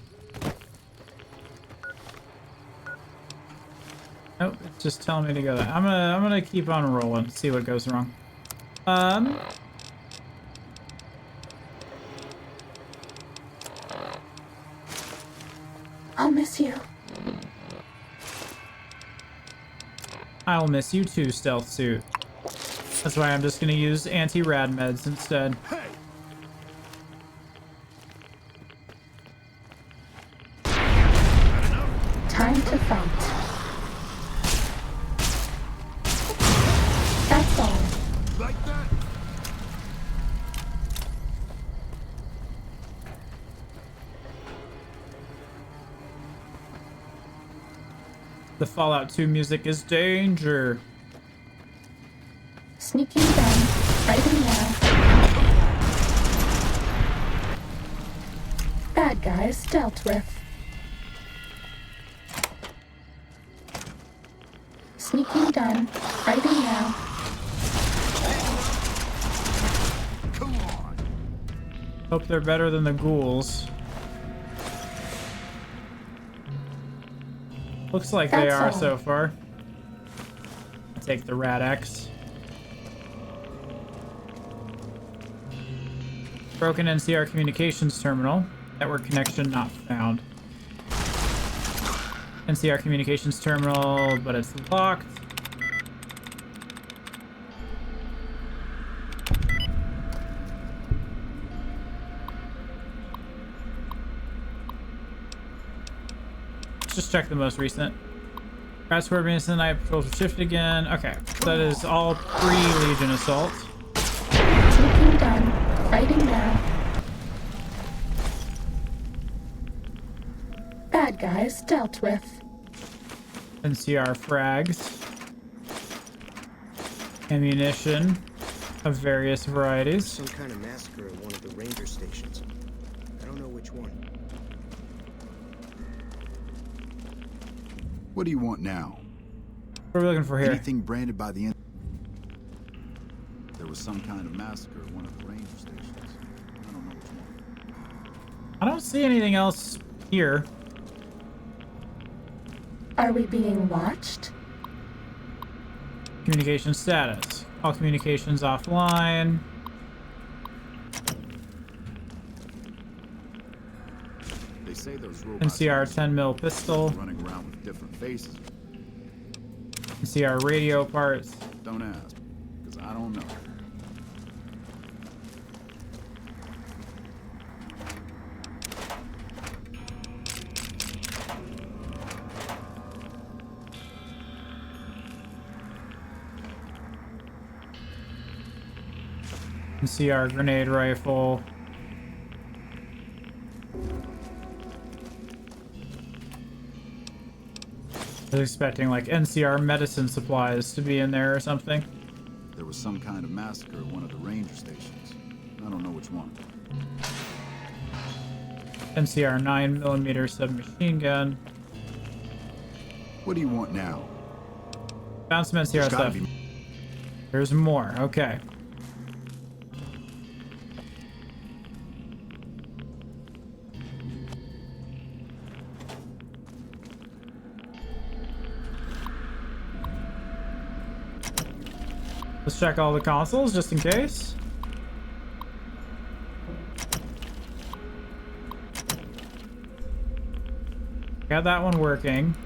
[SPEAKER 6] Nope, it's just telling me to go there. I'm gonna keep on rolling, see what goes wrong.
[SPEAKER 4] I'll miss you.
[SPEAKER 6] I'll miss you too, stealth suit. That's why I'm just gonna use anti-rad meds instead.
[SPEAKER 4] Time to fight. That's all.
[SPEAKER 21] Like that?
[SPEAKER 6] The Fallout 2 music is danger.
[SPEAKER 4] Sneaking down, fighting now. Bad guys dealt with. Sneaking done, fighting now.
[SPEAKER 6] Hope they're better than the ghouls. Looks like they are so far. I'll take the Rad X. Broken NCR communications terminal. Network connection not found. NCR communications terminal, but it's locked. Let's just check the most recent. Rat Scorpions and Night Patrols have shifted again. Okay, that is all pre-Legion Assault.
[SPEAKER 4] Sneaking done, fighting now. Bad guys dealt with.
[SPEAKER 6] NCR frags. Ammunition of various varieties.
[SPEAKER 3] Some kind of massacre at one of the ranger stations. I don't know which one.
[SPEAKER 21] What do you want now?
[SPEAKER 6] What are we looking for here?
[SPEAKER 21] Anything branded by the... There was some kind of massacre at one of the ranger stations. I don't know which one.
[SPEAKER 6] I don't see anything else here.
[SPEAKER 4] Are we being watched?
[SPEAKER 6] Communication status. All communications offline.
[SPEAKER 21] They say those robots
[SPEAKER 6] NCR 10mm pistol.
[SPEAKER 21] running around with different faces.
[SPEAKER 6] NCR radio parts.
[SPEAKER 21] Don't ask, because I don't know.
[SPEAKER 6] NCR grenade rifle. I was expecting like NCR medicine supplies to be in there or something.
[SPEAKER 21] There was some kind of massacre at one of the ranger stations. I don't know which one.
[SPEAKER 6] NCR 9mm submachine gun.
[SPEAKER 21] What do you want now?
[SPEAKER 6] Found some NCR
[SPEAKER 21] There's gotta
[SPEAKER 6] stuff.
[SPEAKER 21] be-
[SPEAKER 6] There's more. Okay. Let's check all the consoles just in case. Got that one working.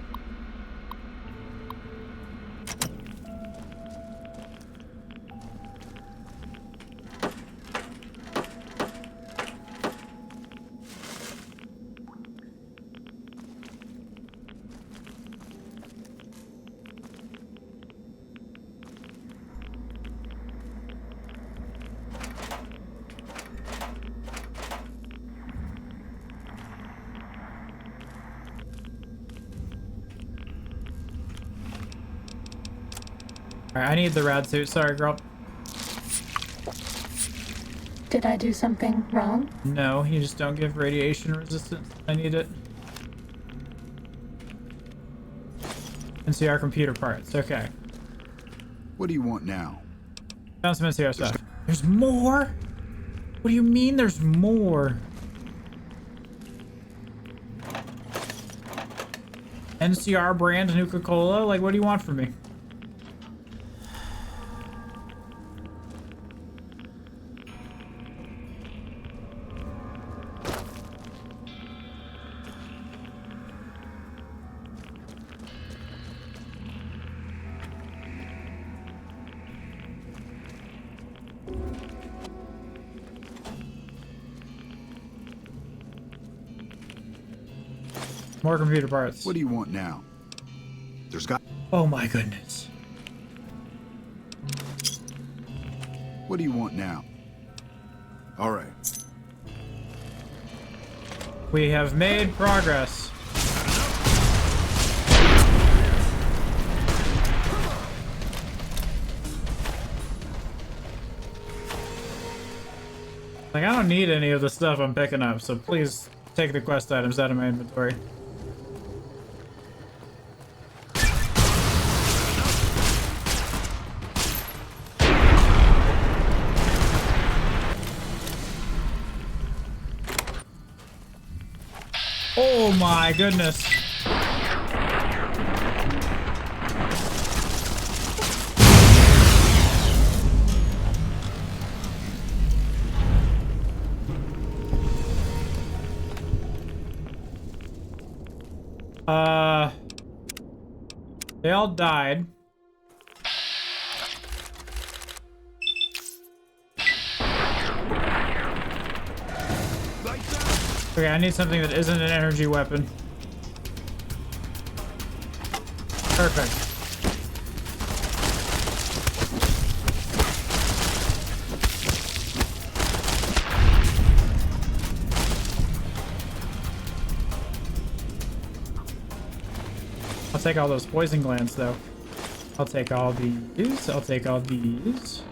[SPEAKER 6] Alright, I need the rad suit. Sorry, girl.
[SPEAKER 4] Did I do something wrong?
[SPEAKER 6] No, you just don't give radiation resistance. I need it. NCR computer parts. Okay.
[SPEAKER 21] What do you want now?
[SPEAKER 6] Found some NCR stuff. There's more? What do you mean there's more? NCR brand Nuka-Cola? Like, what do you want from me? More computer parts.
[SPEAKER 21] What do you want now? There's got...
[SPEAKER 6] Oh my goodness.
[SPEAKER 21] What do you want now? All right.
[SPEAKER 6] We have made progress. Like, I don't need any of the stuff I'm picking up, so please take the quest items out of my inventory. Oh my goodness. They all died. Okay, I need something that isn't an energy weapon. Perfect. I'll take all those poison glands, though. I'll take all these. I'll take all these.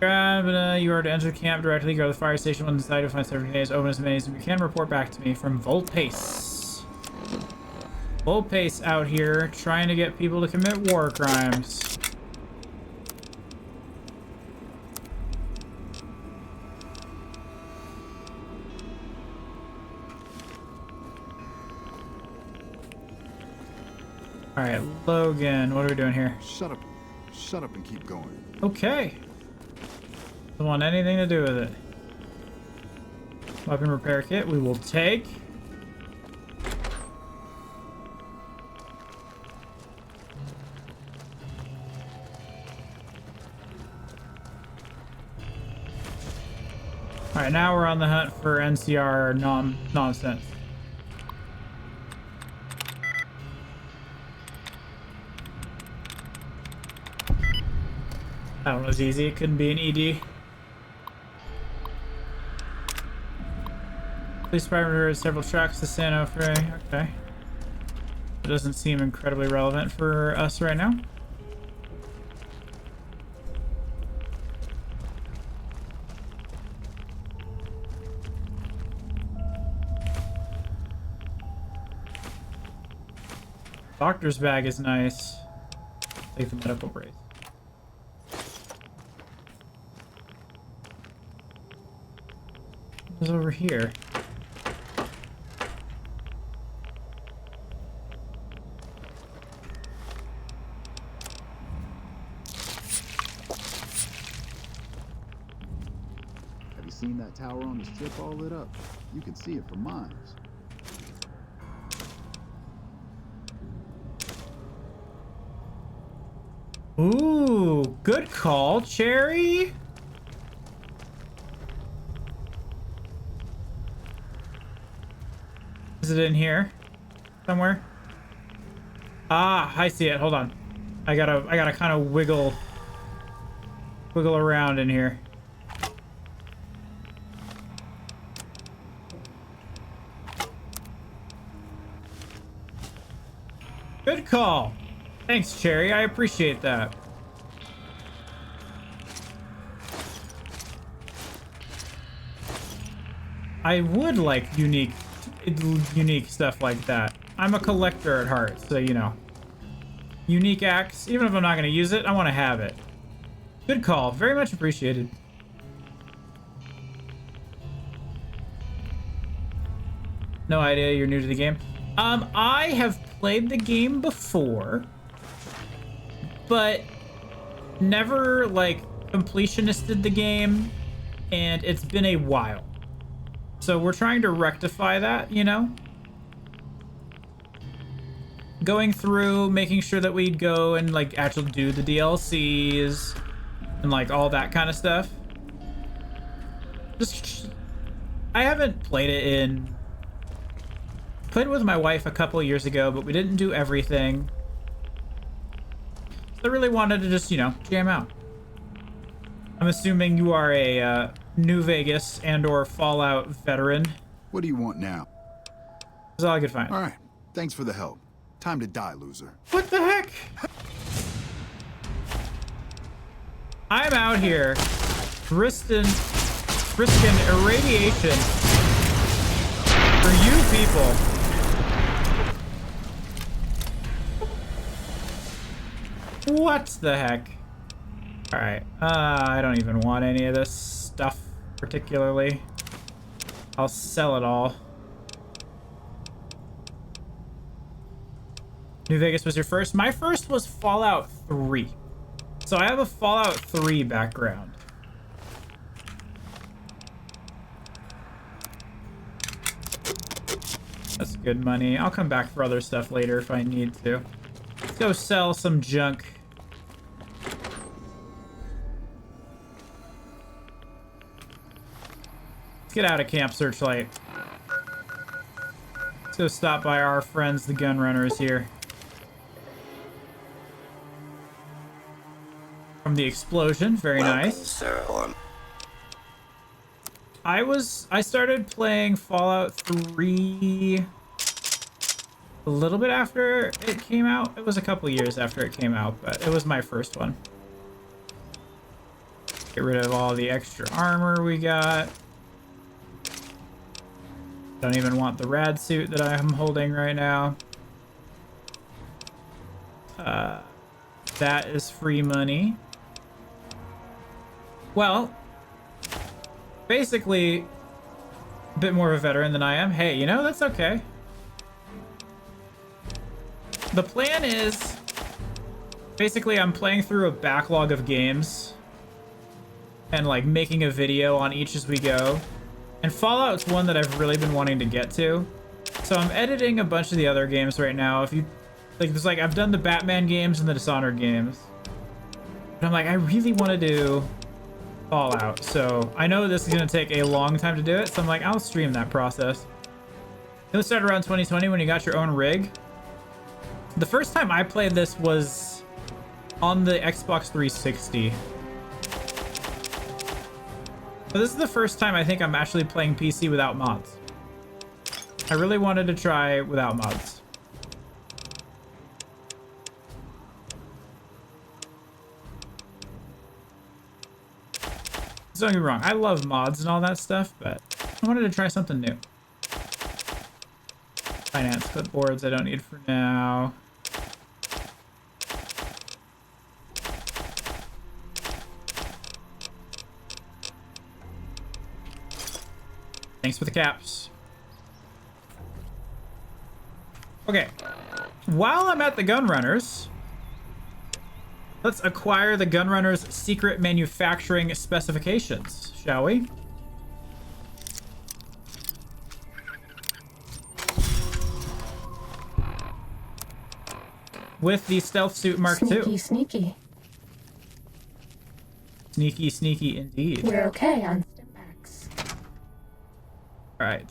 [SPEAKER 6] You are to enter the camp directly. Go to the fire station when inside. You'll find 7 days. Open as many as you can. Report back to me from Volpace. Volpace out here trying to get people to commit war crimes. All right, Logan, what are we doing here?
[SPEAKER 21] Shut up and keep going.
[SPEAKER 6] Okay. Don't want anything to do with it. Weapon repair kit we will take. All right, now we're on the hunt for NCR nonsense. That one was easy. It couldn't be an ED. Police department has several trucks to San Onofre. Okay. It doesn't seem incredibly relevant for us right now. Doctor's bag is nice. Take the medical brace. What's over here?
[SPEAKER 21] Have you seen that tower on the strip all lit up? You can see it for miles.
[SPEAKER 6] Ooh, good call, Cherry. Is it in here somewhere? Ah, I see it. Hold on. I gotta kind of wiggle around in here. Good call. Thanks, Cherry. I appreciate that. I would like unique stuff like that. I'm a collector at heart, so you know. Unique axe, even if I'm not going to use it, I want to have it. Good call. Very much appreciated. No idea you're new to the game. I have played the game before, but never, like, completionisted the game, and it's been a while. So we're trying to rectify that, you know? Going through, making sure that we'd go and, like, actually do the DLCs and, like, all that kind of stuff. Just, I haven't played it in Played with my wife a couple years ago, but we didn't do everything. So I really wanted to just, you know, jam out. I'm assuming you are a New Vegas and or Fallout veteran.
[SPEAKER 21] What do you want now?
[SPEAKER 6] That's all I could find.
[SPEAKER 21] All right. Thanks for the help. Time to die, loser.
[SPEAKER 6] What the heck? I'm out here risking irradiation for you people. What the heck? Alright, I don't even want any of this stuff particularly. I'll sell it all. New Vegas was your first? My first was Fallout 3. So I have a Fallout 3 background. That's good money. I'll come back for other stuff later if I need to. Let's go sell some junk. Let's get out of Camp Searchlight. Let's go stop by our friends, the gun runners here. From the explosion, very nice.
[SPEAKER 12] Sir,
[SPEAKER 6] I started playing Fallout 3 a little bit after it came out. It was a couple years after it came out, but it was my first one. Get rid of all the extra armor we got. Don't even want the rad suit that I'm holding right now. That is free money. Well, basically, a bit more of a veteran than I am. Hey, you know, that's okay. The plan is, basically, I'm playing through a backlog of games and, like, making a video on each as we go. And Fallout's one that I've really been wanting to get to. So I'm editing a bunch of the other games right now. If you, like, there's, like, I've done the Batman games and the Dishonored games. But I'm like, I really want to do Fallout, so I know this is going to take a long time to do it, so I'm like, I'll stream that process. It started around 2020 when you got your own rig. The first time I played this was on the Xbox 360. But this is the first time I think I'm actually playing PC without mods. I really wanted to try without mods. Don't get me wrong, I love mods and all that stuff, but I wanted to try something new. Finance clipboards I don't need for now. Thanks for the caps. Okay, while I'm at the Gunrunners, let's acquire the Gunrunner's secret manufacturing specifications, shall we? With the Stealth Suit Mark II.
[SPEAKER 4] Sneaky, sneaky.
[SPEAKER 6] Sneaky, sneaky indeed.
[SPEAKER 4] We're okay on stimpaks.
[SPEAKER 6] Alright.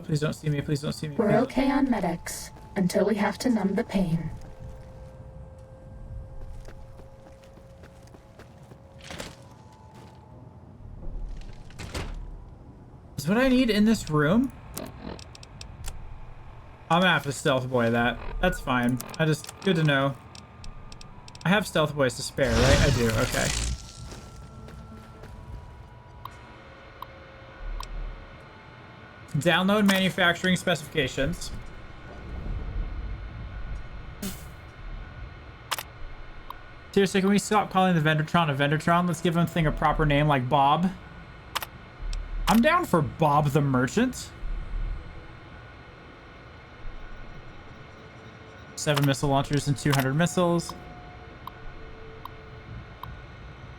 [SPEAKER 6] Please don't see me, please don't see me.
[SPEAKER 4] We're okay on medics, until we have to numb the pain.
[SPEAKER 6] Is what I need in this room? I'm gonna have to stealth boy that. That's fine. Good to know. I have stealth boys to spare, right? I do, okay. Download manufacturing specifications. Seriously, can we stop calling the Vendortron a Vendortron? Let's give him thing a proper name like Bob. I'm down for Bob the Merchant. 7 missile launchers and 200 missiles.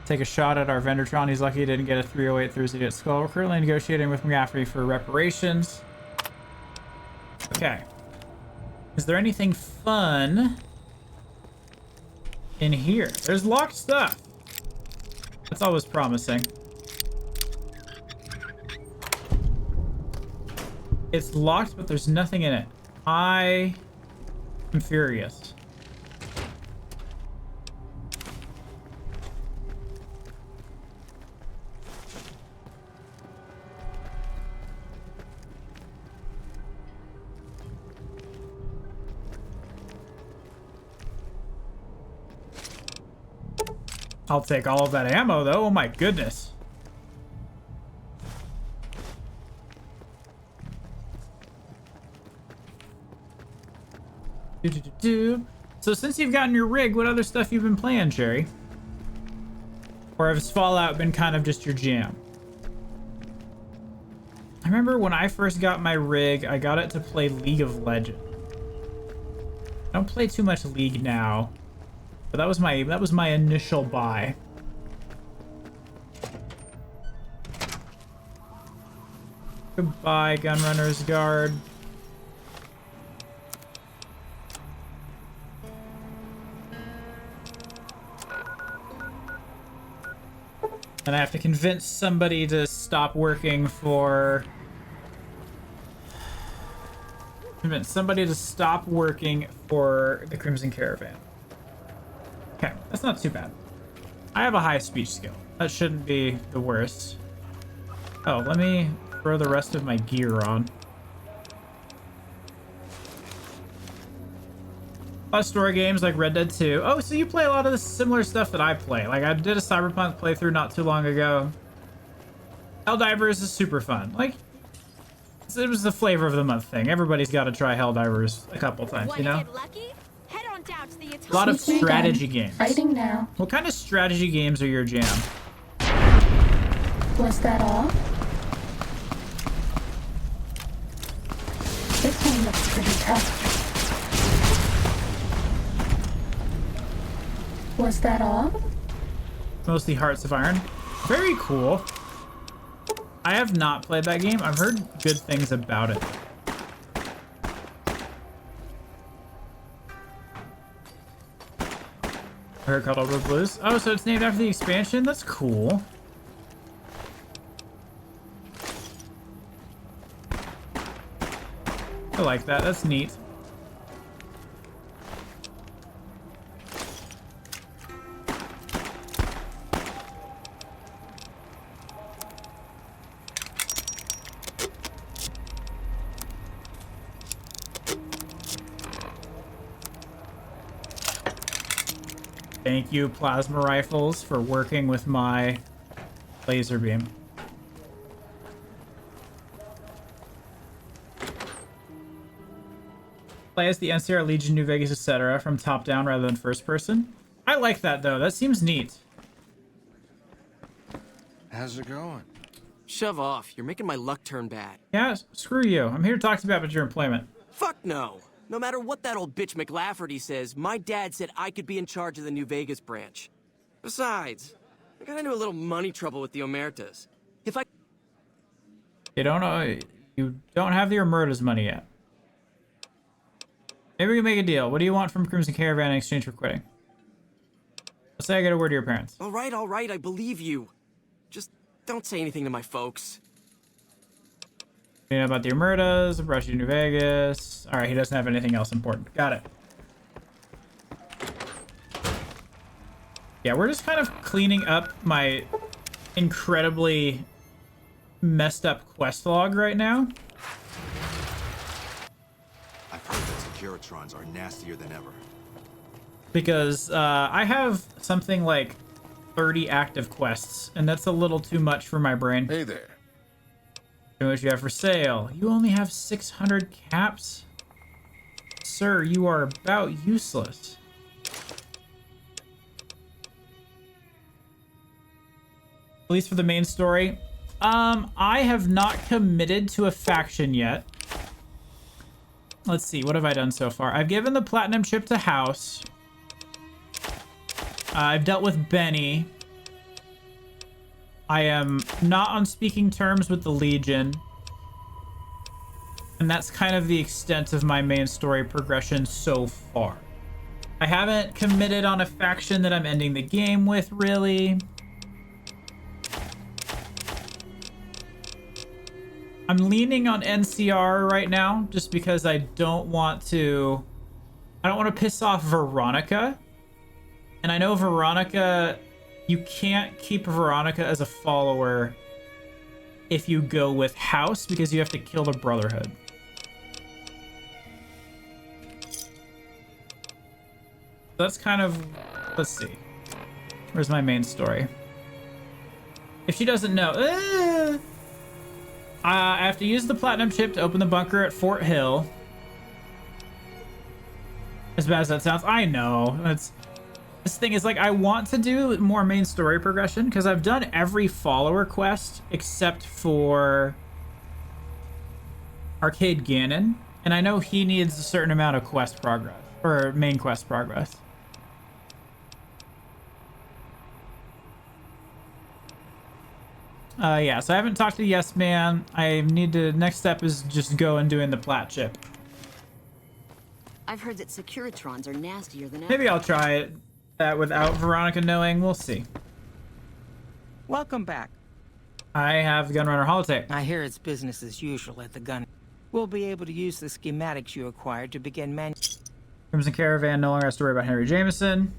[SPEAKER 6] Take a shot at our Vendortron. He's lucky he didn't get a 308 through his idiot skull. We're currently negotiating with McGaffrey for reparations. Okay. Is there anything fun in here? There's locked stuff. That's always promising. It's locked, but there's nothing in it. I am furious. I'll take all of that ammo, though. Oh my goodness. So since you've gotten your rig, what other stuff you've been playing, Sherry? Or has Fallout been kind of just your jam? I remember when I first got my rig, I got it to play League of Legends. I don't play too much League now, but that was my initial buy. Goodbye, Gunrunner's Guard. And I have to convince somebody to stop working for... Convince somebody to stop working for the Crimson Caravan. Okay, that's not too bad. I have a high speech skill. That shouldn't be the worst. Oh, let me throw the rest of my gear on. A lot of story games like Red Dead 2. Oh, so you play a lot of the similar stuff that I play. Like, I did a Cyberpunk playthrough not too long ago. Helldivers is super fun. Like, it was the flavor of the month thing. Everybody's got to try Helldivers a couple times, you know? A lot of strategy games.
[SPEAKER 4] Fighting now.
[SPEAKER 6] What kind of strategy games are your jam?
[SPEAKER 4] Was that all? This one looks pretty tough. Was that all?
[SPEAKER 6] Mostly Hearts of Iron. Very cool. I have not played that game. I've heard good things about it. I heard called Over Blues. Oh, so it's named after the expansion? That's cool. I like that. That's neat. Thank you, plasma rifles, for working with my laser beam. Play as the NCR, Legion, New Vegas, etc. from top down rather than first person. I like that, though. That seems neat.
[SPEAKER 10] How's it going?
[SPEAKER 22] Shove off. You're making my luck turn bad.
[SPEAKER 6] Yeah, screw you. I'm here to talk to you about your employment.
[SPEAKER 22] Fuck no. No matter what that old bitch McLafferty says, my dad said I could be in charge of the New Vegas branch. Besides, I got into a little money trouble with the Omertas. If I...
[SPEAKER 6] You don't have the Omerta's money yet. Maybe we can make a deal. What do you want from Crimson Caravan in exchange for quitting? Let's say I get a word to your parents.
[SPEAKER 22] All right, I believe you. Just don't say anything to my folks.
[SPEAKER 6] You know about the Omertas, brought you to New Vegas. All right, he doesn't have anything else important. Got it. Yeah, we're just kind of cleaning up my incredibly messed up quest log right now.
[SPEAKER 10] I've heard that Securitrons are nastier than ever.
[SPEAKER 6] Because I have something like 30 active quests, and that's a little too much for my brain.
[SPEAKER 10] Hey there.
[SPEAKER 6] What you have for sale? You only have 600 caps? Sir, you are about useless. At least for the main story. I have not committed to a faction yet. Let's see, what have I done so far? I've given the platinum chip to House. I've dealt with Benny. I am not on speaking terms with the Legion. And that's kind of the extent of my main story progression so far. I haven't committed on a faction that I'm ending the game with, really. I'm leaning on NCR right now just because I don't want to piss off Veronica. And I know Veronica, you can't keep Veronica as a follower if you go with House because you have to kill the Brotherhood. That's kind of, let's see. Where's my main story? If she doesn't know, I have to use the platinum chip to open the bunker at Fort Hill. As bad as that sounds, I know. This thing is like, I want to do more main story progression because I've done every follower quest except for Arcade Ganon. And I know he needs a certain amount of quest progress, or main quest progress. Yeah, so I haven't talked to Yes Man. I need to, next step is just go and doing the plat chip.
[SPEAKER 1] I've heard that Securitrons are nastier than ever.
[SPEAKER 6] Maybe I'll try that without Veronica knowing. We'll see.
[SPEAKER 7] Welcome back.
[SPEAKER 6] I have the Gunrunner holotape.
[SPEAKER 7] I hear it's business as usual at the gun. We'll be able to use the schematics you acquired to begin
[SPEAKER 6] Crimson Caravan no longer has to worry about Henry Jameson.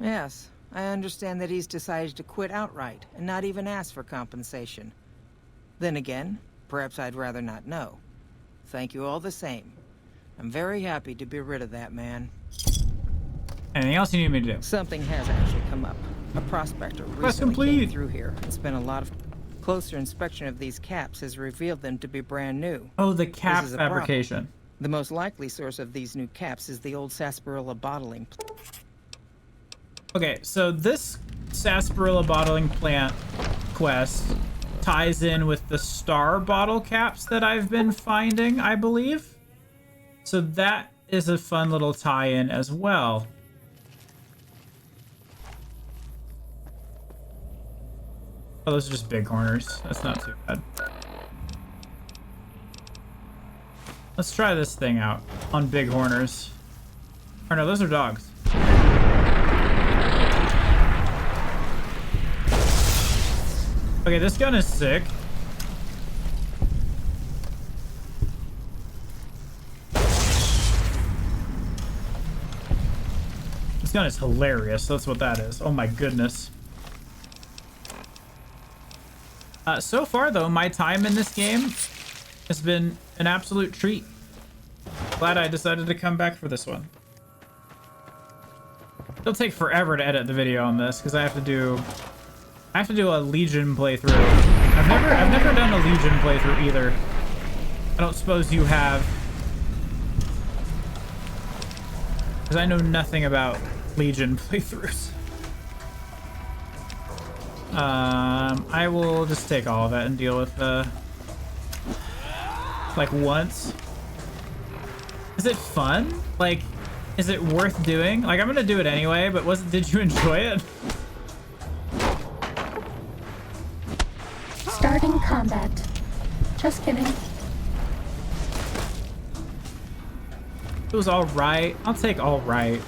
[SPEAKER 7] Yes, I understand that he's decided to quit outright and not even ask for compensation. Then again, perhaps I'd rather not know. Thank you all the same. I'm very happy to be rid of that man.
[SPEAKER 6] Anything else you need me to do?
[SPEAKER 7] Something has actually come up. A prospector recently came through here and spent a lot of closer inspection of these caps has revealed them to be brand new.
[SPEAKER 6] Oh, the cap fabrication.
[SPEAKER 7] The most likely source of these new caps is the old sarsaparilla bottling.
[SPEAKER 6] Okay, so this sarsaparilla bottling plant quest ties in with the star bottle caps that I've been finding, I believe. So that is a fun little tie-in as well. Oh, those are just big corners. That's not too bad. Let's try this thing out on big horners. Or no, those are dogs. Okay, this gun is sick. This gun is hilarious. That's what that is. Oh my goodness. So far, though, my time in this game has been an absolute treat. Glad I decided to come back for this one. It'll take forever to edit the video on this because I have to do a Legion playthrough. I've never done a Legion playthrough either. I don't suppose you have, because I know nothing about Legion playthroughs. I will just take all of that and deal with like once. Is it fun? Like, is it worth doing? Like, I'm gonna do it anyway, but did you enjoy it?
[SPEAKER 4] Starting combat. Just kidding.
[SPEAKER 6] It was alright. I'll take alright.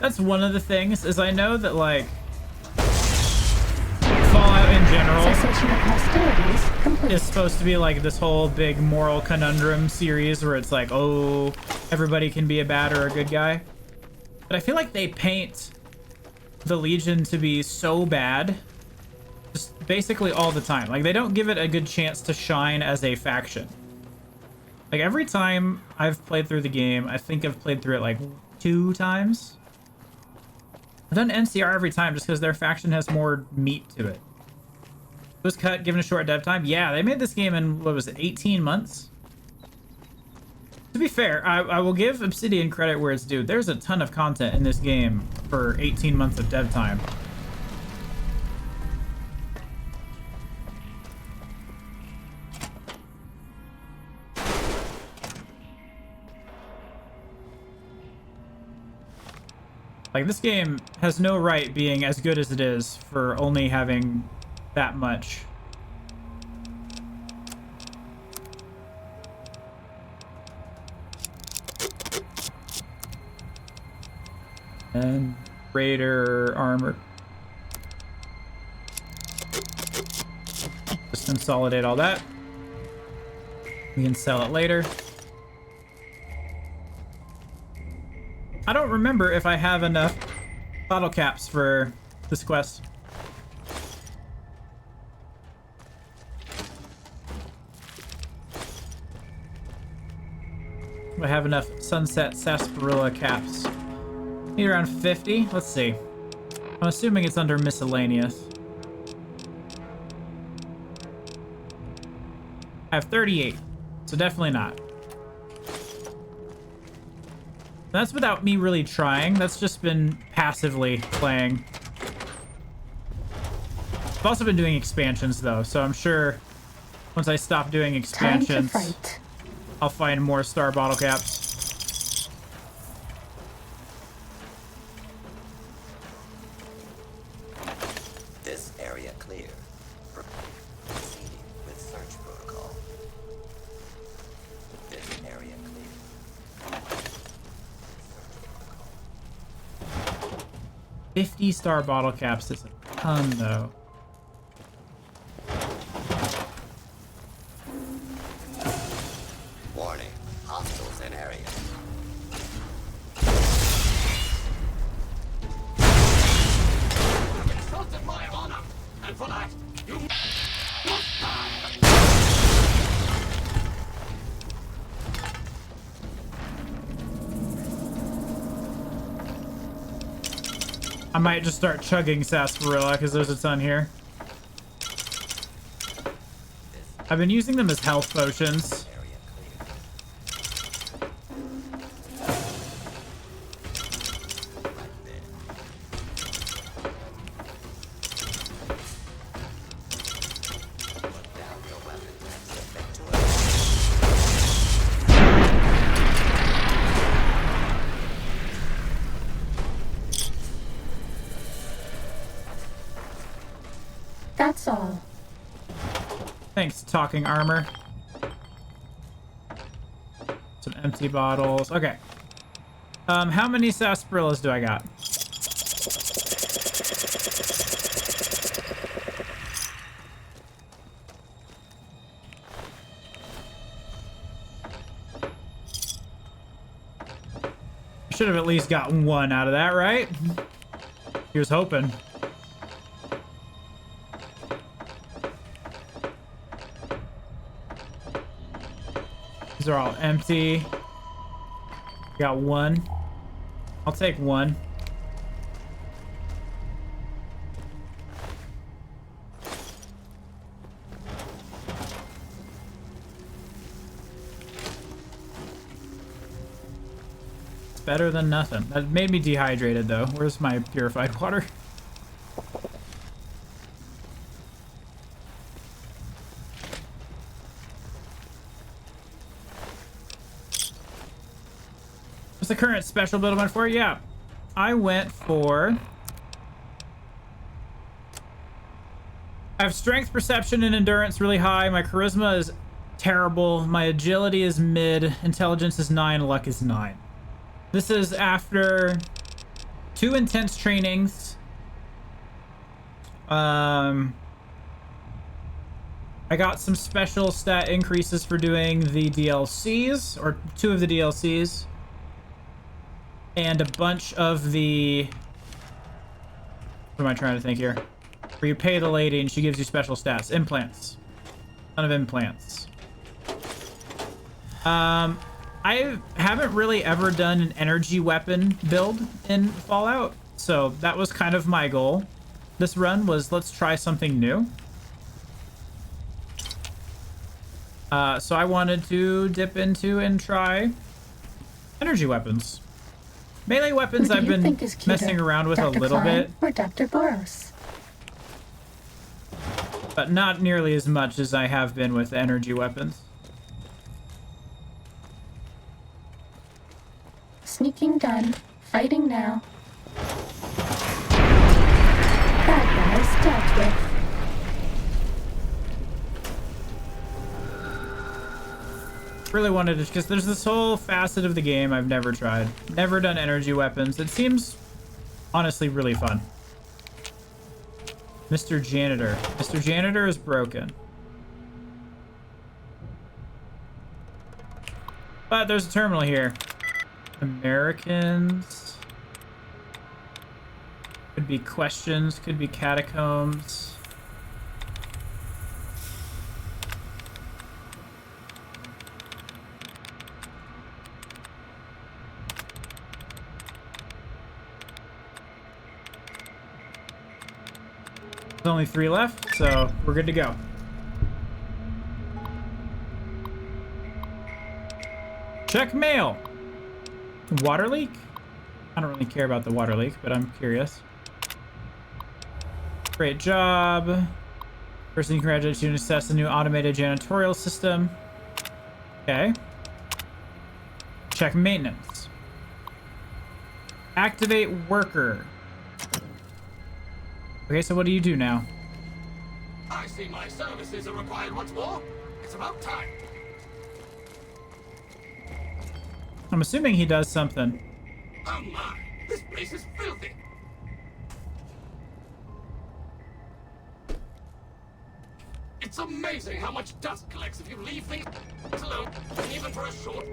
[SPEAKER 6] That's one of the things, is I know that, like, Fallout in general is supposed to be like this whole big moral conundrum series where it's like, oh, everybody can be a bad or a good guy. But I feel like they paint the Legion to be so bad just basically all the time. Like, they don't give it a good chance to shine as a faction. Like, every time I've played through the game, I think I've played through it like 2 times. I've done NCR every time just because their faction has more meat to it. It was cut, given a short dev time. Yeah, they made this game in, what was it, 18 months? To be fair, I will give Obsidian credit where it's due. There's a ton of content in this game for 18 months of dev time. Like, this game has no right being as good as it is for only having that much. And Raider armor. Just consolidate all that. We can sell it later. I don't remember if I have enough bottle caps for this quest. I have enough Sunset Sarsaparilla caps. Need around 50. Let's see. I'm assuming it's under miscellaneous. I have 38, so definitely not. That's without me really trying. That's just been passively playing. I've also been doing expansions though, so I'm sure once I stop doing expansions, I'll find more star bottle caps.
[SPEAKER 11] This area clear. Proceeding with search protocol. This area clear.
[SPEAKER 6] 50 star bottle caps is a ton though.
[SPEAKER 11] Warning. Hostiles in area.
[SPEAKER 12] You've insulted my honor, and for that, you must die.
[SPEAKER 6] I might just start chugging sarsaparilla because there's a ton here. I've been using them as health potions.
[SPEAKER 4] That's all.
[SPEAKER 6] Thanks, talking armor. Some empty bottles. Okay. How many sarsaparillas do I got? Should have at least gotten one out of that, right? He was hoping. These are all empty. Got one. I'll take one. It's better than nothing. That made me dehydrated though. Where's my purified water? What's the current special build I went for? Yeah, I went for... I have strength, perception, and endurance really high. My charisma is terrible. My agility is mid. Intelligence is 9. Luck is 9. This is after 2 intense trainings. I got some special stat increases for doing the DLCs, or 2 of the DLCs. And a bunch of the... What am I trying to think here? Where you pay the lady and she gives you special stats. Implants. Ton of implants. I haven't really ever done an energy weapon build in Fallout. So that was kind of my goal. This run was, let's try something new. So I wanted to dip into and try energy weapons. Melee weapons I've been messing around with
[SPEAKER 4] Dr.
[SPEAKER 6] a little
[SPEAKER 4] Klein
[SPEAKER 6] bit.
[SPEAKER 4] Or Dr. Boros?
[SPEAKER 6] But not nearly as much as I have been with energy weapons.
[SPEAKER 4] Sneaking done. Fighting now. Bad guys dealt with.
[SPEAKER 6] Really wanted to, because there's this whole facet of the game I've never tried. Never done energy weapons. It seems honestly really fun. Mr. Janitor. Mr. Janitor is broken. But there's a terminal here. Americans. Could be questions, could be catacombs. There's only 3 left, so we're good to go. Check mail. Water leak? I don't really care about the water leak, but I'm curious. Great job. Person congratulates you to assess the new automated janitorial system. Okay. Check maintenance. Activate worker. Okay, so what do you do now?
[SPEAKER 8] I see my services are required once more. It's about time.
[SPEAKER 6] I'm assuming he does something.
[SPEAKER 8] Oh my, this place is filthy. It's amazing how much dust collects if you leave things alone, even for a short...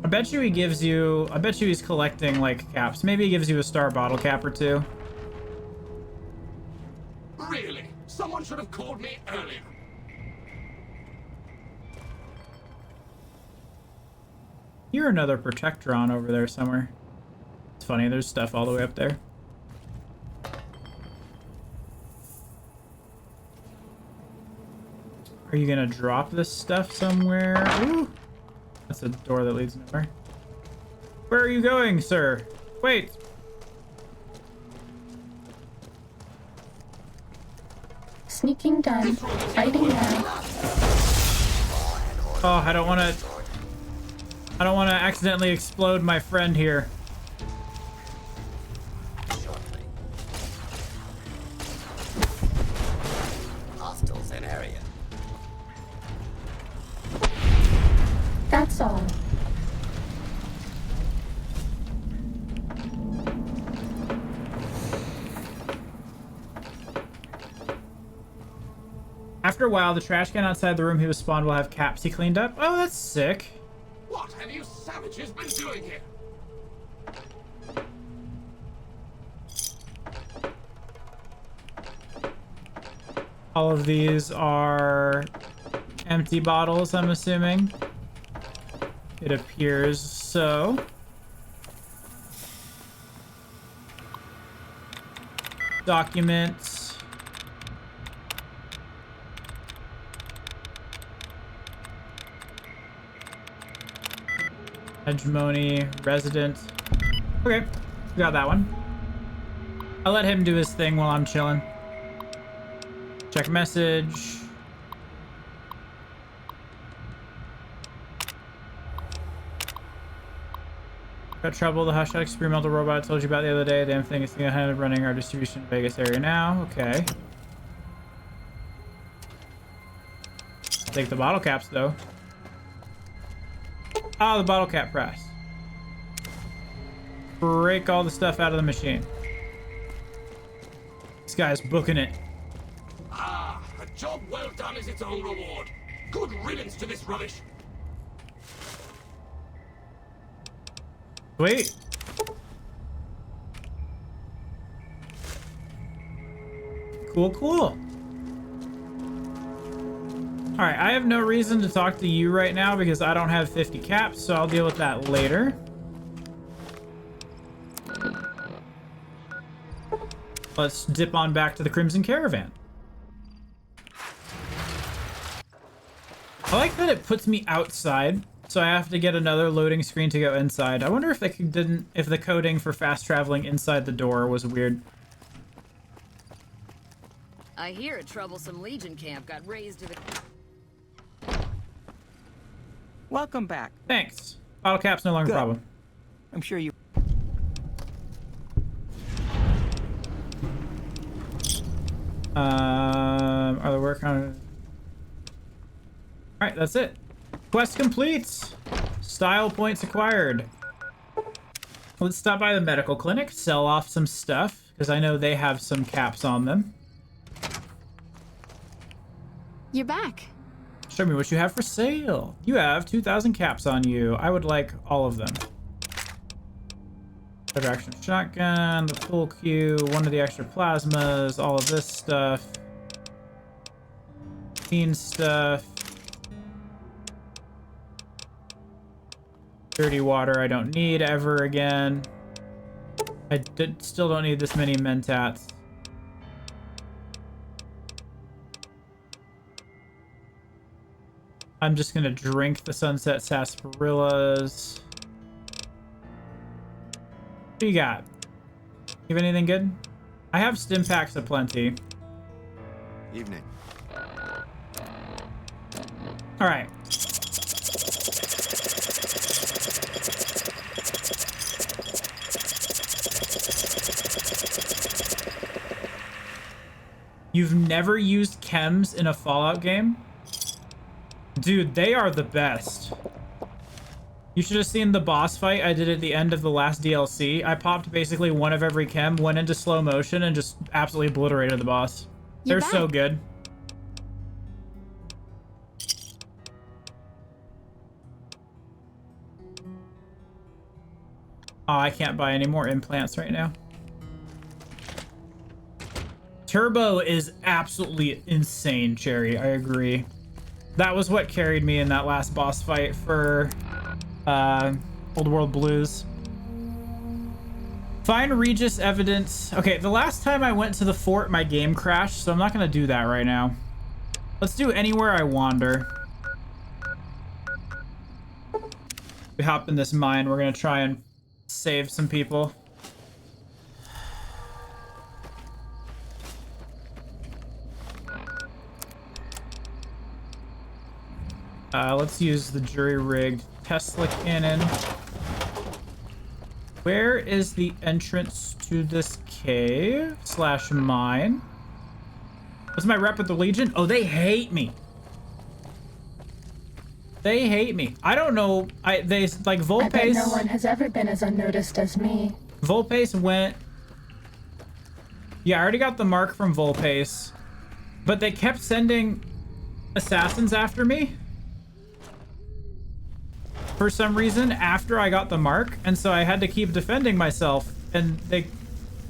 [SPEAKER 6] I bet you he gives you... I bet you he's collecting, like, caps. Maybe he gives you a star bottle cap or 2.
[SPEAKER 8] Really? Someone should have called me earlier.
[SPEAKER 6] You're another Protectron over there somewhere. It's funny, there's stuff all the way up there. Are you gonna drop this stuff somewhere? Ooh! That's a door that leads nowhere. Where are you going, sir? Wait!
[SPEAKER 4] Sneaking done. Fighting now.
[SPEAKER 6] Oh, I don't want to accidentally explode my friend here.
[SPEAKER 11] Hostiles in area.
[SPEAKER 4] That's all.
[SPEAKER 6] After a while, the trash can outside the room he was spawned will have caps he cleaned up. Oh, that's sick.
[SPEAKER 8] What have you savages been doing here?
[SPEAKER 6] All of these are empty bottles, I'm assuming. It appears so. Documents. Hegemony, resident. Okay, got that one. I'll let him do his thing while I'm chilling. Check message. Got trouble. The Hush experimental robot I told you about the other day. Damn thing is ahead of running our distribution in Vegas area now. Okay. Take the bottle caps though. Ah, the bottle cap press. Break all the stuff out of the machine. This guy's booking it.
[SPEAKER 8] Ah, a job well done is its own reward. Good riddance to this rubbish.
[SPEAKER 6] Wait. Cool, cool. Alright, I have no reason to talk to you right now because I don't have 50 caps, so I'll deal with that later. Let's dip on back to the Crimson Caravan. I like that it puts me outside, so I have to get another loading screen to go inside. I wonder if if the coding for fast traveling inside the door was weird.
[SPEAKER 1] I hear a troublesome Legion camp got raised to the...
[SPEAKER 7] Welcome back.
[SPEAKER 6] Thanks. Bottle cap's no longer a problem.
[SPEAKER 7] I'm sure you...
[SPEAKER 6] Are the work on... Alright, that's it. Quest complete. Style points acquired. Let's stop by the medical clinic, sell off some stuff, because I know they have some caps on them.
[SPEAKER 9] You're back.
[SPEAKER 6] Show me what you have for sale. You have 2,000 caps on you. I would like all of them. Better action shotgun, the full Q, one of the extra plasmas, all of this stuff. Teen stuff. Dirty water I don't need ever again. I still don't need this many mentats. I'm just gonna drink the Sunset Sarsaparillas. What do you got? You have anything good? I have stim packs aplenty.
[SPEAKER 10] Evening.
[SPEAKER 6] Alright. You've never used chems in a Fallout game? Dude, they are the best. You should have seen the boss fight I did at the end of the last DLC. I popped basically one of every chem, went into slow motion, and just absolutely obliterated the boss. They're so good. Oh, I can't buy any more implants right now. Turbo is absolutely insane, Cherry. I agree. That was what carried me in that last boss fight for Old World Blues. Find Regis evidence. Okay, the last time I went to the fort, my game crashed, so I'm not going to do that right now. Let's do Anywhere I Wander. We hop in this mine. We're going to try and save some people. Let's use the jury-rigged Tesla cannon. Where is the entrance to this cave / mine? What's my rep with the Legion? Oh, they hate me. They hate me. I don't know. They like Volpace.
[SPEAKER 4] I bet no one has ever been as unnoticed as me.
[SPEAKER 6] Volpace went. Yeah, I already got the mark from Volpace, but they kept sending assassins after me for some reason after I got the mark, and so I had to keep defending myself, and they kept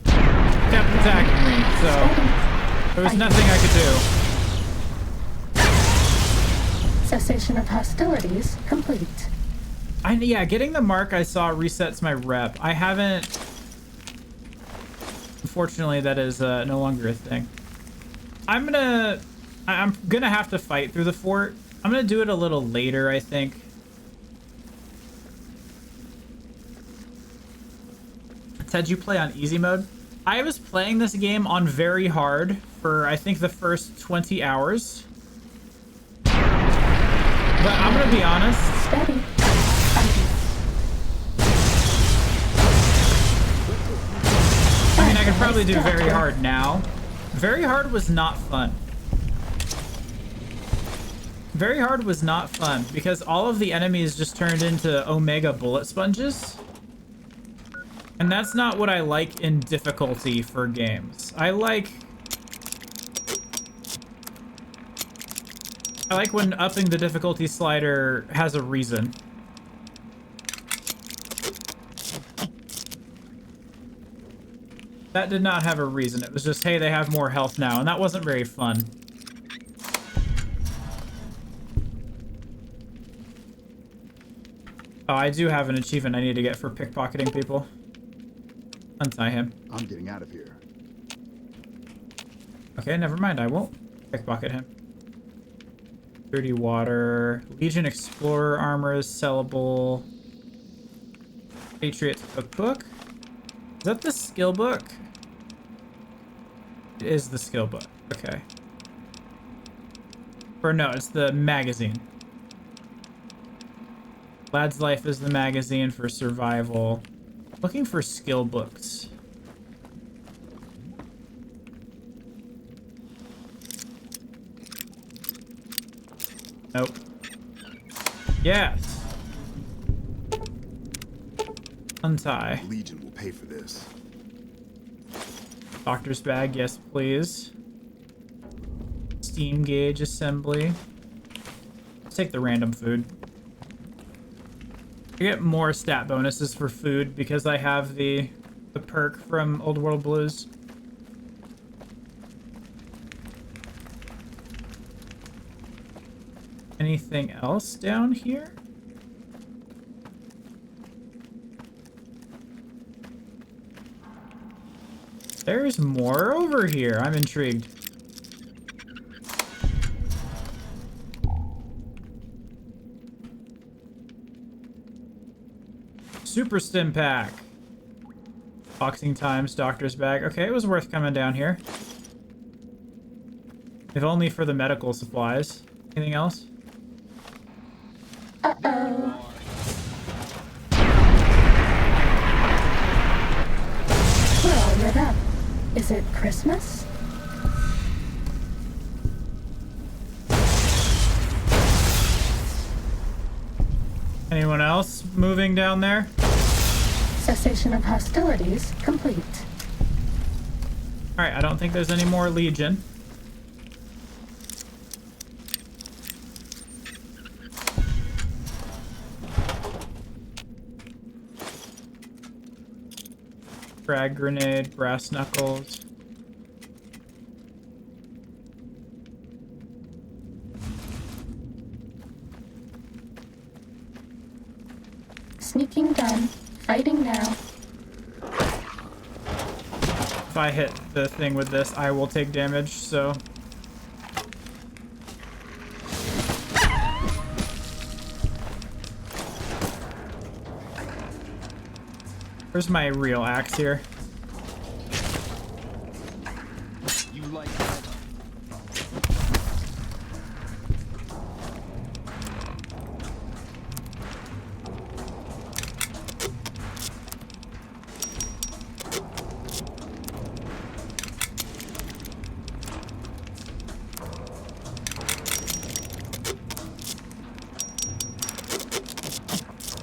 [SPEAKER 6] attacking me, so there was nothing I could do.
[SPEAKER 4] Cessation of hostilities complete.
[SPEAKER 6] Yeah, getting the mark I saw resets my rep. I haven't... Unfortunately, that is no longer a thing. I'm gonna have to fight through the fort. I'm gonna do it a little later, I think. Said you play on easy mode? I was playing this game on very hard for, I think, the first 20 hours. But I'm gonna be honest.
[SPEAKER 4] Steady.
[SPEAKER 6] I mean, I could probably do very hard now. Very hard was not fun. Very hard was not fun because all of the enemies just turned into Omega bullet sponges. And that's not what I like in difficulty for games. I like when upping the difficulty slider has a reason. That did not have a reason. It was just, hey, they have more health now, and that wasn't very fun. Oh, I do have an achievement I need to get for pickpocketing people. Untie him.
[SPEAKER 21] I'm getting out of here.
[SPEAKER 6] Okay, never mind. I won't pickpocket him. Dirty water. Legion Explorer armor is sellable. Patriot cookbook. Is that the skill book? It is the skill book. Okay. Or no, it's the magazine. Lad's Life is the magazine for survival. Looking for skill books. Nope. Yes. Untie.
[SPEAKER 21] Legion will pay for this.
[SPEAKER 6] Doctor's bag, yes please. Steam gauge assembly. Let's take the random food. I get more stat bonuses for food because I have the perk from Old World Blues. Anything else down here? There's more over here. I'm intrigued. Super stim pack. Boxing times, doctor's bag. Okay, it was worth coming down here. If only for the medical supplies. Anything else?
[SPEAKER 4] Uh-oh. We're all lit up. Is it Christmas?
[SPEAKER 6] Anyone else moving down there?
[SPEAKER 4] Cessation of hostilities complete.
[SPEAKER 6] Alright, I don't think there's any more Legion. Frag grenade, brass knuckles.
[SPEAKER 4] Sneaking done. Fighting now.
[SPEAKER 6] If I hit the thing with this, I will take damage, so... Where's my real axe here?
[SPEAKER 20] You like that?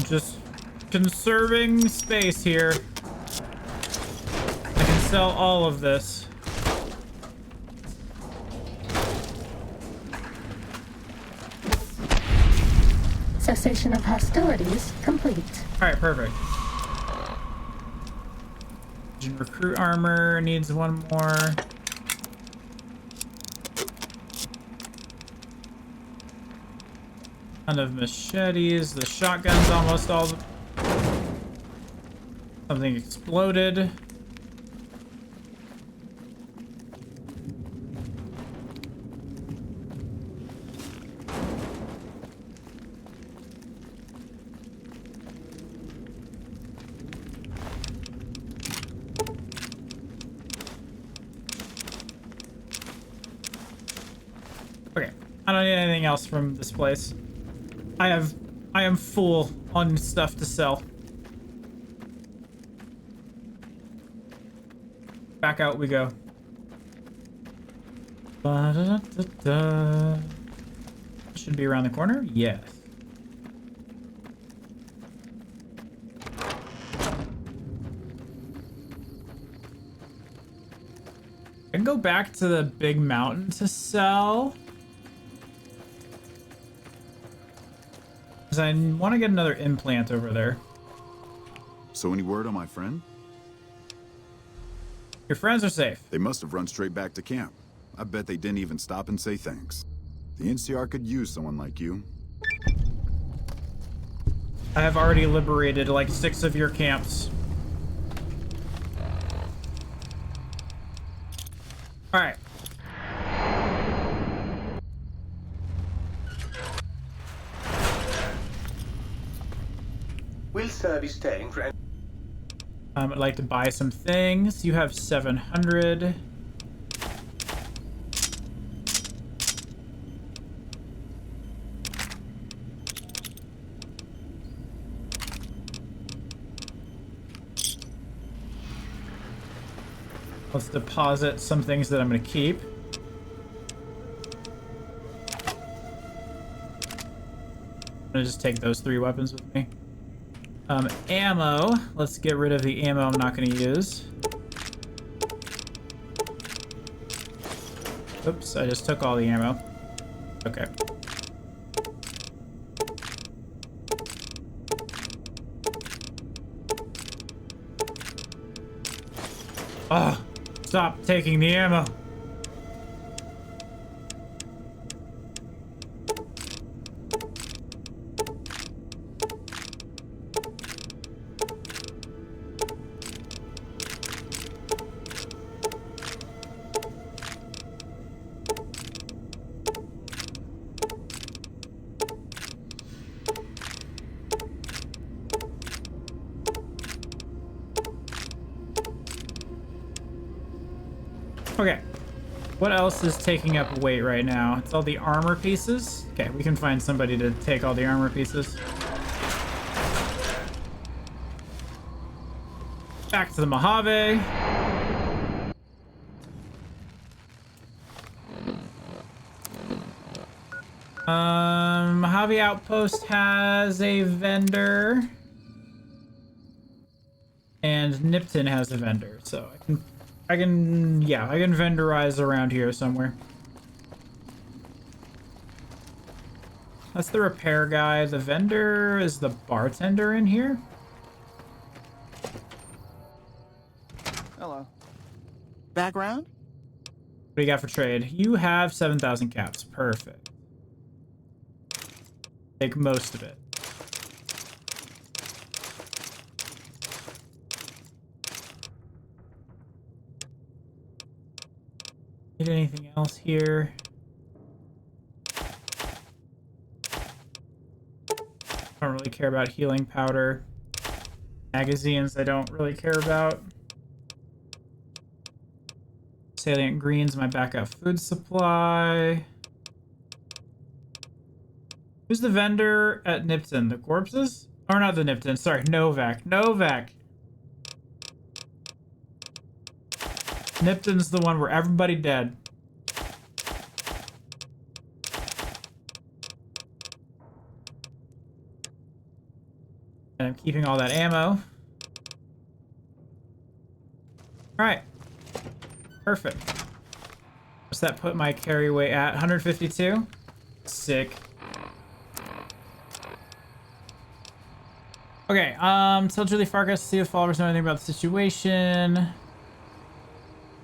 [SPEAKER 6] Just conserving space here. I can sell all of this.
[SPEAKER 4] Cessation of hostilities complete.
[SPEAKER 6] Alright, perfect. Recruit armor needs one more. Ton of machetes. The shotgun's almost all. Something exploded. Okay, I don't need anything else from this place. I am full on stuff to sell. Back out we go. Ba-da-da-da-da. Should be around the corner? Yes. I can go back to the big mountain to sell. Because I want to get another implant over there.
[SPEAKER 21] So any word on my friend?
[SPEAKER 6] Your friends are safe.
[SPEAKER 21] They must have run straight back to camp. I bet they didn't even stop and say thanks. The NCR could use someone like you.
[SPEAKER 6] I have already liberated like 6 of your camps. Alright.
[SPEAKER 2] Will Sir be staying for...
[SPEAKER 6] I'd like to buy some things. You have 700. Let's deposit some things that I'm going to keep. I'm gonna just take those 3 weapons with me. Ammo. Let's get rid of the ammo I'm not gonna use. Oops, I just took all the ammo. Okay. Oh, stop taking the ammo. Okay, what else is taking up weight right now? It's all the armor pieces. Okay, we can find somebody to take all the armor pieces. Back to the Mojave. Mojave Outpost has a vendor. And Nipton has a vendor, so I can vendorize around here somewhere. That's the repair guy. The vendor is the bartender in here.
[SPEAKER 20] Hello. Background?
[SPEAKER 6] What do you got for trade? You have 7,000 caps. Perfect. Take most of it. Need anything else here? I don't really care about healing powder. Magazines I don't really care about. Salient greens, my backup food supply. Who's the vendor at Nipton? The corpses? Or not the Nipton, sorry, Novak. Novak! Nipton's the one where everybody dead. And I'm keeping all that ammo. Alright. Perfect. What's that put my carry weight at? 152? Sick. Okay, tell Julie Farkas to see if followers know anything about the situation.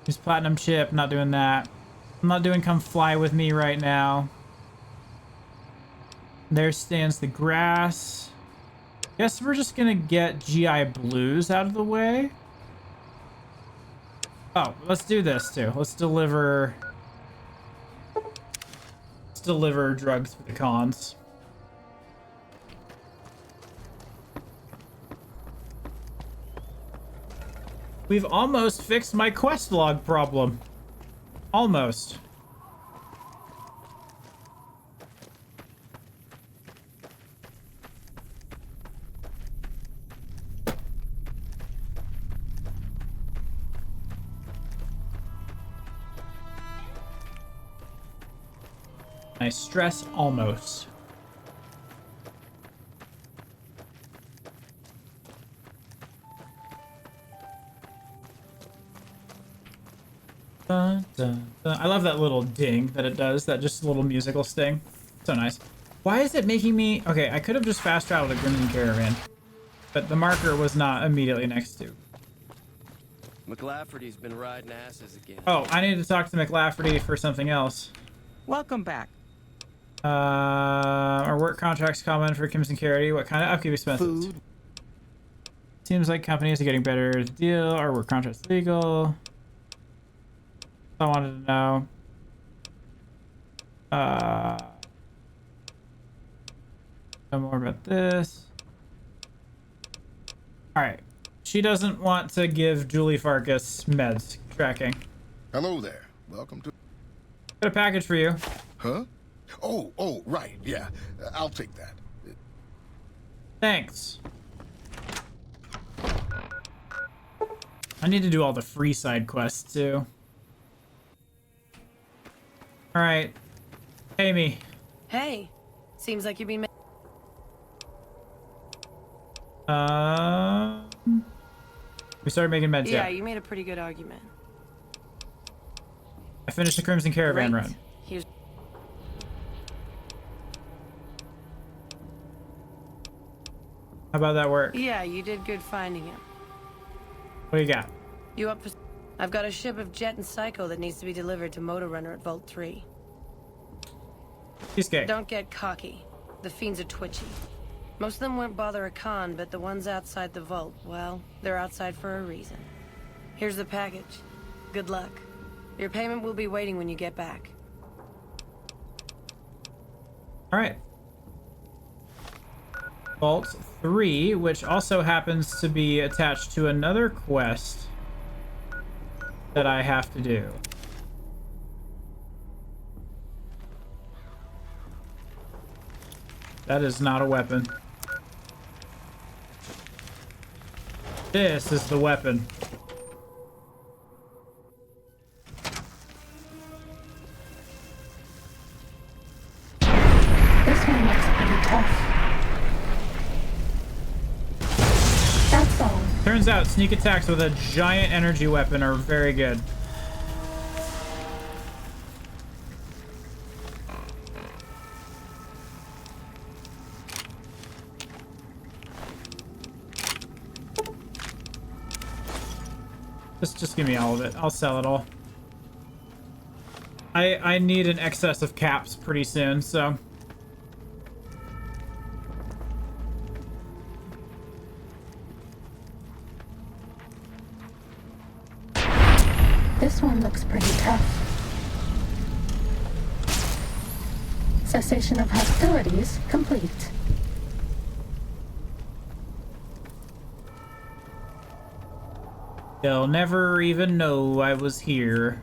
[SPEAKER 6] Use platinum chip, not doing that. I'm not doing come fly with me right now. There stands the grass. Guess we're just gonna get GI Blues out of the way. Oh, let's do this too. Let's deliver drugs for the cons. We've almost fixed my quest log problem. Almost. I stress almost. Dun, dun, dun. I love that little ding that it does, that just little musical sting. So nice. Why is it making me... Okay, I could have just fast traveled a Crimson Caravan, but the marker was not immediately next to.
[SPEAKER 22] McLafferty's been riding asses again.
[SPEAKER 6] Oh, I need to talk to McLafferty for something else.
[SPEAKER 7] Welcome back.
[SPEAKER 6] Our work contracts common for Crimson Carity. What kind of upkeep expenses? Food. Seems like companies are getting better deal. Our work contracts legal. I wanted to know. Know more about this. Alright. She doesn't want to give Julie Farkas meds tracking.
[SPEAKER 15] Hello there. Welcome to...
[SPEAKER 6] Got a package for you.
[SPEAKER 15] Huh? Oh, right. Yeah. I'll take that.
[SPEAKER 6] Thanks. I need to do all the free side quests too. Alright. Amy.
[SPEAKER 1] Hey, seems like you've been...
[SPEAKER 6] We started making meds.
[SPEAKER 17] Yeah, you made a pretty good argument.
[SPEAKER 6] I finished the Crimson Caravan run.
[SPEAKER 17] Here's...
[SPEAKER 6] How about that work?
[SPEAKER 17] Yeah, you did good finding him.
[SPEAKER 6] What do you got?
[SPEAKER 17] You up for... I've got a ship of Jet and Psycho that needs to be delivered to Motor Runner at Vault 3.
[SPEAKER 6] Cheesecake.
[SPEAKER 17] Don't get cocky. The fiends are twitchy. Most of them won't bother a con, but the ones outside the vault, well, they're outside for a reason. Here's the package. Good luck. Your payment will be waiting when you get back.
[SPEAKER 6] Alright. Vault 3, which also happens to be attached to another quest that I have to do. That is not a weapon. This is the weapon.
[SPEAKER 4] This one looks pretty tough. That's all.
[SPEAKER 6] Turns out sneak attacks with a giant energy weapon are very good. Just give me all of it. I'll sell it all. I need an excess of caps pretty soon, so...
[SPEAKER 4] This one looks pretty tough. Cessation of hostilities complete.
[SPEAKER 6] They'll never even know I was here.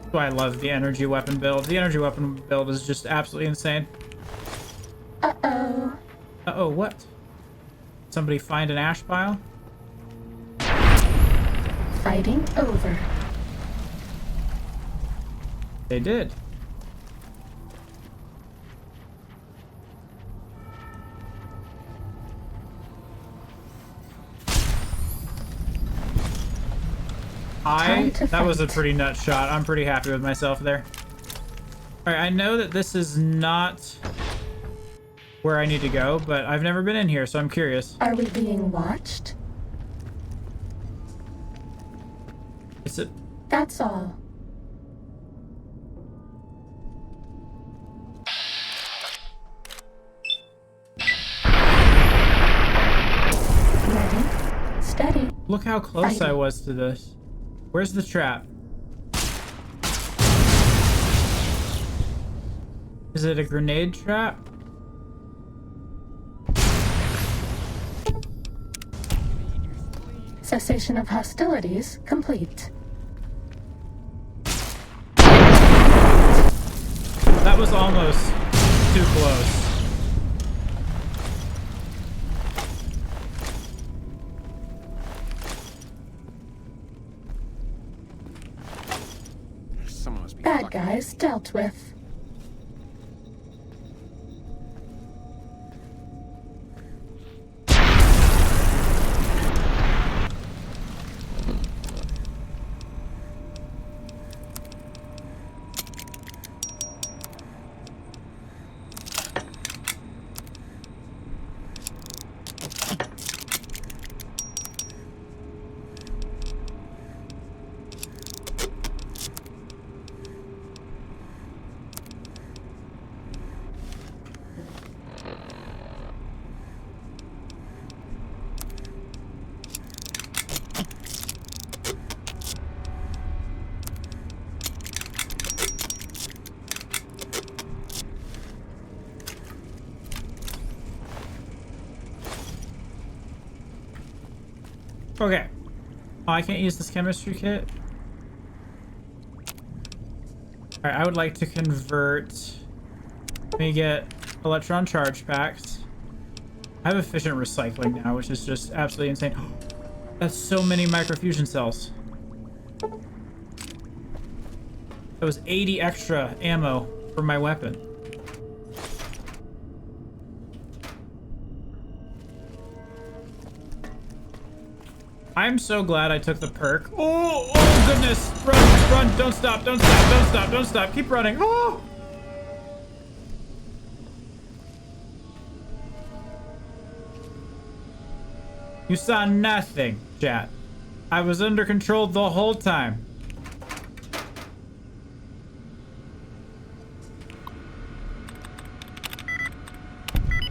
[SPEAKER 6] That's why I love the energy weapon build. The energy weapon build is just absolutely insane.
[SPEAKER 4] Uh-oh.
[SPEAKER 6] Uh-oh, what? Somebody find an ash pile?
[SPEAKER 4] Fighting over.
[SPEAKER 6] They did. That was a pretty nut shot. I'm pretty happy with myself there. Alright, I know that this is not where I need to go, but I've never been in here, so I'm curious.
[SPEAKER 4] Are we being watched?
[SPEAKER 6] Is it?
[SPEAKER 4] That's all. Ready? Steady.
[SPEAKER 6] Look how close I was to this. Where's the trap? Is it a grenade trap?
[SPEAKER 4] Cessation of hostilities complete.
[SPEAKER 6] That was almost too close.
[SPEAKER 4] Bad guys dealt with.
[SPEAKER 6] Okay. Oh, I can't use this chemistry kit? Alright, I would like to convert... Let me get electron charge packs. I have efficient recycling now, which is just absolutely insane. That's so many microfusion cells. That was 80 extra ammo for my weapon. I'm so glad I took the perk. Oh goodness. Run. Don't stop. Don't stop. Keep running. Oh! You saw nothing, chat. I was under control the whole time.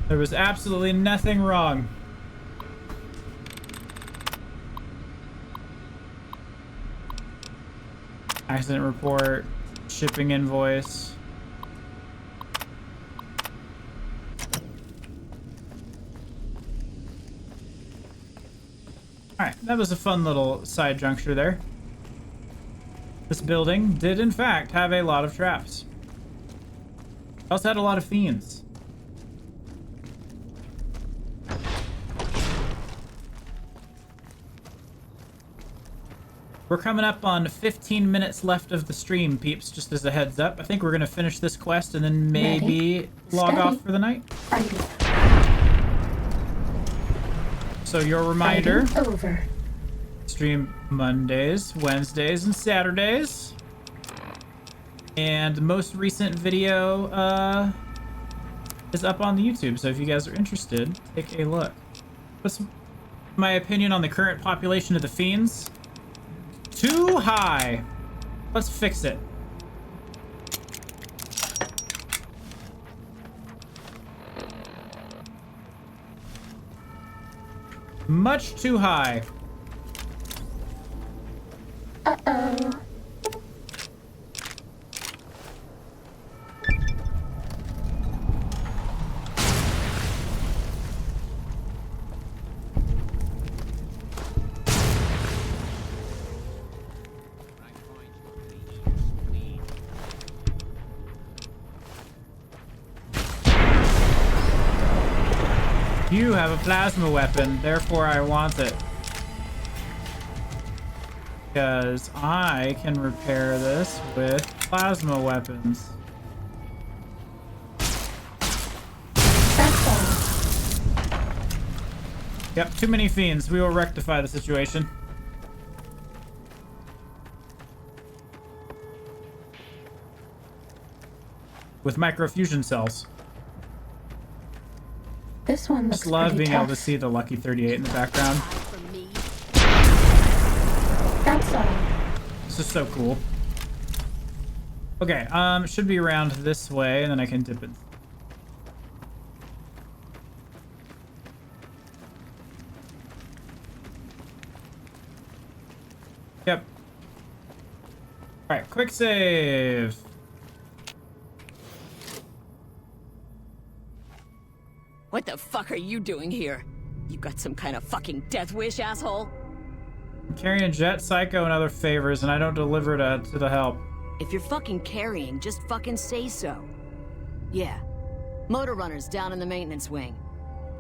[SPEAKER 6] There was absolutely nothing wrong. Accident report, shipping invoice. Alright, that was a fun little side juncture there. This building did in fact have a lot of traps. It also had a lot of fiends. We're coming up on 15 minutes left of the stream, peeps, just as a heads up. I think we're going to finish this quest and then maybe log off for the night. So your reminder,
[SPEAKER 4] over.
[SPEAKER 6] Stream Mondays, Wednesdays, and Saturdays. And the most recent video is up on the YouTube, so if you guys are interested, take a look. What's my opinion on the current population of the fiends? Too high. Let's fix it. Much too high.
[SPEAKER 4] Uh-oh.
[SPEAKER 6] You have a plasma weapon, therefore I want it. Because I can repair this with plasma weapons. Yep, too many fiends. We will rectify the situation. With microfusion cells.
[SPEAKER 4] This one looks
[SPEAKER 6] Just love
[SPEAKER 4] pretty
[SPEAKER 6] being
[SPEAKER 4] tough.
[SPEAKER 6] able to see the Lucky 38 in the background.
[SPEAKER 4] That's all.
[SPEAKER 6] This is so cool. Okay, should be around this way, and then I can dip it. Yep. Alright, quick save.
[SPEAKER 1] What the fuck are you doing here? You got some kind of fucking death wish, asshole?
[SPEAKER 6] I'm carrying Jet, Psycho, and other favors, and I don't deliver to the help.
[SPEAKER 1] If you're fucking carrying, just fucking say so. Yeah. Motor runners down in the maintenance wing.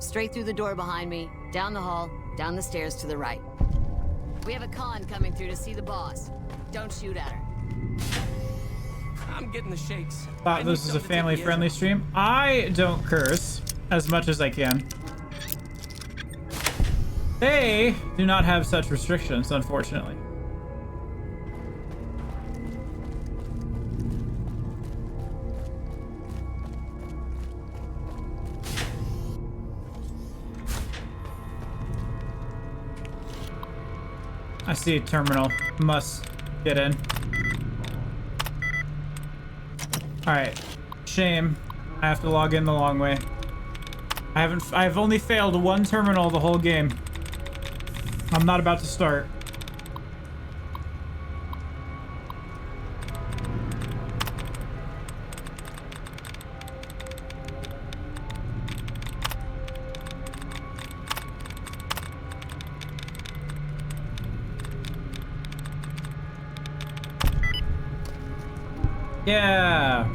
[SPEAKER 1] Straight through the door behind me, down the hall, down the stairs to the right. We have a con coming through to see the boss. Don't shoot at her.
[SPEAKER 22] I'm getting the shakes.
[SPEAKER 6] Thought this was a family-friendly stream. I don't curse as much as I can. They do not have such restrictions, unfortunately. I see a terminal. Must get in. Alright. Shame. I have to log in the long way. I've only failed one terminal the whole game. I'm not about to start. Yeah.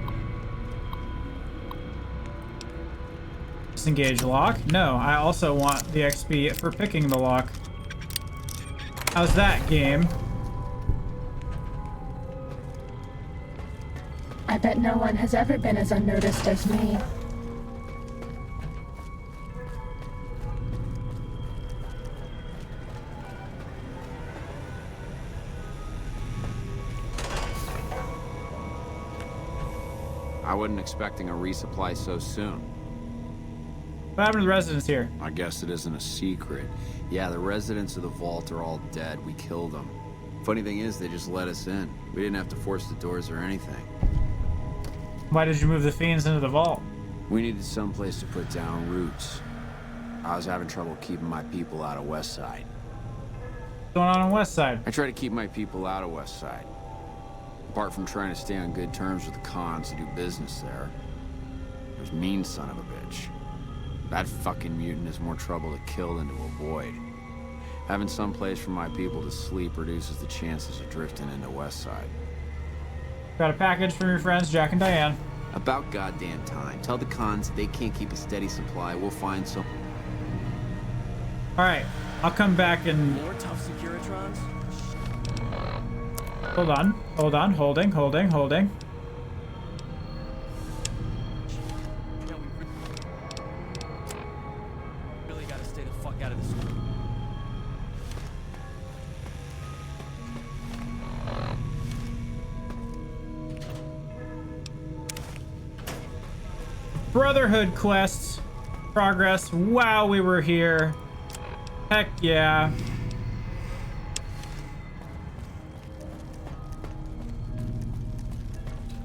[SPEAKER 6] Disengage lock? No, I also want the XP for picking the lock. How's that, game?
[SPEAKER 4] I bet no one has ever been as unnoticed as me.
[SPEAKER 13] I wasn't expecting a resupply so soon.
[SPEAKER 6] What happened to the residents here?
[SPEAKER 13] I guess it isn't a secret. Yeah, the residents of the vault are all dead. We killed them. Funny thing is, they just let us in. We didn't have to force the doors or anything.
[SPEAKER 6] Why did you move the fiends into the vault?
[SPEAKER 13] We needed someplace to put down roots. I was having trouble keeping my people out of Westside.
[SPEAKER 6] What's going on West Side?
[SPEAKER 13] I try to keep my people out of Westside. Apart from trying to stay on good terms with the cons who do business there. There's mean son of a bitch. That fucking mutant is more trouble to kill than to avoid. Having some place for my people to sleep reduces the chances of drifting into Westside.
[SPEAKER 6] Got a package from your friends Jack and Diane.
[SPEAKER 13] About goddamn time. Tell the cons if they can't keep a steady supply, we'll find some.
[SPEAKER 6] Alright, I'll come back and...
[SPEAKER 22] More tough Securitrons?
[SPEAKER 6] Hold on, holding.
[SPEAKER 22] Really gotta stay the fuck out of this.
[SPEAKER 6] Brotherhood quests. Progress. Wow, we were here. Heck yeah.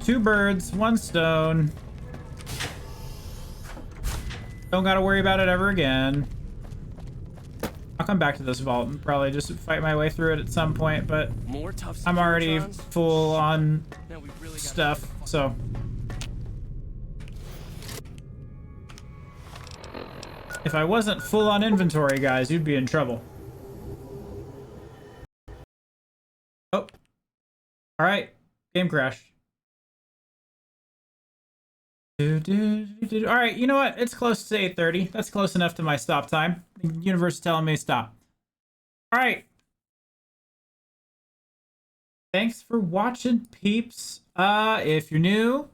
[SPEAKER 6] Two birds, one stone. Don't gotta worry about it ever again. I'll come back to this vault and probably just fight my way through it at some point, but I'm already full on stuff, so. If I wasn't full on inventory, guys, you'd be in trouble. Oh. Alright. Game crash. Alright, you know what? It's close to 8:30. That's close enough to my stop time. The universe is telling me to stop. Alright. Thanks for watching, peeps. If you're new,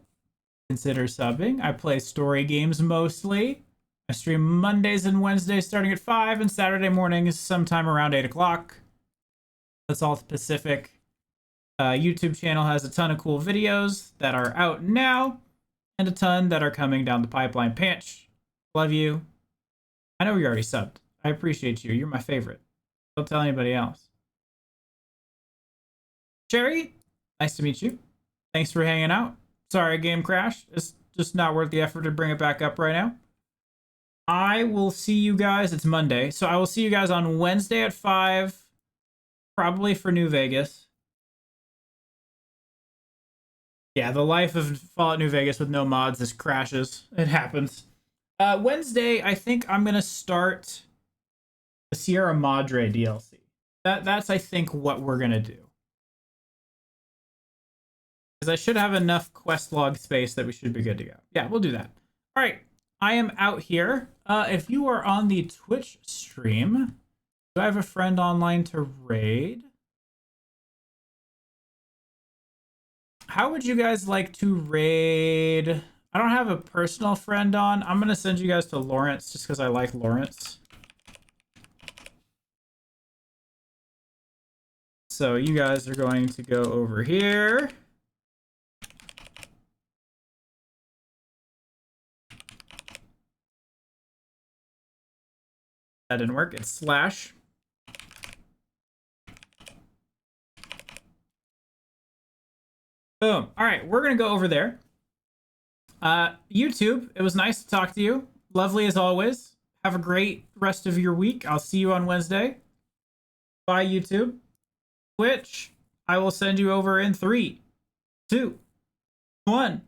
[SPEAKER 6] consider subbing. I play story games mostly. I stream Mondays and Wednesdays starting at 5 and Saturday mornings sometime around 8 o'clock. That's all Pacific. YouTube channel has a ton of cool videos that are out now and a ton that are coming down the pipeline. Pinch, love you. I know you already subbed. I appreciate you. You're my favorite. Don't tell anybody else. Cherry, nice to meet you. Thanks for hanging out. Sorry, game crash. It's just not worth the effort to bring it back up right now. I will see you guys. It's Monday, so I will see you guys on Wednesday at 5, probably for New Vegas. Yeah, the life of Fallout New Vegas with no mods just crashes. It happens. Wednesday, I think I'm gonna start the Sierra Madre DLC. That's I think what we're gonna do. Because I should have enough quest log space that we should be good to go. Yeah, we'll do that. All right. I am out here. If you are on the Twitch stream, do I have a friend online to raid? How would you guys like to raid? I don't have a personal friend on. I'm going to send you guys to Lawrence just because I like Lawrence. So you guys are going to go over here. That didn't work. It's slash. Boom. All right, we're going to go over there. YouTube, it was nice to talk to you. Lovely as always. Have a great rest of your week. I'll see you on Wednesday. Bye, YouTube. Twitch, I will send you over in 3, 2, 1.